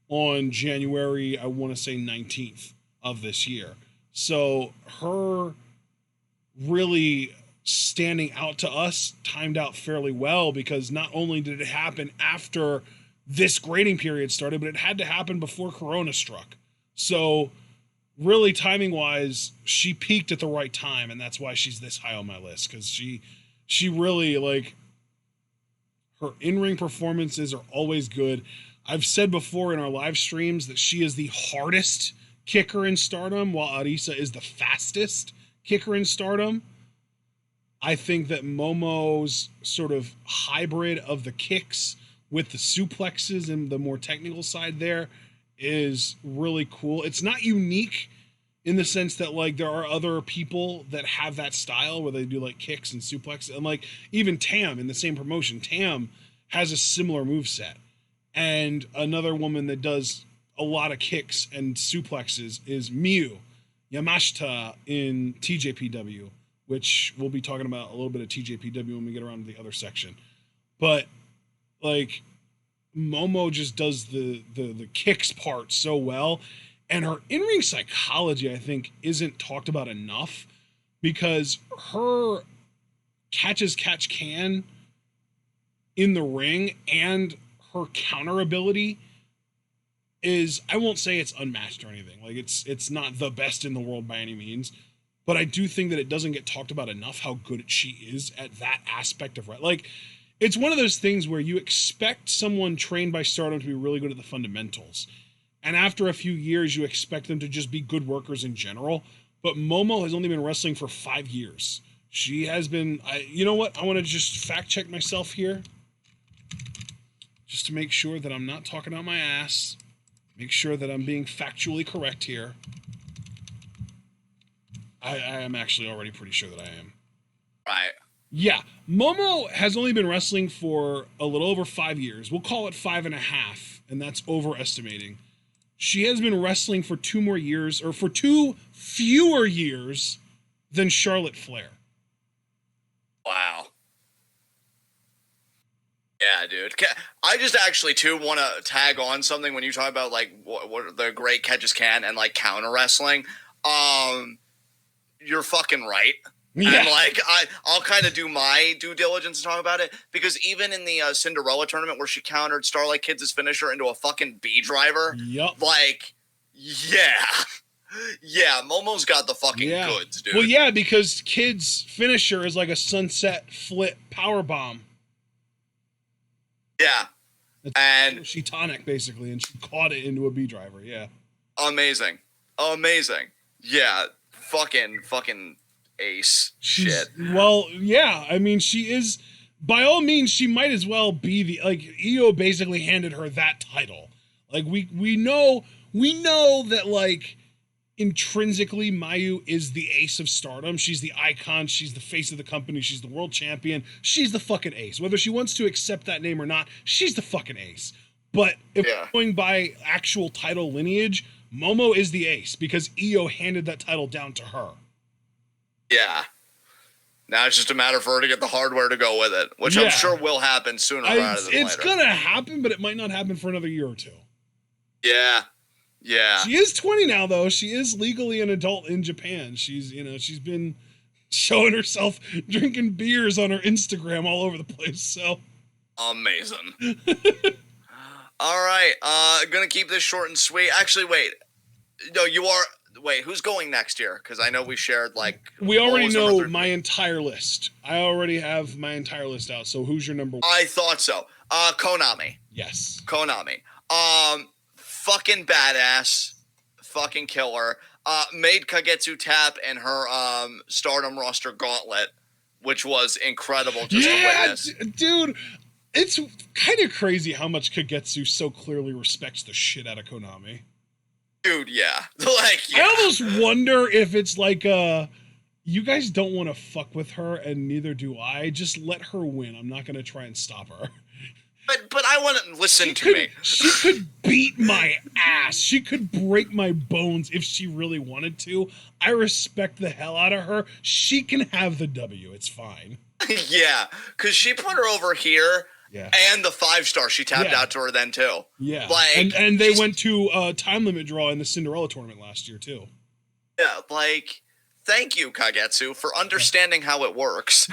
on January, I want to say 19th of this year. So her really standing out to us timed out fairly well, because not only did it happen after this grading period started, but it had to happen before Corona struck. So really, timing wise, she peaked at the right time, and that's why she's this high on my list, because she really, like, her in-ring performances are always good. I've said before in our live streams that she is the hardest kicker in Stardom, while Arisa is the fastest kicker in Stardom. I think that Momo's sort of hybrid of the kicks with the suplexes and the more technical side there is really cool. It's not unique in the sense that, like, there are other people that have that style where they do, like, kicks and suplexes. And, like, even Tam in the same promotion, Tam has a similar moveset. And another woman that does a lot of kicks and suplexes is Miyu Yamashita in TJPW, which we'll be talking about a little bit of TJPW when we get around to the other section. But, like, Momo just does the kicks part so well, and her in-ring psychology, I think, isn't talked about enough, because her catch can in the ring and her counter ability is, I won't say it's unmatched or anything. Like, it's not the best in the world by any means, but I do think that it doesn't get talked about enough how good she is at that aspect of it. Like, it's one of those things where you expect someone trained by Stardom to be really good at the fundamentals, and after a few years, you expect them to just be good workers in general. But Momo has only been wrestling for 5 years. She has been, you know what? I want to just fact check myself here, just to make sure that I'm not talking out my ass. Make sure that I'm being factually correct here. I am actually already pretty sure that I am. Right. Yeah, Momo has only been wrestling for a little over 5 years. We'll call it 5.5, and that's overestimating. She has been wrestling for 2 more years, or for 2 fewer years than Charlotte Flair. Wow. Yeah, dude. I just actually, too, want to tag on something when you talk about, like, what the great catches can and, like, counter wrestling. You're fucking right. Yeah. And, like, I'll kind of do my due diligence and talk about it, because even in the Cinderella tournament where she countered Starlight Kid's finisher into a fucking B driver, like, yeah. Yeah, Momo's got the fucking goods, dude. Well, yeah, because Kid's finisher is like a sunset flip power bomb. Yeah. And she tonic basically, and she caught it into a B driver. Yeah. Amazing. Yeah. Fucking ace. Shit. Well, yeah. I mean, she is. By all means, she might as well be the Io basically handed her that title. Like we know that like intrinsically Mayu is the ace of Stardom. She's the icon. She's the face of the company. She's the world champion. She's the fucking ace. Whether she wants to accept that name or not, she's the fucking ace. But if we're going by actual title lineage, Momo is the ace because Io handed that title down to her. Yeah. Now it's just a matter for her to get the hardware to go with it, which I'm sure will happen sooner rather than later. It's gonna happen, but it might not happen for another year or two. Yeah. Yeah. She is 20 now, though. She is legally an adult in Japan. She's been showing herself drinking beers on her Instagram all over the place. So amazing. All right. Gonna keep this short and sweet. Actually, wait. No, you are. Wait, who's going next year? Because I know we shared we already know my entire list. I already have my entire list out. So who's your number one? I thought so. Konami. Yes. Konami. Fucking badass. Fucking killer. Made Kagetsu tap in her Stardom roster gauntlet, which was incredible just to witness. Dude. It's kind of crazy how much Kagetsu so clearly respects the shit out of Konami. Dude, yeah. I almost wonder if it's like, you guys don't want to fuck with her, and neither do I. Just let her win. I'm not going to try and stop her. But I want to listen to me. She could beat my ass. She could break my bones if she really wanted to. I respect the hell out of her. She can have the W. It's fine. Yeah, because she put her over here. Yeah. And the 5-star she tapped out to her then too. Yeah. And they went to time limit draw in the Cinderella tournament last year too. Yeah, thank you, Kagetsu, for understanding how it works.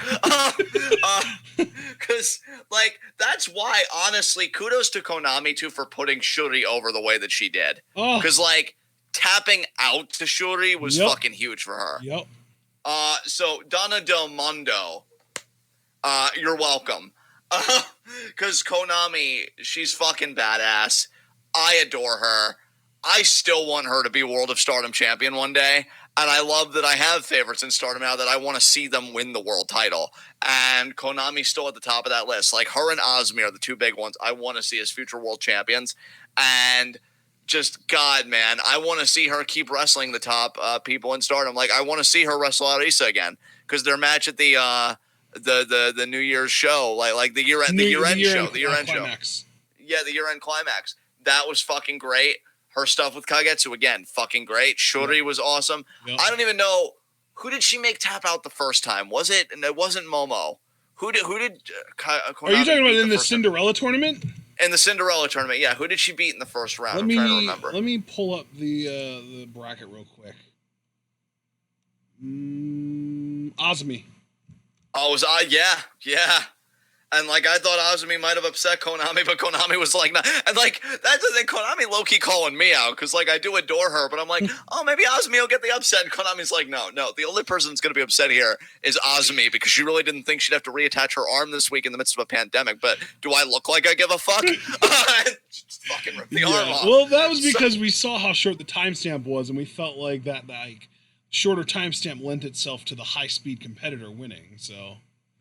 Because that's why, honestly, kudos to Konami too for putting Shuri over the way that she did. Because tapping out to Shuri was fucking huge for her. Yep. So Donna Del Mondo, you're welcome. Because Konami, she's fucking badass. I adore her. I still want her to be World of Stardom champion one day. And I love that I have favorites in Stardom now that I want to see them win the world title. And Konami's still at the top of that list. Like her and Azumi are the two big ones I want to see as future world champions. And just, God, man, I want to see her keep wrestling the top people in Stardom. I want to see her wrestle Arisa again. Because their match at the New Year's show, the year-end show. Yeah, the year-end climax. That was fucking great. Her stuff with Kagetsu, again, fucking great. Shuri was awesome. Yep. I don't even know, who did she make tap out the first time? It wasn't Momo. Who did Konami Are you talking about in the Cinderella tournament? In the Cinderella tournament, yeah. Who did she beat in the first round? I'm trying to remember. Let me pull up the bracket real quick. Azumi. Oh, it was yeah. And I thought Azumi might have upset Konami, but Konami was like, nah. And that's the thing, Konami low-key calling me out, because I do adore her, but I'm like, oh, maybe Azumi will get the upset. And Konami's like, no, the only person that's going to be upset here is Azumi, because she really didn't think she'd have to reattach her arm this week in the midst of a pandemic. But do I look like I give a fuck? Just fucking rip the arm off. Well, that was because we saw how short the timestamp was, and we felt like that shorter timestamp lent itself to the high-speed competitor winning, so...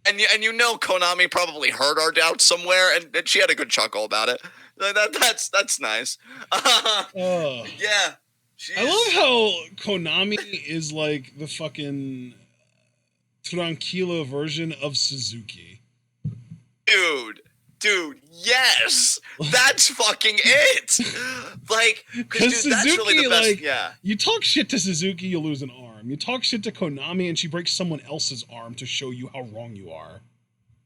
And Konami probably heard our doubts somewhere, and she had a good chuckle about it. That's nice. Yeah. I love how Konami is the fucking tranquilo version of Suzuki. Dude, yes! That's fucking it! Because that's really the best, yeah. You talk shit to Suzuki, you lose an arm. You talk shit to Konami, and she breaks someone else's arm to show you how wrong you are.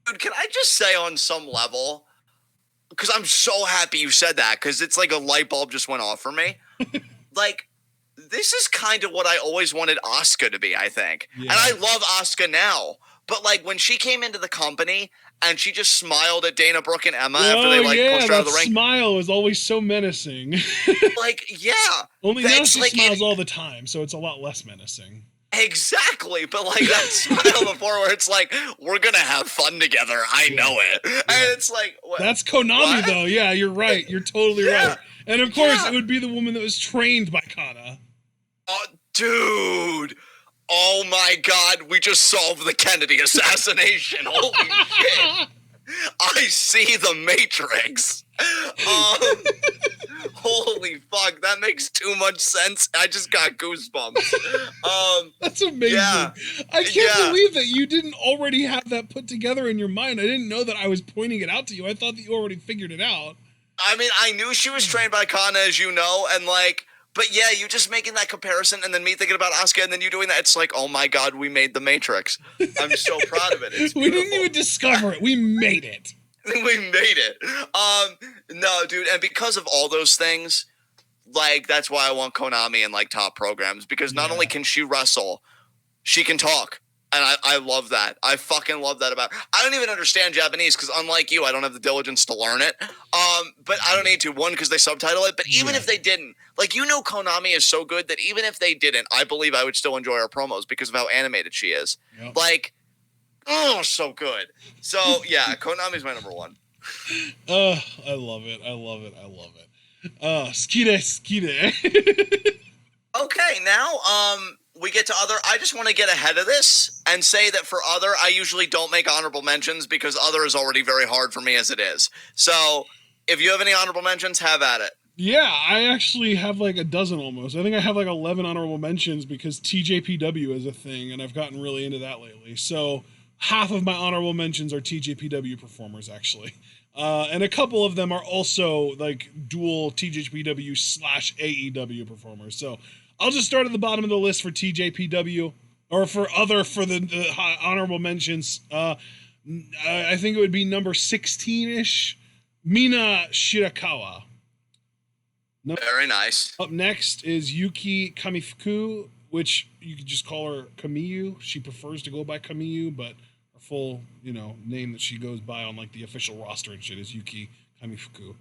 Dude, can I just say on some level, because I'm so happy you said that, because it's like a light bulb just went off for me. This is kind of what I always wanted Asuka to be, I think. Yeah. And I love Asuka now. But when she came into the company and she just smiled at Dana Brooke and Emma after they pushed her out of the ring. That smile is always so menacing. Yeah. Only now she smiles all the time, so it's a lot less menacing. Exactly, but like that smile before where it's like, we're gonna have fun together. I know it. And it's like, that's Konami though. Yeah, you're right. You're totally right. And of course, it would be the woman that was trained by Kana. Oh, dude. Oh my God, we just solved the Kennedy assassination. Holy shit. I see the Matrix. Holy fuck, that makes too much sense. I just got goosebumps. That's amazing. Yeah. I can't believe that you didn't already have that put together in your mind. I didn't know that I was pointing it out to you. I thought that you already figured it out. I mean, I knew she was trained by Kana, as you know, and like, but yeah, you just making that comparison and then me thinking about Asuka and then you doing that, it's like, oh my God, we made the Matrix. I'm so proud of it. It's we didn't even discover it. We made it. We made it. No, dude, and because of all those things, like, that's why I want Konami in like top programs, because not only can she wrestle, she can talk. And I love that. I fucking love that about her. I don't even understand Japanese because unlike you, I don't have the diligence to learn it. But I don't need to. One, because they subtitle it. But even if they didn't, like, you know, Konami is so good that even if they didn't, I believe I would still enjoy her promos because of how animated she is. Yep. Like, oh, so good. So yeah, Konami's my number one. I love it. I love it. I love it. Skide. Okay, now we get to other. I just want to get ahead of this and say that for other, I usually don't make honorable mentions because other is already very hard for me as it is. So if you have any honorable mentions, have at it. Yeah, I actually have like a dozen almost. I think I have like 11 honorable mentions because TJPW is a thing, and I've gotten really into that lately. So half of my honorable mentions are TJPW performers, actually. And a couple of them are also like dual TJPW / AEW performers. So I'll just start at the bottom of the list for TJPW, or for the honorable mentions. I think it would be number 16-ish, Mina Shirakawa. Very nice. Up next is Yuki Kamifuku, which you could just call her Kamiyu. She prefers to go by Kamiyu, but her full, name that she goes by on like the official roster and shit is Yuki Kamifuku.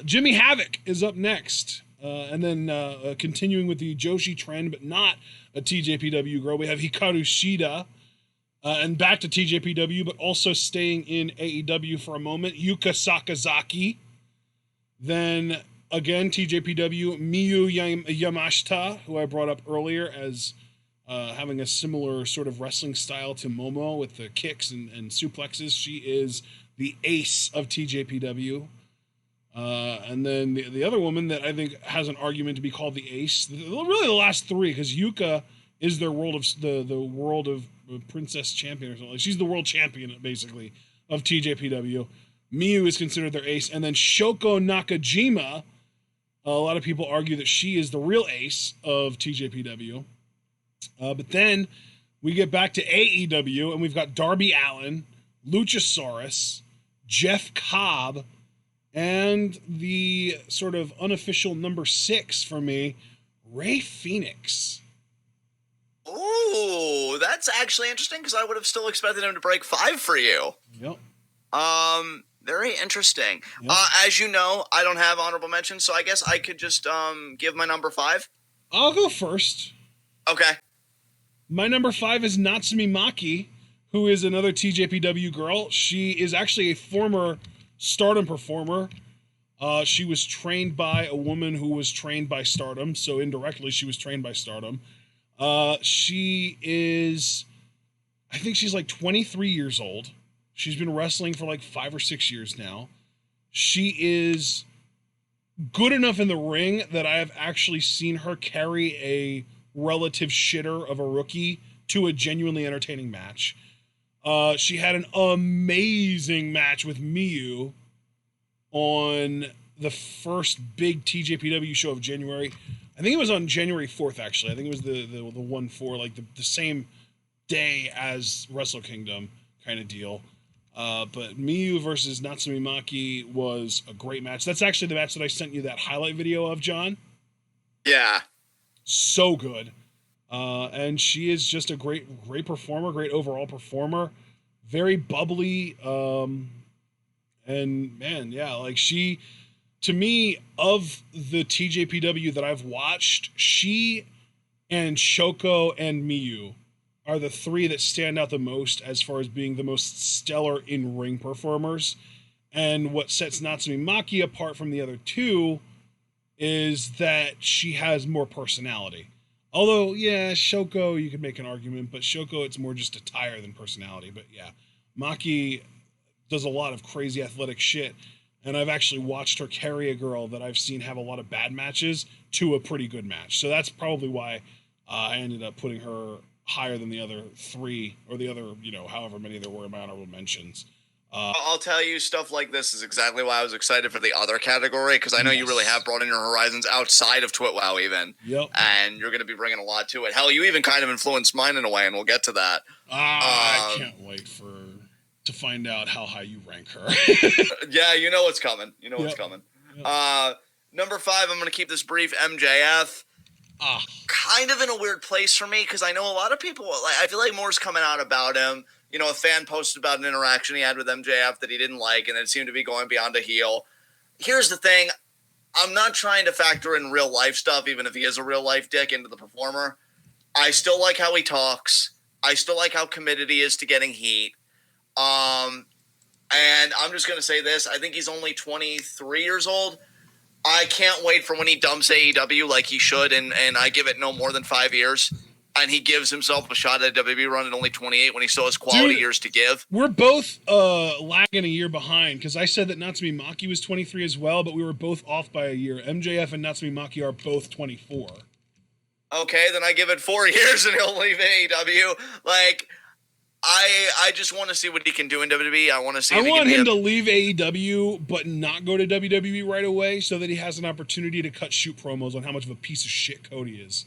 Jimmy Havoc is up next. And then continuing with the Joshi trend, but not a TJPW girl, we have Hikaru Shida. And back to TJPW, but also staying in AEW for a moment, Yuka Sakazaki. Then again, TJPW, Miyu Yamashita, who I brought up earlier as having a similar sort of wrestling style to Momo with the kicks and suplexes. She is the ace of TJPW. And then the other woman that I think has an argument to be called the ace, really the last three, because Yuka is their world of the world of princess champion or something. She's the world champion basically of TJPW. Miyu is considered their ace, and then Shoko Nakajima. A lot of people argue that she is the real ace of TJPW. But then we get back to AEW, and we've got Darby Allin, Luchasaurus, Jeff Cobb, and the sort of unofficial number 6 for me, Rey Fenix. Ooh, that's actually interesting because I would have still expected him to break 5 for you. Yep. Very interesting. Yep. As you know, I don't have honorable mentions, so I guess I could just give my number 5. I'll go first. Okay. My number 5 is Natsumi Maki, who is another TJPW girl. She is actually a former Stardom performer. She was trained by a woman who was trained by Stardom, so indirectly she was trained by Stardom. She is, I think she's like 23 years old. She's been wrestling for like 5 or 6 years now. She is good enough in the ring that I have actually seen her carry a relative shitter of a rookie to a genuinely entertaining match. She had an amazing match with Miyu on the first big TJPW show of January. I think it was on January 4th, actually. I think it was the one for like the same day as Wrestle Kingdom kind of deal. But Miyu versus Natsumi Maki was a great match. That's actually the match that I sent you that highlight video of, John. Yeah. So good. And she is just a great performer, great overall performer. Very bubbly. And man, yeah, like she, to me, of the TJPW that I've watched, she and Shoko and Miyu are the three that stand out the most as far as being the most stellar in-ring performers. And what sets Natsumi Maki apart from the other two is that she has more personality. Although, yeah, Shoko, you could make an argument, but Shoko, it's more just attire than personality. But yeah, Maki does a lot of crazy athletic shit. And I've actually watched her carry a girl that I've seen have a lot of bad matches to a pretty good match. So that's probably why I ended up putting her higher than the other three, or the other, however many there were in my honorable mentions. I'll tell you, stuff like this is exactly why I was excited for the other category, because I know you really have broadened your horizons outside of TWitWoW even. Yep. And you're going to be bringing a lot to it. Hell, you even kind of influenced mine in a way, and we'll get to that. I can't wait to find out how high you rank her. Yeah, you know what's coming. What's coming. Yep. Number 5, I'm going to keep this brief, MJF. Kind of in a weird place for me, because I know a lot of people, I feel like more's coming out about him. A fan posted about an interaction he had with MJF that he didn't like, and it seemed to be going beyond a heel. Here's the thing. I'm not trying to factor in real life stuff, even if he is a real life dick, into the performer. I still like how he talks. I still like how committed he is to getting heat. And I'm just going to say this. I think he's only 23 years old. I can't wait for when he dumps AEW like he should, and I give it no more than 5 years. And he gives himself a shot at a WWE run at only 28 when he still has quality years to give. We're both lagging a year behind, because I said that Natsumi Maki was 23 as well, but we were both off by a year. MJF and Natsumi Maki are both 24. Okay, then I give it 4 years and he'll leave AEW. I just want to see what he can do in WWE. I want to see. I want him to leave AEW, but not go to WWE right away, so that he has an opportunity to cut shoot promos on how much of a piece of shit Cody is.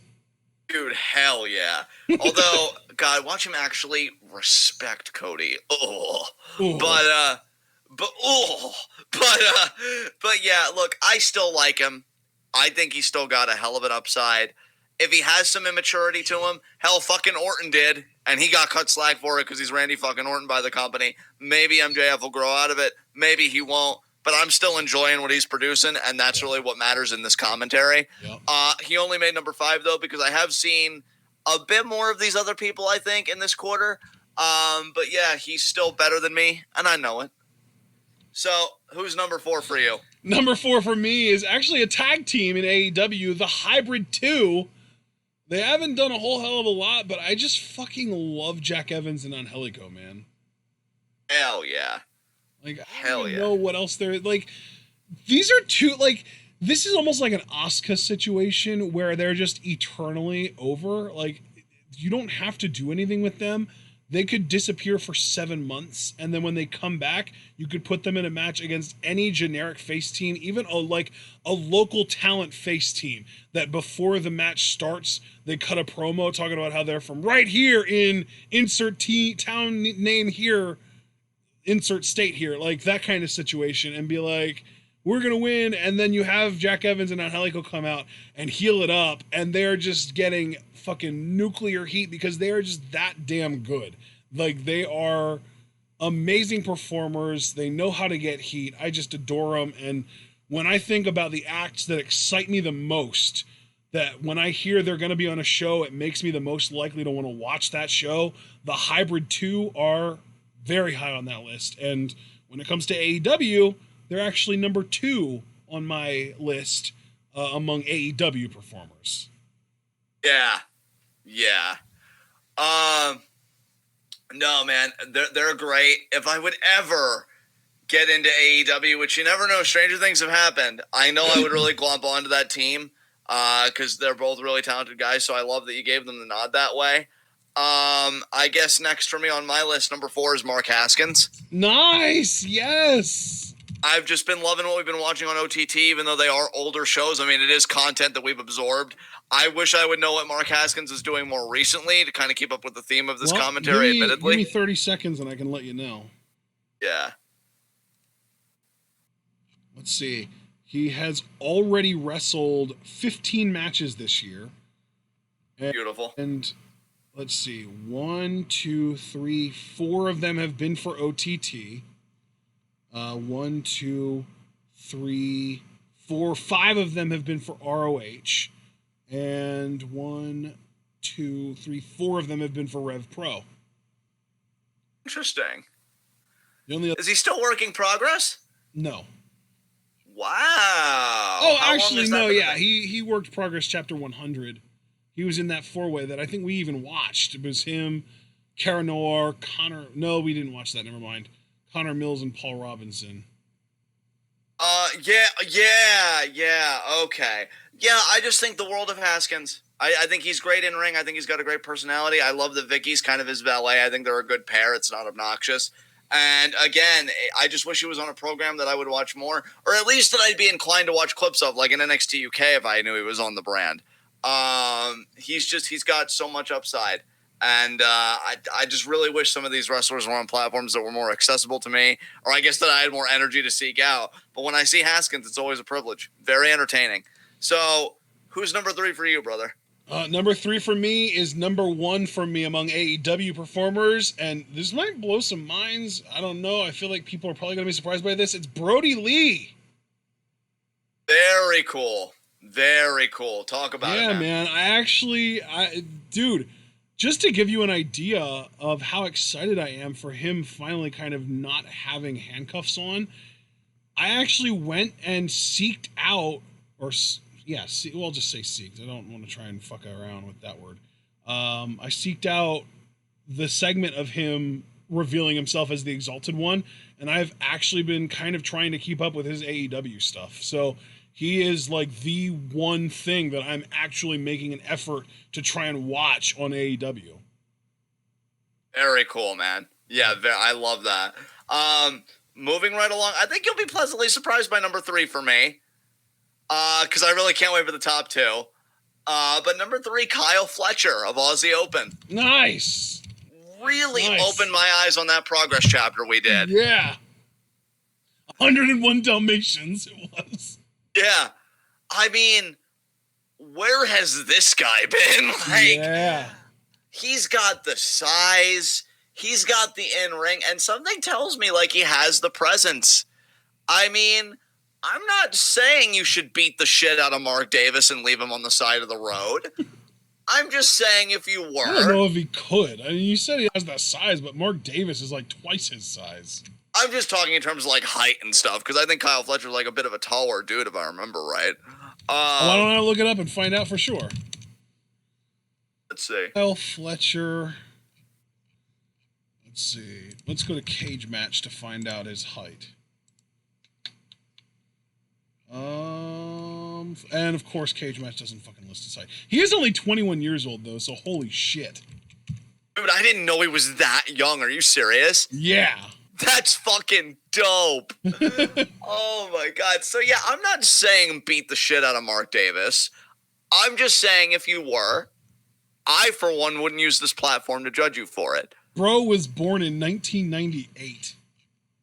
Dude, hell yeah. Although, God, watch him actually respect Cody. But yeah, look, I still like him. I think he's still got a hell of an upside. If he has some immaturity to him, hell, fucking Orton did, and he got cut slack for it because he's Randy fucking Orton by the company. Maybe MJF will grow out of it. Maybe he won't. But I'm still enjoying what he's producing, and that's really what matters in this commentary. Yep. He only made number 5, though, because I have seen a bit more of these other people, I think, in this quarter. But yeah, he's still better than me, and I know it. So, who's number 4 for you? Number 4 for me is actually a tag team in AEW, the Hybrid 2. They haven't done a whole hell of a lot, but I just fucking love Jack Evans and Angelico, man. Hell yeah. I don't know what else there is. These are two, this is almost like an Asuka situation where they're just eternally over. You don't have to do anything with them. They could disappear for 7 months, and then when they come back, you could put them in a match against any generic face team, even a local talent face team, that before the match starts, they cut a promo talking about how they're from right here in insert town name here, insert state here, that kind of situation, and be like, we're gonna win, and then you have Jack Evans and Angelico come out and heal it up, and they're just getting fucking nuclear heat because they are just that damn good. They are amazing performers. They know how to get heat. I just adore them. And when I think about the acts that excite me the most, that when I hear they're going to be on a show, it makes me the most likely to want to watch that show, the Hybrid 2 are very high on that list. And when it comes to AEW, they're actually number 2 on my list among AEW performers. Yeah. No, man, they're great. If I would ever get into AEW, which you never know, stranger things have happened. I know I would really glomp onto that team because they're both really talented guys, so I love that you gave them the nod that way. I guess next for me on my list, number 4 is Mark Haskins. Nice, yes. I've just been loving what we've been watching on OTT, even though they are older shows. I mean, it is content that we've absorbed. I wish I would know what Mark Haskins is doing more recently to kind of keep up with the theme of this commentary, admittedly. Give me 30 seconds and I can let you know. Yeah. Let's see. He has already wrestled 15 matches this year. Beautiful. And let's see. 1, 2, 3, 4 of them have been for OTT. 1, 2, 3, 4, 5 of them have been for ROH. And 1, two, three, four of them have been for Rev Pro. Interesting. The only Is he still working Progress? No. Wow. Oh, How long actually, has that no. been a Yeah, thing? he worked Progress Chapter 100. He was in that four-way that I think we even watched. It was him, Cara Noir, Connor. No, we didn't watch that. Never mind. Connor Mills and Paul Robinson. Yeah, okay. Yeah, I just think the world of Haskins. I think he's great in ring. I think he's got a great personality. I love that Vicky's kind of his valet. I think they're a good pair. It's not obnoxious. And again, I just wish he was on a program that I would watch more, or at least that I'd be inclined to watch clips of, like in NXT UK if I knew he was on the brand. He's got so much upside. And I just really wish some of these wrestlers were on platforms that were more accessible to me, or I guess that I had more energy to seek out. But when I see Haskins, it's always a privilege. Very entertaining. So, who's number 3 for you, brother? Number 3 for me is number 1 for me among AEW performers, and this might blow some minds. I don't know. I feel like people are probably going to be surprised by this. It's Brody Lee. Very cool. Very cool. Talk about it, Yeah, man. Dude, just to give you an idea of how excited I am for him finally kind of not having handcuffs on, I actually went and seeked out, I'll just say seeked. I don't want to try and fuck around with that word. I seeked out the segment of him revealing himself as the Exalted One, and I've actually been kind of trying to keep up with his AEW stuff. So he is like the one thing that I'm actually making an effort to try and watch on AEW. Very cool, man. Yeah, I love that. Moving right along, I think you'll be pleasantly surprised by number 3 for me. Because I really can't wait for the top 2. But number 3, Kyle Fletcher of Aussie Open. Nice. Really opened my eyes on that Progress chapter we did. Yeah. 101 Dalmatians it was. Yeah. I mean, where has this guy been? Yeah. He's got the size. He's got the in-ring. And something tells me, he has the presence. I mean, I'm not saying you should beat the shit out of Mark Davis and leave him on the side of the road. I'm just saying if you were. I don't know if he could. I mean, you said he has that size, but Mark Davis is like twice his size. I'm just talking in terms of height and stuff, because I think Kyle Fletcher's a bit of a taller dude, if I remember right. Why don't I look it up and find out for sure? Let's see. Kyle Fletcher. Let's see. Let's go to Cage Match to find out his height. And of course, Cage Match doesn't fucking list his height. He is only 21 years old though, so holy shit. Dude, I didn't know he was that young. Are you serious? Yeah. That's fucking dope. Oh my god. So yeah, I'm not saying beat the shit out of Mark Davis. I'm just saying if you were, I for one wouldn't use this platform to judge you for it. Bro was born in 1998.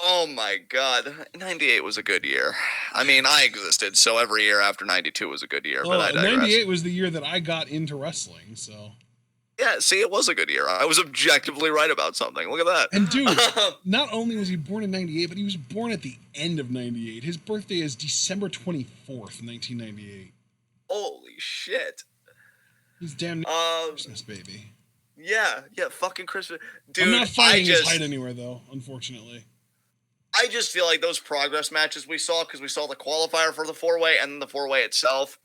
Oh my god. 98 was a good year. I mean, I existed, so every year after 92 was a good year, but I digress. 98 was the year that I got into wrestling, so. Yeah, see, it was a good year. I was objectively right about something. Look at that. And dude, not only was he born in 98, but he was born at the end of 98. His birthday is December 24th, 1998. Holy shit. He's damn near Christmas, baby. Yeah, fucking Christmas. Dude, I'm not finding his height anywhere, though, unfortunately. I just feel like those Progress matches we saw, because we saw the qualifier for the 4-way and then the 4-way itself,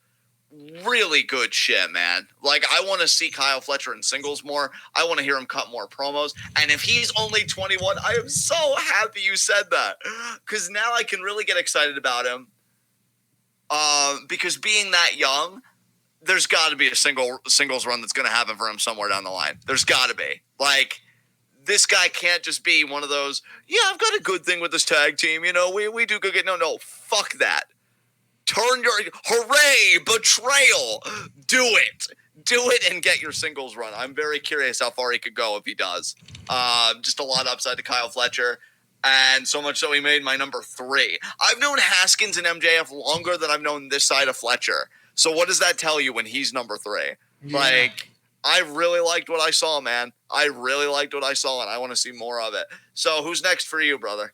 really good shit, man. I want to see Kyle Fletcher in singles more. I want to hear him cut more promos. And if he's only 21, I am so happy you said that, because now I can really get excited about him. Because being that young, there's got to be a singles run that's going to happen for him somewhere down the line. There's got to be. This guy can't just be one of those, yeah, I've got a good thing with this tag team. We do good. No, fuck that. Turn your, hooray, betrayal. Do it and get your singles run. I'm very curious how far he could go if he does. Just a lot of upside to Kyle Fletcher. And so much so he made my number 3. I've known Haskins and MJF longer than I've known this side of Fletcher. So what does that tell you when he's number 3? Yeah. I really liked what I saw, man. I really liked what I saw, and I want to see more of it. So who's next for you, brother?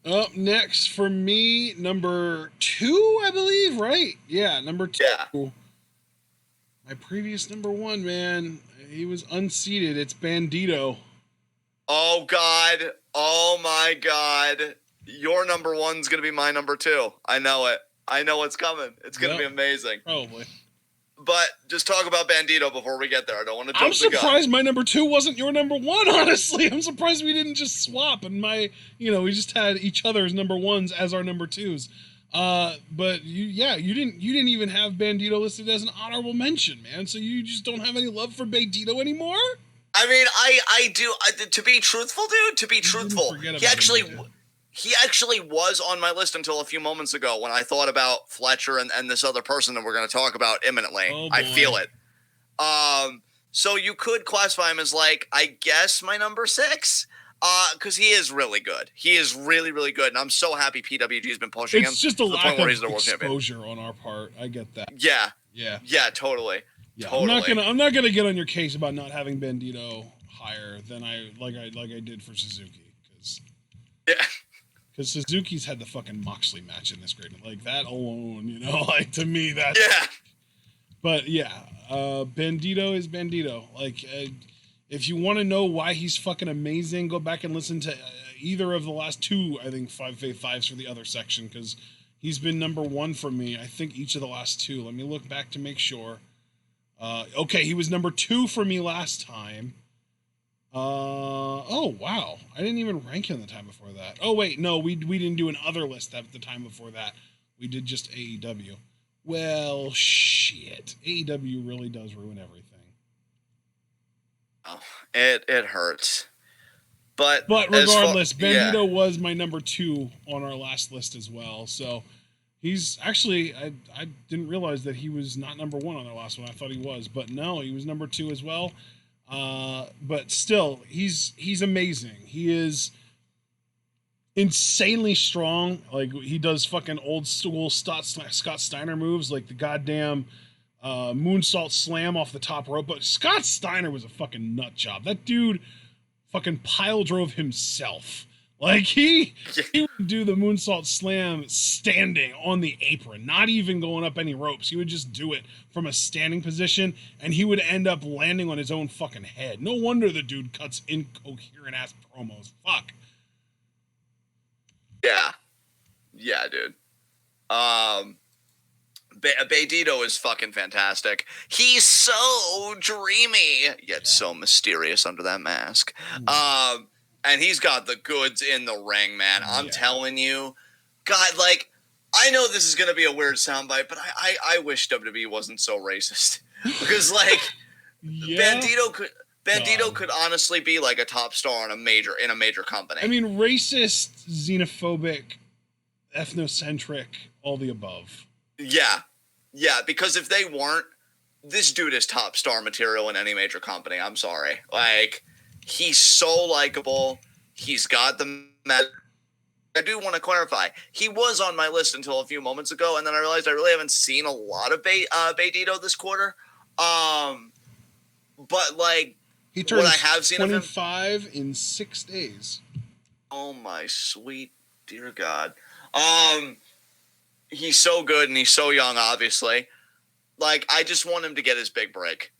Up next for me, number 2, I believe, right? Yeah, number 2. Yeah. My previous number one, man, he was unseated. It's Bandito. Oh, God. Oh, my God. Your number one's going to be my number two. I know it. I know what's coming. It's going to be amazing. Probably. But just talk about Bandito before we get there. I don't want to jump I'm surprised my number two wasn't your number one, honestly. I'm surprised we didn't just swap and we just had each other's number ones as our number twos. But you didn't even have Bandito listed as an honorable mention, man. So you just don't have any love for Bandito anymore? I mean, I do. To be truthful, dude, he actually was on my list until a few moments ago when I thought about Fletcher and this other person that we're going to talk about imminently. Oh, I feel it. So you could classify him as, like, I guess my number 6. Because he is really good. He is really, really good, and I'm so happy PWG has been pushing him. It's just a lack of exposure on our part. I get that. Yeah, totally. Yeah, totally. I'm not gonna get on your case about not having Bandito higher than I did for Suzuki, because Suzuki's had the fucking Moxley match in this grade, like that alone, like to me that. Yeah. But yeah, Bandito is Bandito. Like, if you want to know why he's fucking amazing, go back and listen to either of the last two, I think, Five Fave Fives for the other section, because he's been number one for me, I think, each of the last two. Let me look back to make sure. Okay, he was number 2 for me last time. Oh, wow. I didn't even rank him the time before that. Oh, wait, no, we didn't do an other list at the time before that. We did just AEW. Well, shit. AEW really does ruin everything. Oh, it hurts. But regardless, Bandito was my number 2 on our last list as well. So he's actually, I didn't realize that he was not number 1 on our last one. I thought he was, but no, he was number 2 as well. But still, he's amazing. He is insanely strong. Like, he does fucking old school Scott Steiner moves, like the goddamn moonsault slam off the top rope. But Scott Steiner was a fucking nut job. That dude fucking pile drove himself. Like, he would do the moonsault slam standing on the apron, not even going up any ropes. He would just do it from a standing position, and he would end up landing on his own fucking head. No wonder the dude cuts incoherent-ass promos. Fuck. Yeah, dude. Bandito is fucking fantastic. He's so dreamy, yet so mysterious under that mask. And he's got the goods in the ring, man. I'm telling you. God, like, I know this is going to be a weird soundbite, but I wish WWE wasn't so racist. Because, like, Bandito could honestly be, like, a top star in a major company. I mean, racist, xenophobic, ethnocentric, all the above. Yeah, because if they weren't, this dude is top star material in any major company. I'm sorry. Like, he's so likable. He's got the match. I do want to clarify. He was on my list until a few moments ago, and then I realized I really haven't seen a lot of Bandito this quarter. But, like, he turns what I have seen 25 in 6 days. Oh, my sweet dear God. He's so good, and he's so young, obviously. Like, I just want him to get his big break.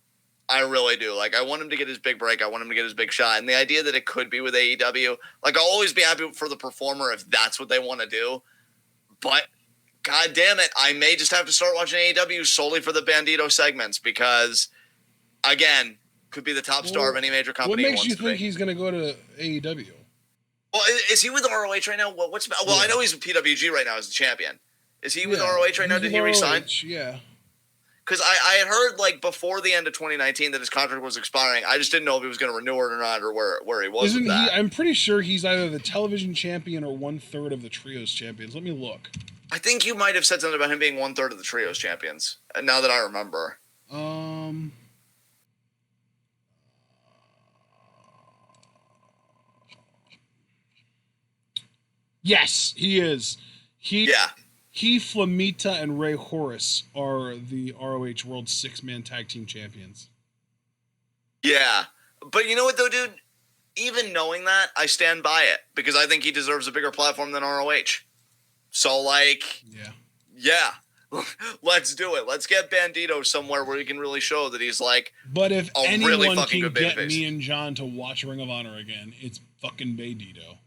I really do. Like, I want him to get his big break. I want him to get his big shot. And the idea that it could be with AEW, like, I'll always be happy for the performer if that's what they want to do. But, God damn it, I may just have to start watching AEW solely for the Bandito segments because, again, could be the top star of any major company. What makes you think he's going to go to AEW? Well, is he with ROH right now? I know he's with PWG right now as the champion. Is he with ROH right now? Did he resign? Yeah. Because I had heard, like, before the end of 2019 that his contract was expiring. I just didn't know if he was going to renew it or not, or where he was with that. I'm pretty sure he's either the television champion or 1/3 of the trios champions. Let me look. I think you might have said something about him being 1/3 of the trios champions. Now that I remember. Yes, he is. He, Flamita, and Ray Horace are the ROH World 6-Man Tag Team Champions. Yeah. But you know what, though, dude? Even knowing that, I stand by it. Because I think he deserves a bigger platform than ROH. So, like... Yeah. Let's do it. Let's get Bandito somewhere where he can really show that he's like. But if a anyone really fucking can good get babyface. me and John to watch Ring of Honor again, it's fucking Bandito.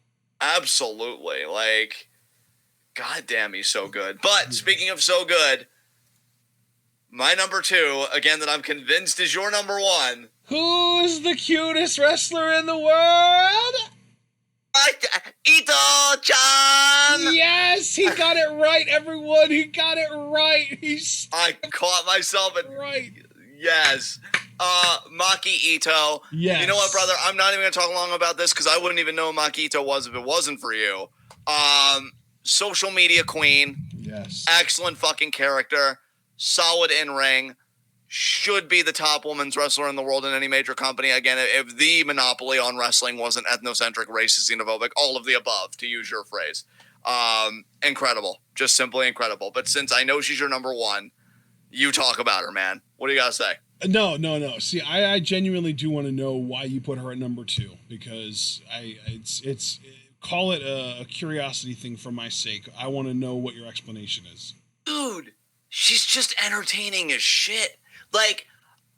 Absolutely. Like, goddamn, he's so good. But speaking of so good, my number 2, again, that I'm convinced is your number 1. Who's the cutest wrestler in the world? Ito-chan! Yes, he got it right, everyone. He got it right. I caught myself at right. Yes. Maki Ito. Yes. You know what, brother? I'm not even going to talk long about this because I wouldn't even know who Maki Ito was if it wasn't for you. Social media queen. Yes. Excellent fucking character. Solid in-ring. Should be the top women's wrestler in the world in any major company. Again, if the monopoly on wrestling wasn't ethnocentric, racist, xenophobic, all of the above, to use your phrase. Incredible. Just simply incredible. But since I know she's your number 1, you talk about her, man. What do you got to say? No. See, I genuinely do want to know why you put her at number 2, because it's call it a curiosity thing for my sake. I want to know what your explanation is. Dude, she's just entertaining as shit. Like,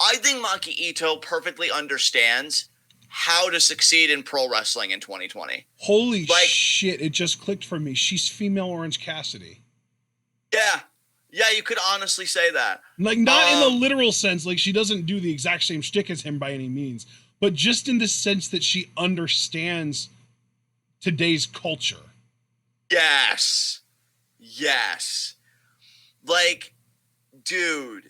I think Maki Ito perfectly understands how to succeed in pro wrestling in 2020. Holy shit, it just clicked for me. She's female Orange Cassidy. Yeah. Yeah, you could honestly say that. Like, not in the literal sense, like she doesn't do the exact same shtick as him by any means, but just in the sense that she understands today's culture. Yes. Like, dude,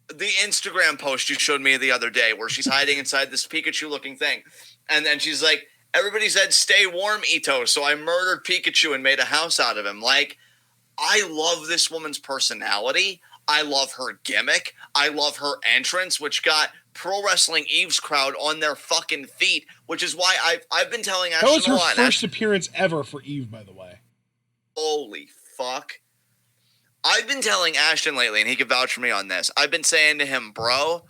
the Instagram post you showed me the other day where she's hiding inside this Pikachu-looking thing, and then she's like, everybody said, stay warm, Ito, so I murdered Pikachu and made a house out of him. Like, I love this woman's personality. I love her gimmick. I love her entrance, which got Pro Wrestling Eve's crowd on their fucking feet, which is why I've been telling Ashton a lot. That was her first appearance ever for Eve, by the way. Holy fuck. I've been telling Ashton lately, and he could vouch for me on this. I've been saying to him, bro,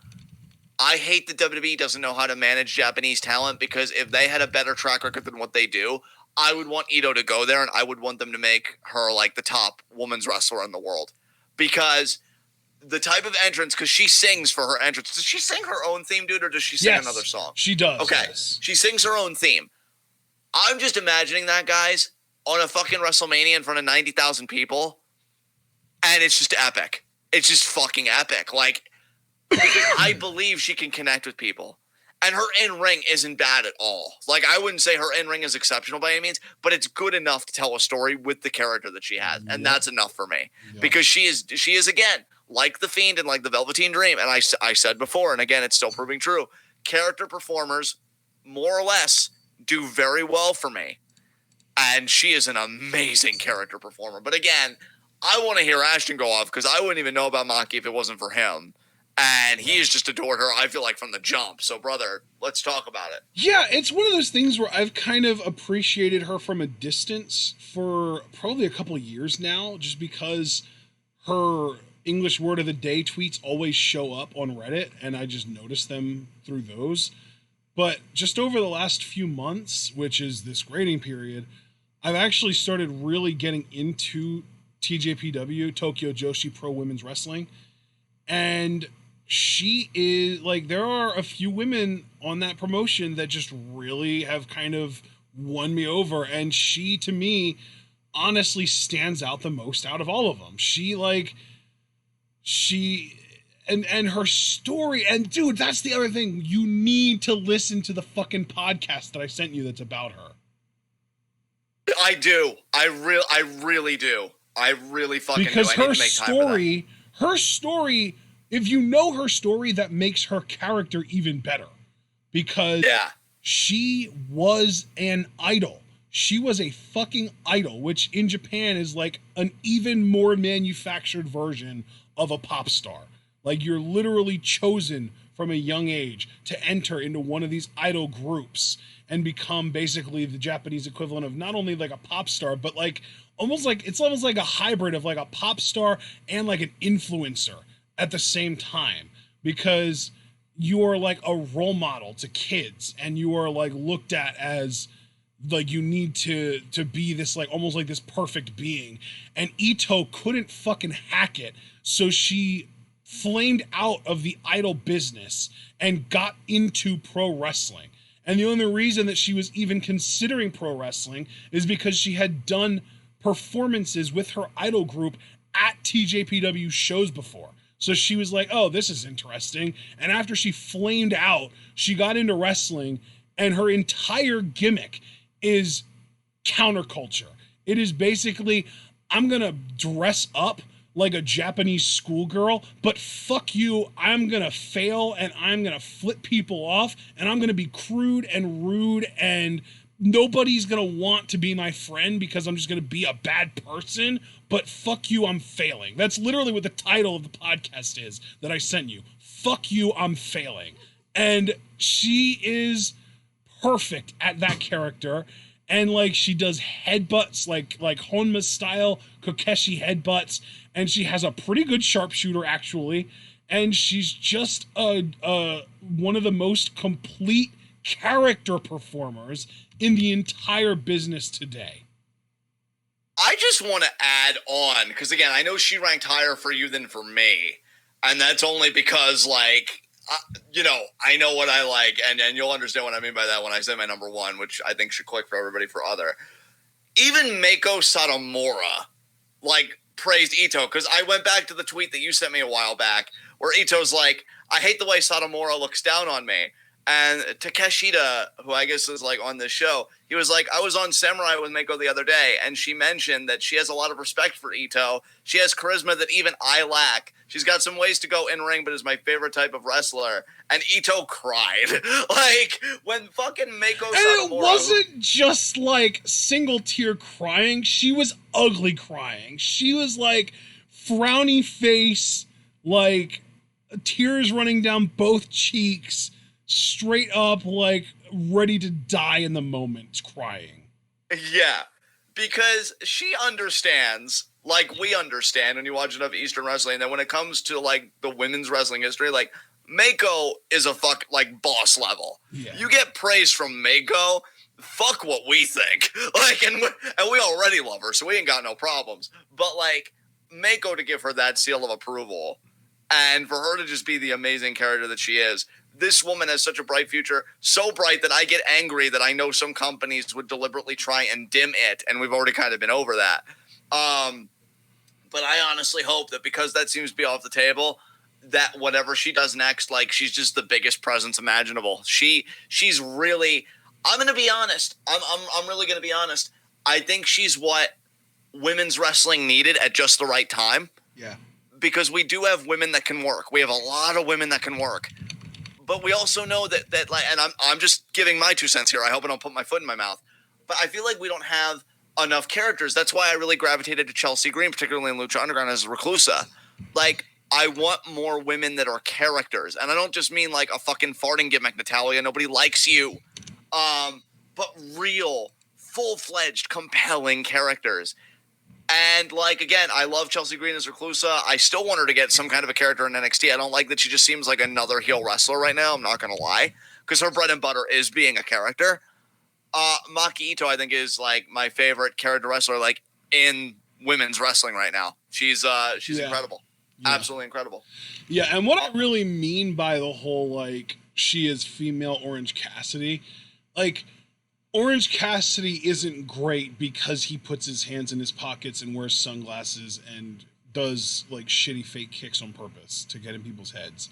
I hate that WWE doesn't know how to manage Japanese talent, because if they had a better track record than what they do, I would want Ito to go there, and I would want them to make her like the top women's wrestler in the world. Because the type of entrance, because she sings for her entrance. Does she sing her own theme, dude, or does she sing another song? She does. Okay. Yes. She sings her own theme. I'm just imagining that, guys, on a fucking WrestleMania in front of 90,000 people, and it's just epic. It's just fucking epic. Like, I believe she can connect with people. And her in-ring isn't bad at all. Like, I wouldn't say her in-ring is exceptional by any means, but it's good enough to tell a story with the character that she has. And that's enough for me. Because she is, again, like The Fiend and like the Velveteen Dream. And I said before, and again, it's still proving true, character performers, more or less, do very well for me. And she is an amazing character performer. But again, I want to hear Ashton go off, because I wouldn't even know about Maki if it wasn't for him. And he has just adored her, I feel like, from the jump. So, brother, let's talk about it. Yeah, it's one of those things where I've kind of appreciated her from a distance for probably a couple of years now, just because her English word of the day tweets always show up on Reddit, and I just notice them through those. But just over the last few months, which is this grading period, I've actually started really getting into TJPW, Tokyo Joshi Pro Women's Wrestling. And she is, like, there are a few women on that promotion that just really have kind of won me over. And she, to me, honestly stands out the most out of all of them. And her story, and dude, that's the other thing. You need to listen to the fucking podcast that I sent you that's about her. I do. I really do. I really fucking because do. I need to make time for that. Her story, if you know her story, that makes her character even better. Because she was an idol. She was a fucking idol, which in Japan is like an even more manufactured version of a pop star. Like, you're literally chosen from a young age to enter into one of these idol groups and become basically the Japanese equivalent of not only like a pop star, but like almost like a hybrid of like a pop star and like an influencer at the same time, because you are like a role model to kids and you are like looked at as like you need to be this like almost like this perfect being, and Ito couldn't fucking hack it, so she flamed out of the idol business and got into pro wrestling. And the only reason that she was even considering pro wrestling is because she had done performances with her idol group at TJPW shows before. So she was like, oh, this is interesting. And after she flamed out, she got into wrestling, and her entire gimmick is counterculture. It is basically, I'm going to dress up like a Japanese schoolgirl, but fuck you, I'm going to fail, and I'm going to flip people off, and I'm going to be crude and rude, and nobody's going to want to be my friend because I'm just going to be a bad person, but fuck you, I'm failing. That's literally what the title of the podcast is that I sent you. Fuck you, I'm failing. And she is perfect at that character. And like she does headbutts like Honma style Kokeshi headbutts, and she has a pretty good sharpshooter actually, and she's just one of the most complete character performers in the entire business today. I just want to add on, because again, I know she ranked higher for you than for me, and that's only because like I know what I like, and you'll understand what I mean by that when I say my number one, which I think should click for everybody for other. Even Mako Satomura, like, praised Ito, because I went back to the tweet that you sent me a while back, where Ito's like, I hate the way Satomura looks down on me. And Takeshita, who I guess is like on this show, he was like, I was on Samurai with Mako the other day, and she mentioned that she has a lot of respect for Ito. She has charisma that even I lack. She's got some ways to go in ring, but is my favorite type of wrestler. And Ito cried. Like, when fucking Mako And Satomura... it wasn't just like single tear crying. She was ugly crying. She was like frowny face, like tears running down both cheeks, straight up like ready to die in the moment crying. Yeah, because she understands, like we understand when you watch enough Eastern wrestling, that when it comes to like the women's wrestling history, like Mako is a like boss level. Yeah. You get praise from Mako, fuck what we think. Like, and we already love her, so we ain't got no problems. But like Mako to give her that seal of approval, and for her to just be the amazing character that she is. This woman has such a bright future, so bright that I get angry that I know some companies would deliberately try and dim it, and we've already kind of been over that. But I honestly hope that because that seems to be off the table, that whatever she does next, like she's just the biggest presence imaginable. She's really, I'm going to be honest. I'm really going to be honest. I think she's what women's wrestling needed at just the right time. Yeah. Because we do have women that can work. We have a lot of women that can work. But we also know that like, and I'm just giving my 2 cents here. I hope I don't put my foot in my mouth. But I feel like we don't have enough characters. That's why I really gravitated to Chelsea Green, particularly in Lucha Underground as Reclusa. Like, I want more women that are characters. And I don't just mean like a fucking farting gimmick, Natalia. Nobody likes you. But real, full-fledged, compelling characters. And, like, again, I love Chelsea Green as Reclusa. I still want her to get some kind of a character in NXT. I don't like that she just seems like another heel wrestler right now. I'm not going to lie. Because her bread and butter is being a character. Maki Ito, I think, is, like, my favorite character wrestler, like, in women's wrestling right now. She's incredible. Yeah. Absolutely incredible. Yeah, and what I really mean by the whole, like, she is female Orange Cassidy, like... Orange Cassidy isn't great because he puts his hands in his pockets and wears sunglasses and does like shitty fake kicks on purpose to get in people's heads.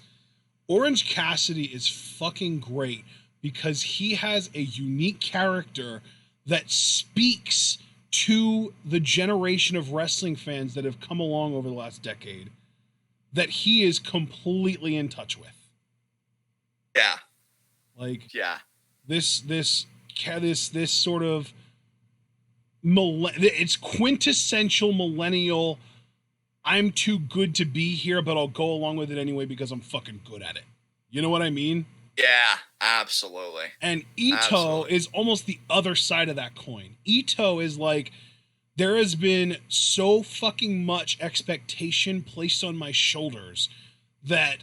Orange Cassidy is fucking great because he has a unique character that speaks to the generation of wrestling fans that have come along over the last decade that he is completely in touch with. Yeah. Like, yeah. This sort of it's quintessential millennial. I'm too good to be here, but I'll go along with it anyway because I'm fucking good at it. You know what I mean? Yeah, absolutely. And Ito is almost the other side of that coin. Ito is like, there has been so fucking much expectation placed on my shoulders that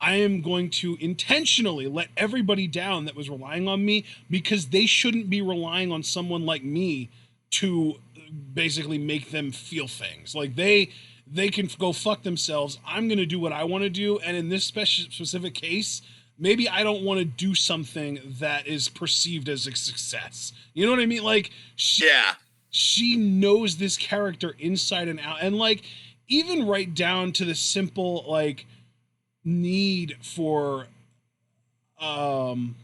I am going to intentionally let everybody down that was relying on me, because they shouldn't be relying on someone like me to basically make them feel things. Like they can go fuck themselves. I'm going to do what I want to do. And in this specific case, maybe I don't want to do something that is perceived as a success. You know what I mean? Like, she knows this character inside and out. And like, even right down to the simple, like, need for, I'm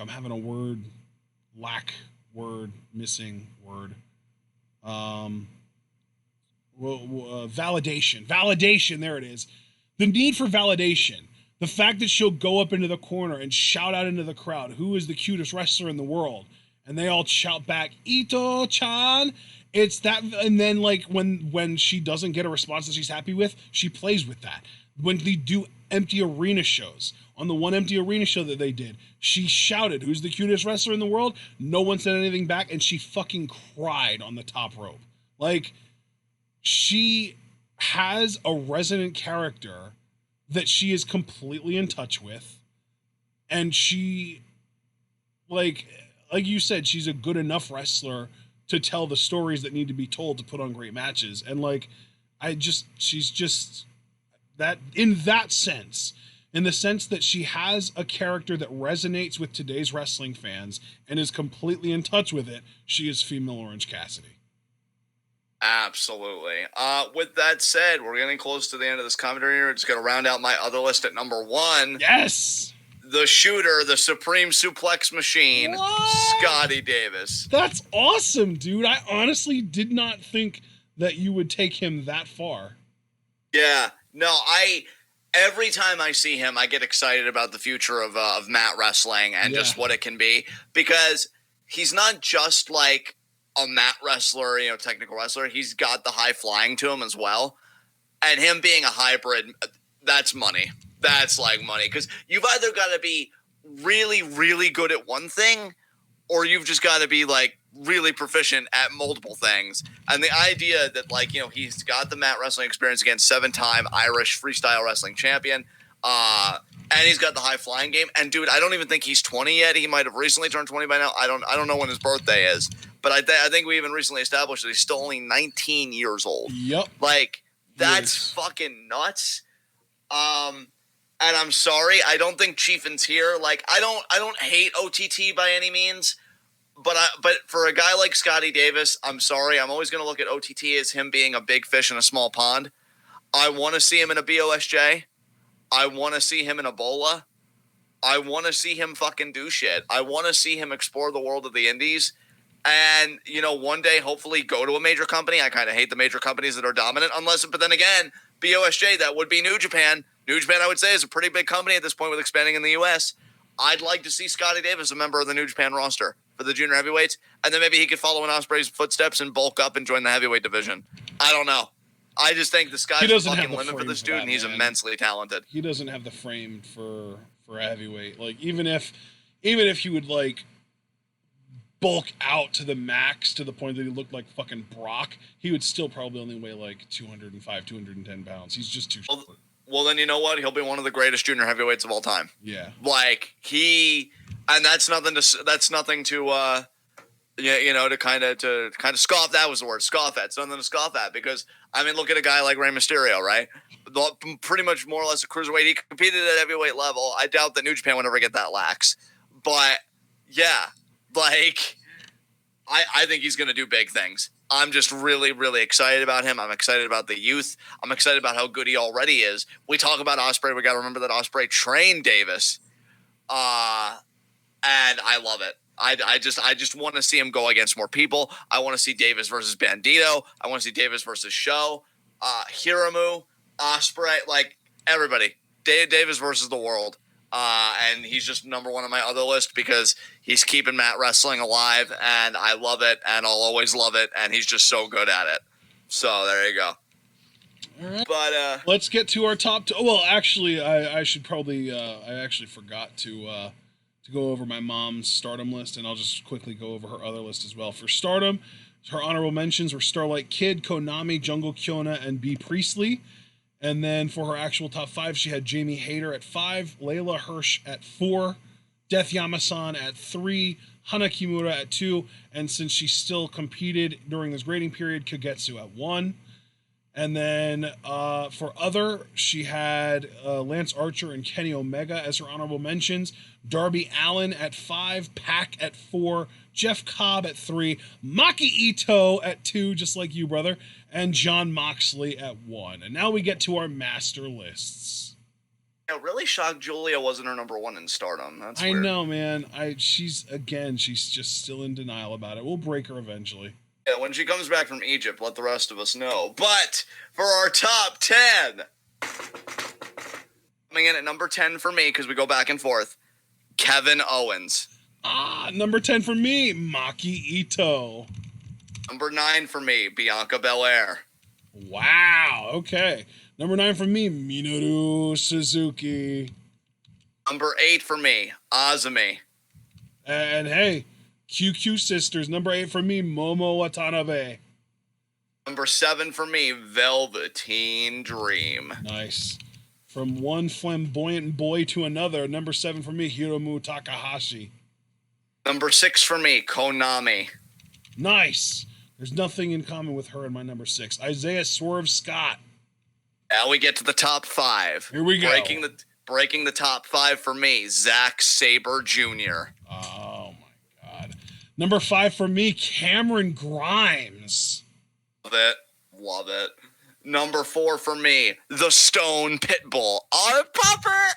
having a word, missing word. Validation, there it is. The need for validation. The fact that she'll go up into the corner and shout out into the crowd, who is the cutest wrestler in the world? And they all shout back, Ito-chan. It's that, and then like when she doesn't get a response that she's happy with, she plays with that. When they do empty arena shows, on the one empty arena show that they did, she shouted, who's the cutest wrestler in the world? No one said anything back, and she fucking cried on the top rope. Like, she has a resonant character that she is completely in touch with, and she, like you said, she's a good enough wrestler to tell the stories that need to be told to put on great matches. And like, she's just that, in that sense, in the sense that she has a character that resonates with today's wrestling fans and is completely in touch with it, she is female Orange Cassidy. Absolutely. With that said, we're getting close to the end of this commentary here. Just going to round out my other list at number 1. Yes! The shooter, the supreme suplex machine, Scotty Davis. That's awesome, dude. I honestly did not think that you would take him that far. Yeah. No, every time I see him, I get excited about the future of mat wrestling and just what it can be, because he's not just like a mat wrestler, technical wrestler. He's got the high flying to him as well. And him being a hybrid, that's money. That's like money, because you've either got to be really, really good at one thing, or you've just got to be like really proficient at multiple things. And the idea that like, he's got the mat wrestling experience against 7-time Irish freestyle wrestling champion, and he's got the high flying game. And dude, I don't even think he's 20 yet. He might have recently turned 20 by now. I don't know when his birthday is, but I think we even recently established that he's still only 19 years old. Yep. Like, that's fucking nuts. And I'm sorry, I don't think Chiefin's here. Like, I don't hate OTT by any means, but for a guy like Scotty Davis, I'm sorry, I'm always going to look at OTT as him being a big fish in a small pond. I want to see him in a BOSJ. I want to see him in Ebola. I want to see him fucking do shit. I want to see him explore the world of the indies. And, one day, hopefully go to a major company. I kind of hate the major companies that are dominant, but then again, BOSJ, that would be New Japan. New Japan, I would say, is a pretty big company at this point with expanding in the U.S. I'd like to see Scotty Davis a member of the New Japan roster for the junior heavyweights, and then maybe he could follow in Ospreay's footsteps and bulk up and join the heavyweight division. I don't know. I just think the sky's the fucking limit for this dude, and he's immensely talented. He doesn't have the frame for a heavyweight. Like, even if he would, like, bulk out to the max to the point that he looked like fucking Brock, he would still probably only weigh, like, 205, 210 pounds. He's just too short. Well, then you know what? He'll be one of the greatest junior heavyweights of all time. Yeah. Like, and that's nothing to kind of scoff. That was the word, scoff at. It's nothing to scoff at, because I mean, look at a guy like Rey Mysterio, right? Pretty much more or less a cruiserweight. He competed at heavyweight level. I doubt that New Japan would ever get that lax, but yeah, like I think he's going to do big things. I'm just really, really excited about him. I'm excited about the youth. I'm excited about how good he already is. We talk about Ospreay. We got to remember that Ospreay trained Davis. And I love it. I just want to see him go against more people. I want to see Davis versus Bandito. I want to see Davis versus Show, Hiramu, Ospreay, like everybody. Davis versus the world. And he's just number 1 on my other list because he's keeping mat wrestling alive, and I love it, and I'll always love it, and he's just so good at it. So there you go. All right. But let's get to our top two. Well, actually, I should probably I actually forgot to go over my mom's Stardom list, and I'll just quickly go over her other list as well. For Stardom, her honorable mentions were Starlight Kid, Konami, Jungle Kyona, and B. Priestley. And then for her actual top 5, she had Jamie Hayter at 5, Layla Hirsch at 4, Death Yamasan at 3, Hana Kimura at 2, and since she still competed during this grading period, Kagetsu at 1. And then for other, she had Lance Archer and Kenny Omega as her honorable mentions, Darby Allin at 5, Pac at 4, Jeff Cobb at 3, Maki Ito at 2, just like you, brother, and Jon Moxley at 1. And now we get to our master lists. Yeah, really shocked Julia wasn't her number 1 in Stardom. That's I weird. know, man. She's just still in denial about it. We'll break her eventually. Yeah, when she comes back from Egypt, let the rest of us know. But for our top 10, coming in at number 10 for me, because we go back and forth, Kevin Owens. Number 10 for me, Maki Ito. Number 9 for me, Bianca Belair. Wow, okay. Number 9 for me, Minoru Suzuki. Number 8 for me, Azumi. And hey, QQ Sisters. Number 8 for me, Momo Watanabe. Number 7 for me, Velveteen Dream. Nice. From one flamboyant boy to another, number 7 for me, Hiromu Takahashi. Number 6 for me, Konami. Nice. There's nothing in common with her and my number 6. Isaiah Swerve Scott. Now we get to the top 5. Here we go. Breaking the top 5 for me, Zack Sabre Jr. Oh my God. Number 5 for me, Cameron Grimes. Love it. Number 4 for me, the Stone Pitbull, our Pupper,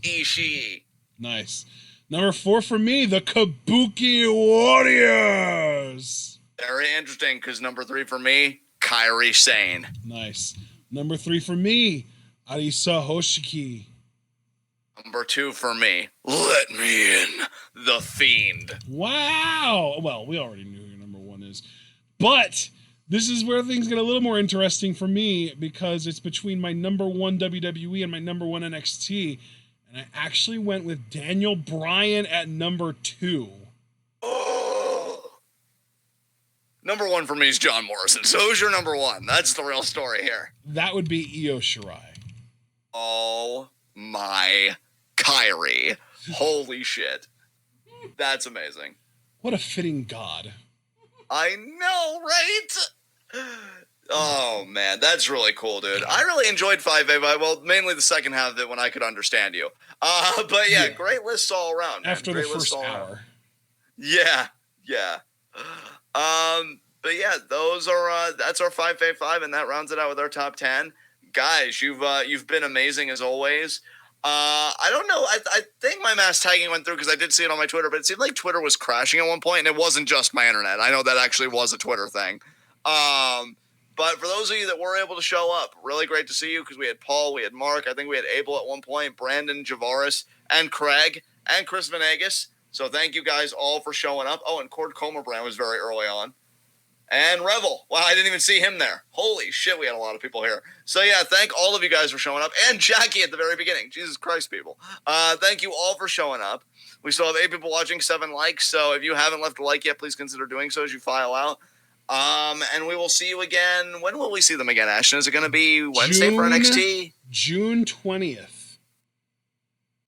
Ishii. Nice. Number 4 for me, the Kabuki Warriors. Very interesting, because number 3 for me, Kairi Sane. Nice. Number 3 for me, Arisa Hoshiki. Number 2 for me, let me in, the Fiend. Wow. Well, we already knew who your number 1 is. But this is where things get a little more interesting for me, because it's between my number 1 WWE and my number 1 NXT. And I actually went with Daniel Bryan at number 2. Number 1 for me is John Morrison. So who's your number 1? That's the real story here. That would be Io Shirai. Oh my Kyrie. Holy shit. That's amazing. What a fitting god. I know, right? Oh, man. That's really cool, dude. I really enjoyed 5A. Well, mainly the second half of it when I could understand you. But yeah, great lists all around, man. After great the first hour. Yeah. But yeah, those are that's our 5A 5, and that rounds it out with our top 10. Guys, you've been amazing as always. I don't know. I think my mass tagging went through because I did see it on my Twitter, but it seemed like Twitter was crashing at one point, and it wasn't just my internet. I know that actually was a Twitter thing. But for those of you that were able to show up, really great to see you, because we had Paul, we had Mark, I think we had Abel at one point, Brandon, Javaris, and Craig, and Chris Venegas. So thank you guys all for showing up. Oh, and Cord Comerbrand was very early on. And Revel. Wow, I didn't even see him there. Holy shit, we had a lot of people here. So yeah, thank all of you guys for showing up. And Jackie at the very beginning. Jesus Christ, people. Thank you all for showing up. We still have 8 people watching, 7 likes. So if you haven't left a like yet, please consider doing so as you file out. And we will see you again. When will we see them again, Ashton? Is it going to be Wednesday for NXT? June 20th.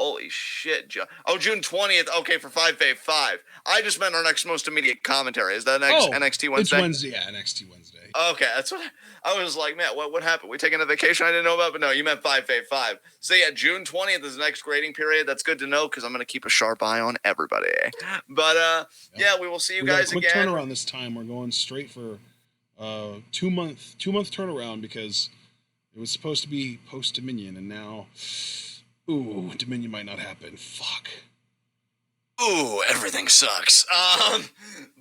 Holy shit, June 20th. Okay, for 5 Fave 5. I just meant our next most immediate commentary. Is that NXT Wednesday? It's Wednesday, yeah, NXT Wednesday. Okay, that's what I was like, man, what happened? We taking a vacation I didn't know about? But no, you meant 5 Fave 5. So yeah, June 20th is the next grading period. That's good to know, because I'm going to keep a sharp eye on everybody. But yeah, we will see you guys again. Quick turnaround this time. We're going straight for 2 month turnaround, because it was supposed to be post Dominion, and now Dominion might not happen. Fuck. Ooh, everything sucks.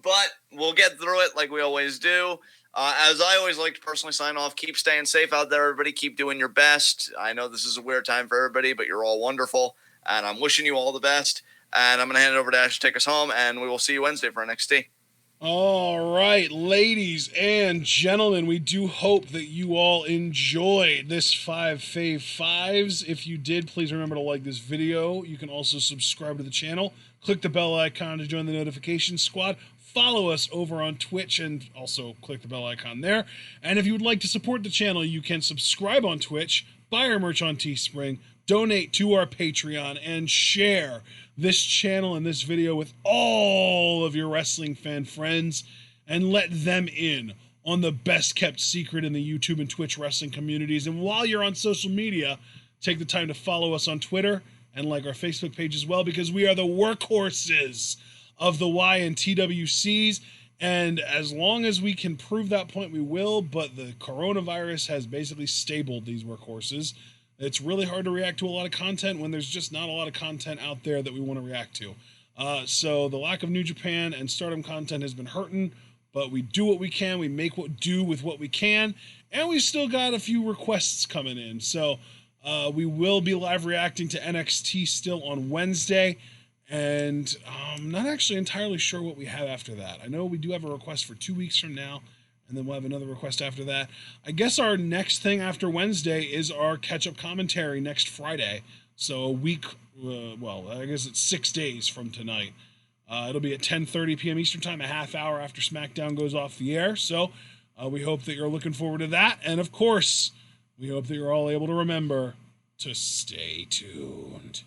But we'll get through it like we always do. As I always like to personally sign off, keep staying safe out there, everybody. Keep doing your best. I know this is a weird time for everybody, but you're all wonderful, and I'm wishing you all the best. And I'm going to hand it over to Ash to take us home, and we will see you Wednesday for NXT. All right, ladies and gentlemen, we do hope that you all enjoyed this Five Fave Fives. If you did, please remember to like this video. You can also subscribe to the channel. Click the bell icon to join the notification squad. Follow us over on Twitch and also click the bell icon there. And if you would like to support the channel, you can subscribe on Twitch, buy our merch on Teespring, donate to our Patreon, and share this channel and this video with all of your wrestling fan friends and let them in on the best kept secret in the YouTube and Twitch wrestling communities. And while you're on social media, take the time to follow us on Twitter and like our Facebook page as well, because we are the workhorses of the Y and TWCs. And as long as we can prove that point, we will. But the coronavirus has basically stabled these workhorses. It's really hard to react to a lot of content when there's just not a lot of content out there that we want to react to. So the lack of New Japan and Stardom content has been hurting, but we do what we can. We make what do with what we can, and we still got a few requests coming in. So we will be live reacting to NXT still on Wednesday, and I'm not actually entirely sure what we have after that. I know we do have a request for 2 weeks from now, and then we'll have another request after that. I guess our next thing after Wednesday is our catch-up commentary next Friday. So a week, well, I guess it's 6 days from tonight. It'll be at 10:30 p.m. Eastern Time, a half hour after Smackdown goes off the air. So we hope that you're looking forward to that. And of course, we hope that you're all able to remember to stay tuned.